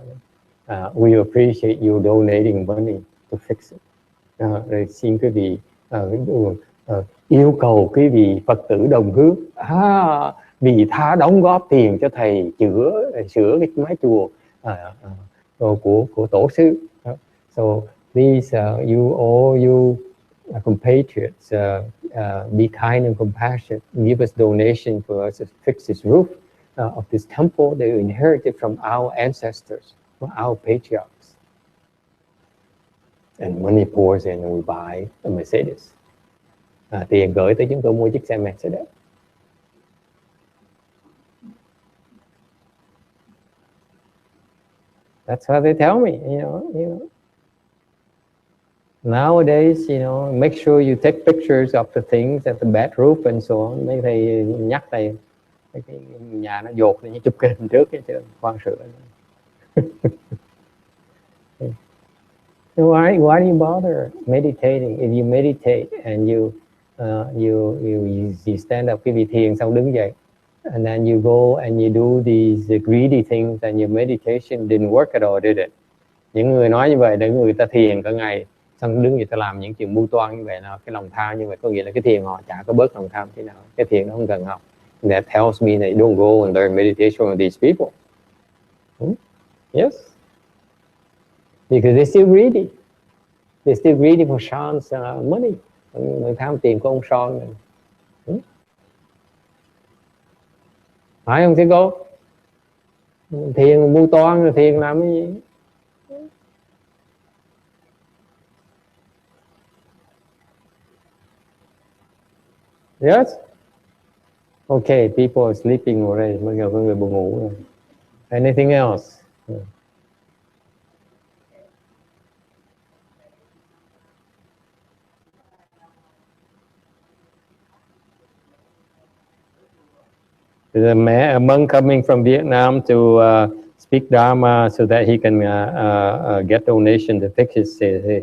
We appreciate you donating money to fix it. Rồi xin quý vị yêu cầu quý vị Phật tử đồng hướng vì tha đóng góp tiền cho thầy sửa cái mái chùa của tổ sư. So please, you compatriots, be kind and compassionate. Give us donation for us to fix this roof of this temple that we inherited from our ancestors, from our patriarchs. And money pours in, and we buy a Mercedes. Tiền gửi tới chúng tôi mua chiếc xe Mercedes. That's how they tell me, you know. Nowadays, make sure you take pictures of the things at the bad roof and so on. Mấy thầy nhắc thầy cái nhà nó dột thì chụp cái hình trước cái chứ khoan sửa. Why do you bother meditating? If you meditate and you stand up, quý vị thiền xong đứng dậy, and then you go and you do these greedy things, and your meditation didn't work at all, did it? Những người nói như vậy, để người ta thiền cả ngày, xong đứng dậy ta làm những chuyện mưu toan như vậy, là cái lòng tham như vậy, có nghĩa là cái thiền họ chả có bớt lòng tham thế nào, cái thiền nó không cần học. And that tells me that you don't go and learn meditation with these people. Yes, because they're still greedy. They're still greedy for Sean's money. Người tham tiền của ông Sean này. Phải không thưa cô? Thiền mưu toan rồi thiền làm cái gì? Yes. Okay, people are sleeping already. Bây giờ có người buồn ngủ rồi. Anything else? There's a monk coming from Vietnam to speak Dharma so that he can get donation to fix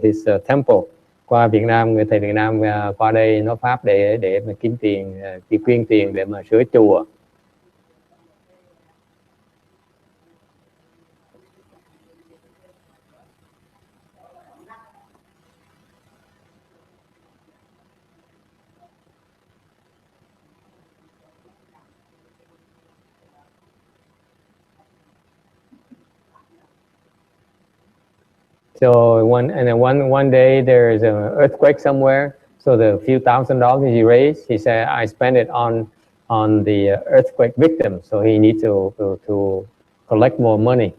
his temple. Qua Việt Nam, người thầy Việt Nam qua đây nói pháp để mà kiếm tiền, quyên tiền để mà sửa chùa. So one day there is an earthquake somewhere. So the few $1,000s he raised, he said, I spent it on the earthquake victims. So he needs to collect more money.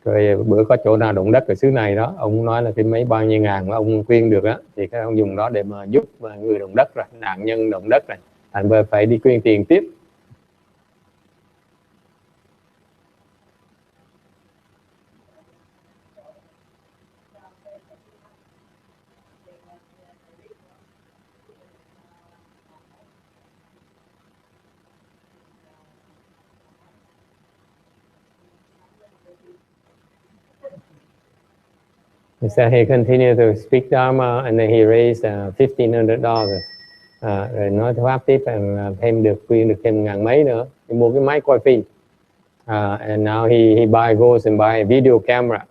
Rồi bữa có chỗ nào động đất ở xứ này đó, ông nói là cái mấy bao nhiêu ngàn mà ông quyên được á, thì các ông dùng đó để mà giúp người động đất rồi, nạn nhân động đất này, thành ra phải đi quyên tiền tiếp. He said he continued to speak Dharma, and then he raised $1,500. Rồi nói pháp tiếp, thêm quyên được thêm ngàn mấy nữa, he mua cái máy quay phim. And now he goes and buy a video camera.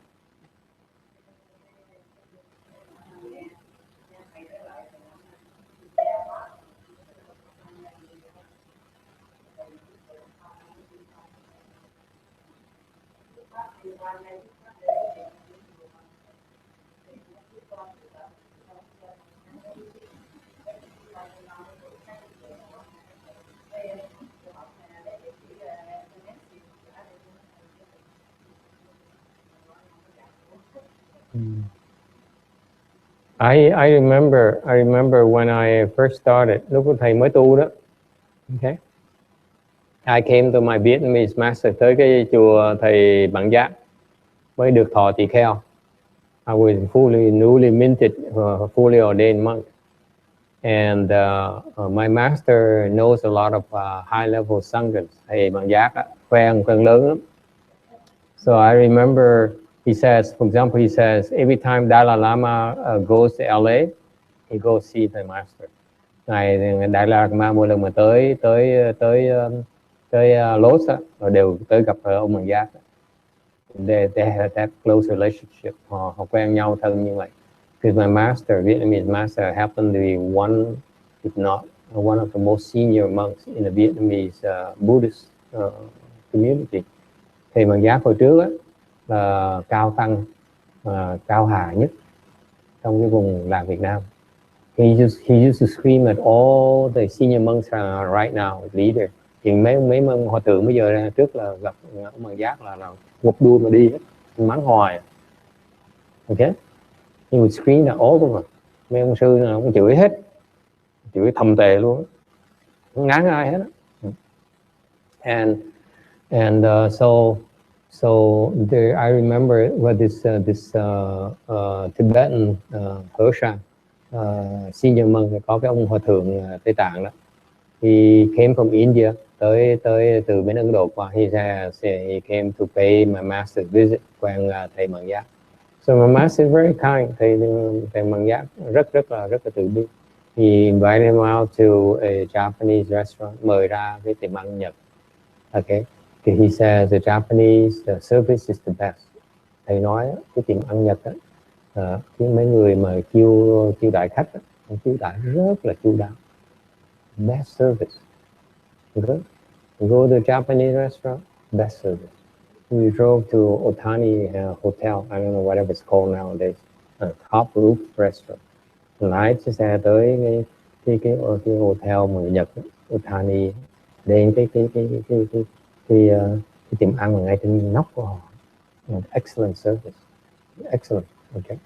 I remember when I first started, lúc thầy mới tu đó. Okay. I came to my Vietnamese master, tới cái chùa thầy Bạn Giác mới được thọ tỳ kheo. I was newly minted, fully ordained monk. And my master knows a lot of high-level sanghas. Thầy bằng giác quen lớn lắm. So I remember he says, for example, he says every time Dalai Lama goes to LA, he goes see the master. Ngày Đại Lama mỗi lần mà tới Los rồi đều tới gặp ông bằng giác. They had that close relationship. Họ quen nhau thân như vậy. Because my master, Vietnamese master, happened to be one, if not one of the most senior monks in the Vietnamese Buddhist community. Thầy bằng giác hồi trước á, là cao tăng, cao hà nhất trong cái vùng làng Việt Nam. He used to scream at all the senior monks right now, leader. Thì mấy hòa thượng bây giờ ra trước là gặp ông bằng giác là ngục đua mà đi hết, mắng hoài. Okay? He would scream at all of them. Mấy ông sư nào cũng chửi hết, chửi thầm tệ luôn, không ngán ai hết. And so there, I remember what this Tibetan Hosha, senior monk, có cái ông hòa thượng Tây Tạng đó. He came from India, tới từ bên Ấn Độ qua. He came to pay my master's visit, quen thầy bằng giác. So my master is very kind. Thầy bằng giác rất là từ bi. He invited him out to a Japanese restaurant, mời ra cái tiệm ăn Nhật. Okay. He says the Japanese service is the best. Thầy nói cái tiệm ăn Nhật á, cái mấy người mà chiêu đãi khách á, chiêu đãi rất là chu đáo. Best service. Okay. You go to the Japanese restaurant, best service. We drove to Otani Hotel. I don't know whatever it's called nowadays. Top roof restaurant. Lái chiếc xe tới cái hotel người Nhật, Otani, đến cái tiệm ăn ngay trên nóc của họ. Excellent service, excellent. Okay,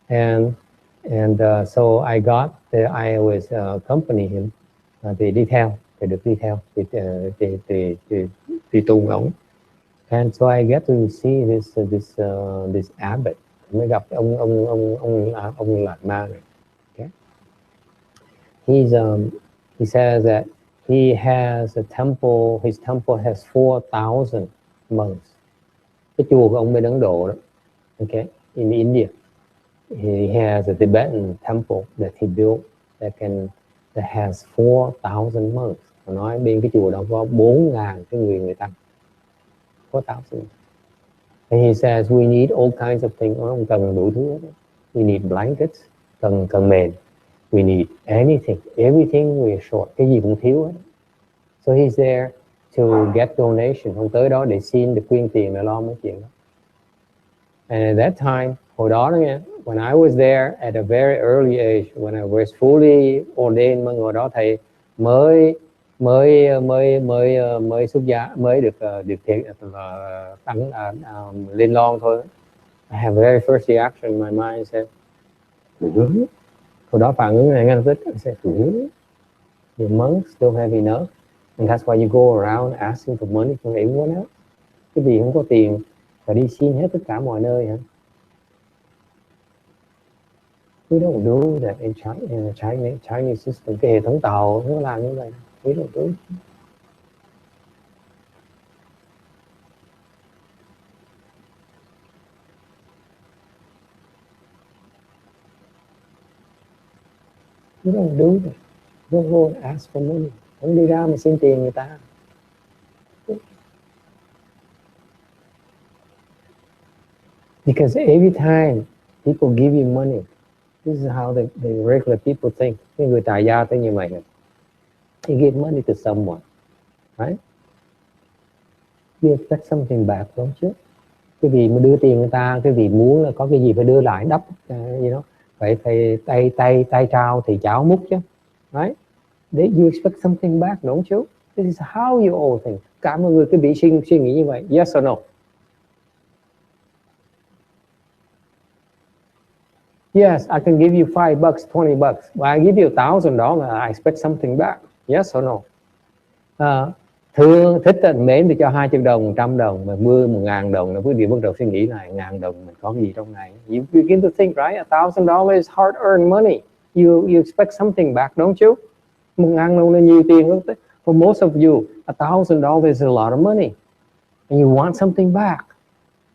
and so I was accompany him. Thì đi theo, thì được đi theo, thì tu ổng. And so I get to see this abbot. Mới gặp ông Lạt Ma này. Okay. He says that he has a temple. His temple has 4,000 monks. Cái chùa của ông bên Ấn Độ đó. Okay, in India, he has a Tibetan temple that he built that has 4,000 monks. Và nói bên cái chùa đó có 4.000 cái người tăng. 4,000. And he says we need all kinds of things. Ông cần đủ thứ. We need blankets, cần mền. We need anything, everything we are short. Cái gì cũng thiếu hết. So he's there to get donation. Ông tới đó để xin, để quyên tiền để lo mấy chuyện đó. And at that time, hồi đó đó nghe, when I was there at a very early age, when I was fully ordained, mà ngồi đó thầy mới xuất gia, mới được tăng lên lon thôi. I have a very first reaction in my mind. Said, hồi đó phản ứng này ngay lập tức. I said, the monks don't have enough, and that's why you go around asking for money from everyone else. Cái gì không có tiền và đi xin hết tất cả mọi nơi hả? We don't do that in Chinese system. Cái hệ thống tàu nó làm như vậy. We don't do it. We don't do that. Don't go and ask for money. Không đi ra mà xin tiền người ta. Because every time people give you money, this is how the regular people think. Cái người tài gia tới như vậy. You give money to someone, right? You expect something back, don't you? Cái gì mà đưa tiền người ta, cái gì muốn là có cái gì phải đưa lại đắp, you know? Phải tay trao thì cháo múc chứ, right? You expect something back, don't you? This is how you all think. Cả mọi người cứ bị suy nghĩ như vậy. Yes or no? Yes, I can give you $5, $20, but I give you $1,000, I expect something back. Yes or no? Thương thích mến thì cho 20 đồng, 100 đồng, mà mưa 1.000 đồng là quý vị bắt đầu suy nghĩ này, 1.000 đồng mình có gì trong này. You begin to think, right? $1,000 is hard-earned money. you expect something back, don't you? 1.000 đô là nhiều tiền lắm. For most of you, $1,000 is a lot of money, and you want something back.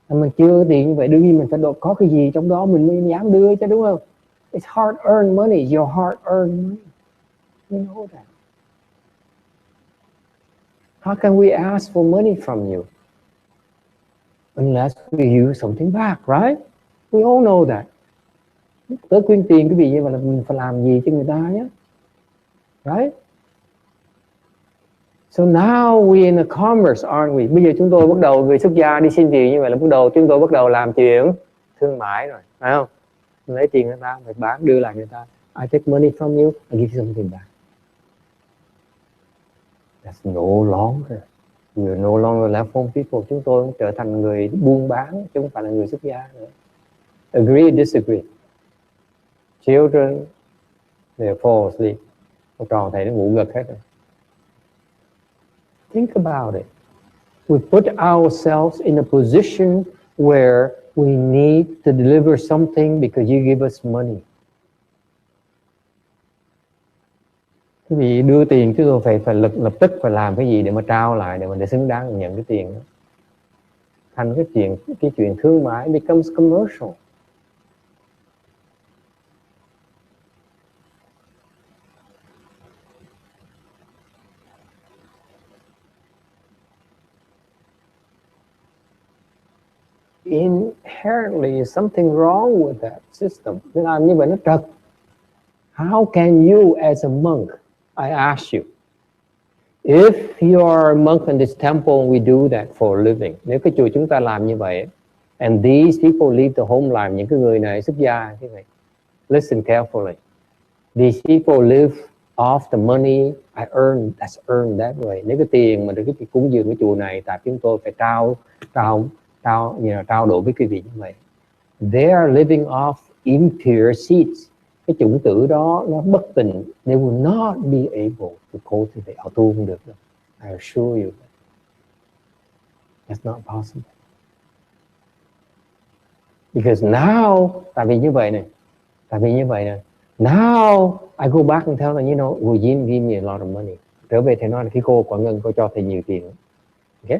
Mình chưa tiền như vậy, đương nhiên mình phải có cái gì trong đó mình mới dám đưa chứ, đúng không? It's hard earned money, your hard earned money. You know that. How can we ask for money from you unless we use something back, right? We all know that. Tới quyên tiền cái gì như vậy là mình phải làm gì cho người ta nhé, right? So now we in a commerce, aren't we? Bây giờ chúng tôi bắt đầu, người xuất gia đi xin tiền như vậy là chúng tôi bắt đầu làm chuyện thương mại rồi, phải không? Mình lấy tiền người ta, phải bán, đưa lại người ta. I take money from you, I give you something back. That's no longer. You're no longer left home people. Chúng tôi cũng trở thành người buôn bán, chứ không phải là người xuất gia nữa. Agree, disagree. Children, they fall asleep. Con tròn thầy nó ngủ gật hết rồi. Think about it. We put ourselves in a position where we need to deliver something because you give us money. Quý vị đưa tiền chứ tôi phải lập tức phải làm cái gì để mà trao lại, để mà để xứng đáng nhận cái tiền đó. Thành cái chuyện thương mại becomes commercial. Inherently something wrong with that system. Cái làm như vậy nó trật. How can you as a monk, I ask you, if you are a monk in this temple, we do that for a living. Nếu cái chùa chúng ta làm như vậy, and these people leave the home life, những cái người này xuất gia như vậy. Listen carefully. These people live off the money I earn, that's earned that way. Nếu cái tiền mà được cái cúng dường cái chùa này, tại chúng tôi phải trao đổi với quý vị như vậy. They are living off impure seeds. Cái chủng tử đó nó bất tịnh. They will not be able to cultivate. Họ tu không được đâu. I assure you. That's not possible. Because now, tại vì như vậy này. Now I go back and tell them, you know, Wu Yin give me a lot of money. Trở về thầy nói là khi cô Quảng Ngân cô cho thầy nhiều tiền. Okay?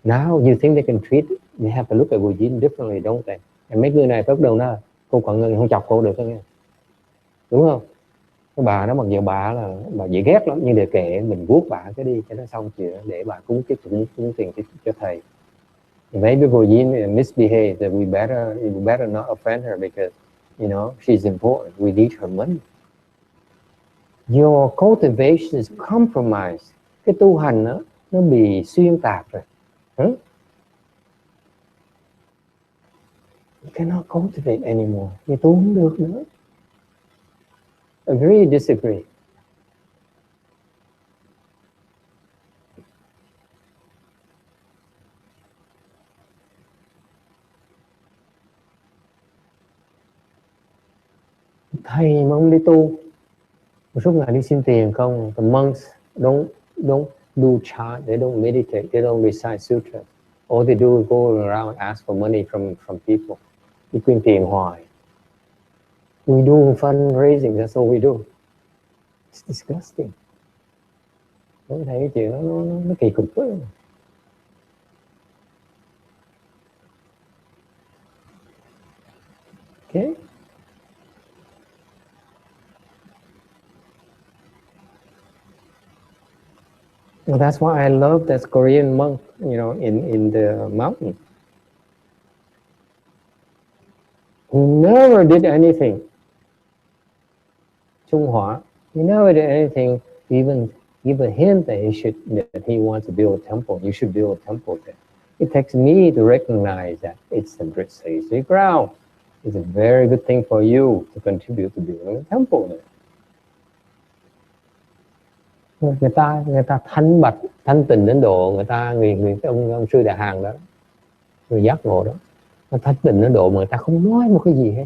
Now you think they can treat, they have to look at Wu Yin differently, don't they? Mấy người này bắt đầu nó cô Quảng Ngân không chọc cô được nghe. Đúng không? Cái bà đó mặc dù bà dễ ghét lắm, nhưng để kệ mình vuốt bà cái đi cho nó xong chuyện, để bà cúng tiền cho thầy. Maybe Wu Yin misbehave, that we better not offend her because you know she's important. We need her money. Your cultivation is compromised. Cái tu hành đó, nó bị xuyên tạc rồi. You cannot cultivate anymore. Thì tu không được nữa. Agree, disagree. Thầy mà không đi tu, suốt ngày đi xin tiền không. The monks don't do chant, they don't meditate, they don't recite sutras. All they do is go around and ask for money from people. Đi quyên tiền hoài. We do fundraising, that's all we do. It's disgusting. Tôi thấy cái chuyện đó nó kỳ cục quá. Okay. Well, that's why I love that Korean monk, you know, in the mountain. He never did anything. Trung Hua, he never did anything, even give a hint that he wants to build a temple. You should build a temple there. It takes me to recognize that it's a great sacred ground. It's a very good thing for you to contribute to building a temple there. Người ta thanh tịnh đến độ người ông sư Đại Hàn đó, người giác ngộ đó, nó thanh tịnh đến độ mà người ta không nói một cái gì hết,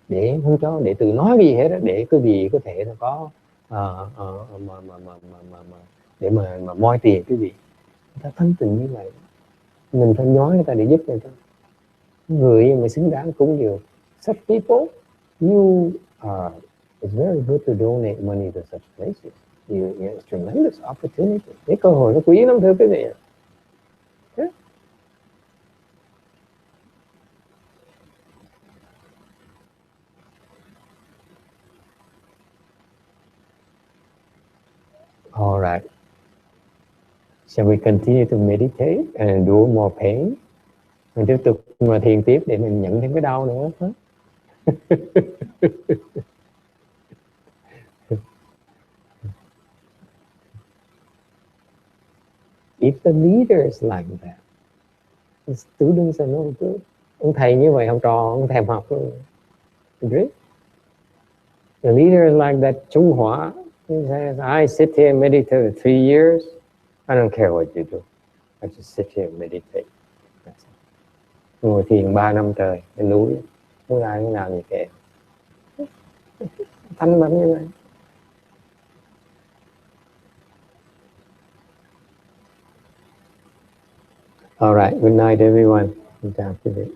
để không cho để tự nói cái gì hết đó, để cái gì có thể nó có để mà moi tiền cái gì. Người ta thanh tịnh như vậy, mình phải nói người ta để giúp người ta. Người mà xứng đáng cúng dường. Such people, you are It's very good to donate money to such places. It's tremendous opportunity. Cái cơ hội nó quý lắm thưa quý vị. Yeah. All right. Shall we continue to meditate and do more pain? Mình tiếp tục mà thiền tiếp để mình nhận thêm cái đau nữa. If the leader is like that, the students are no good. Ông thầy như vậy, học trò ông thèm học luôn. Agree? The leader is like that Trung Hoa. He says, I sit here and meditate for 3 years. I don't care what you do. I just sit here and meditate. Ngồi thiền 3 năm trời, cái núi, không ai cái nào gì kệ. Thanh bẩn như vậy. All right, good night everyone. Good job today.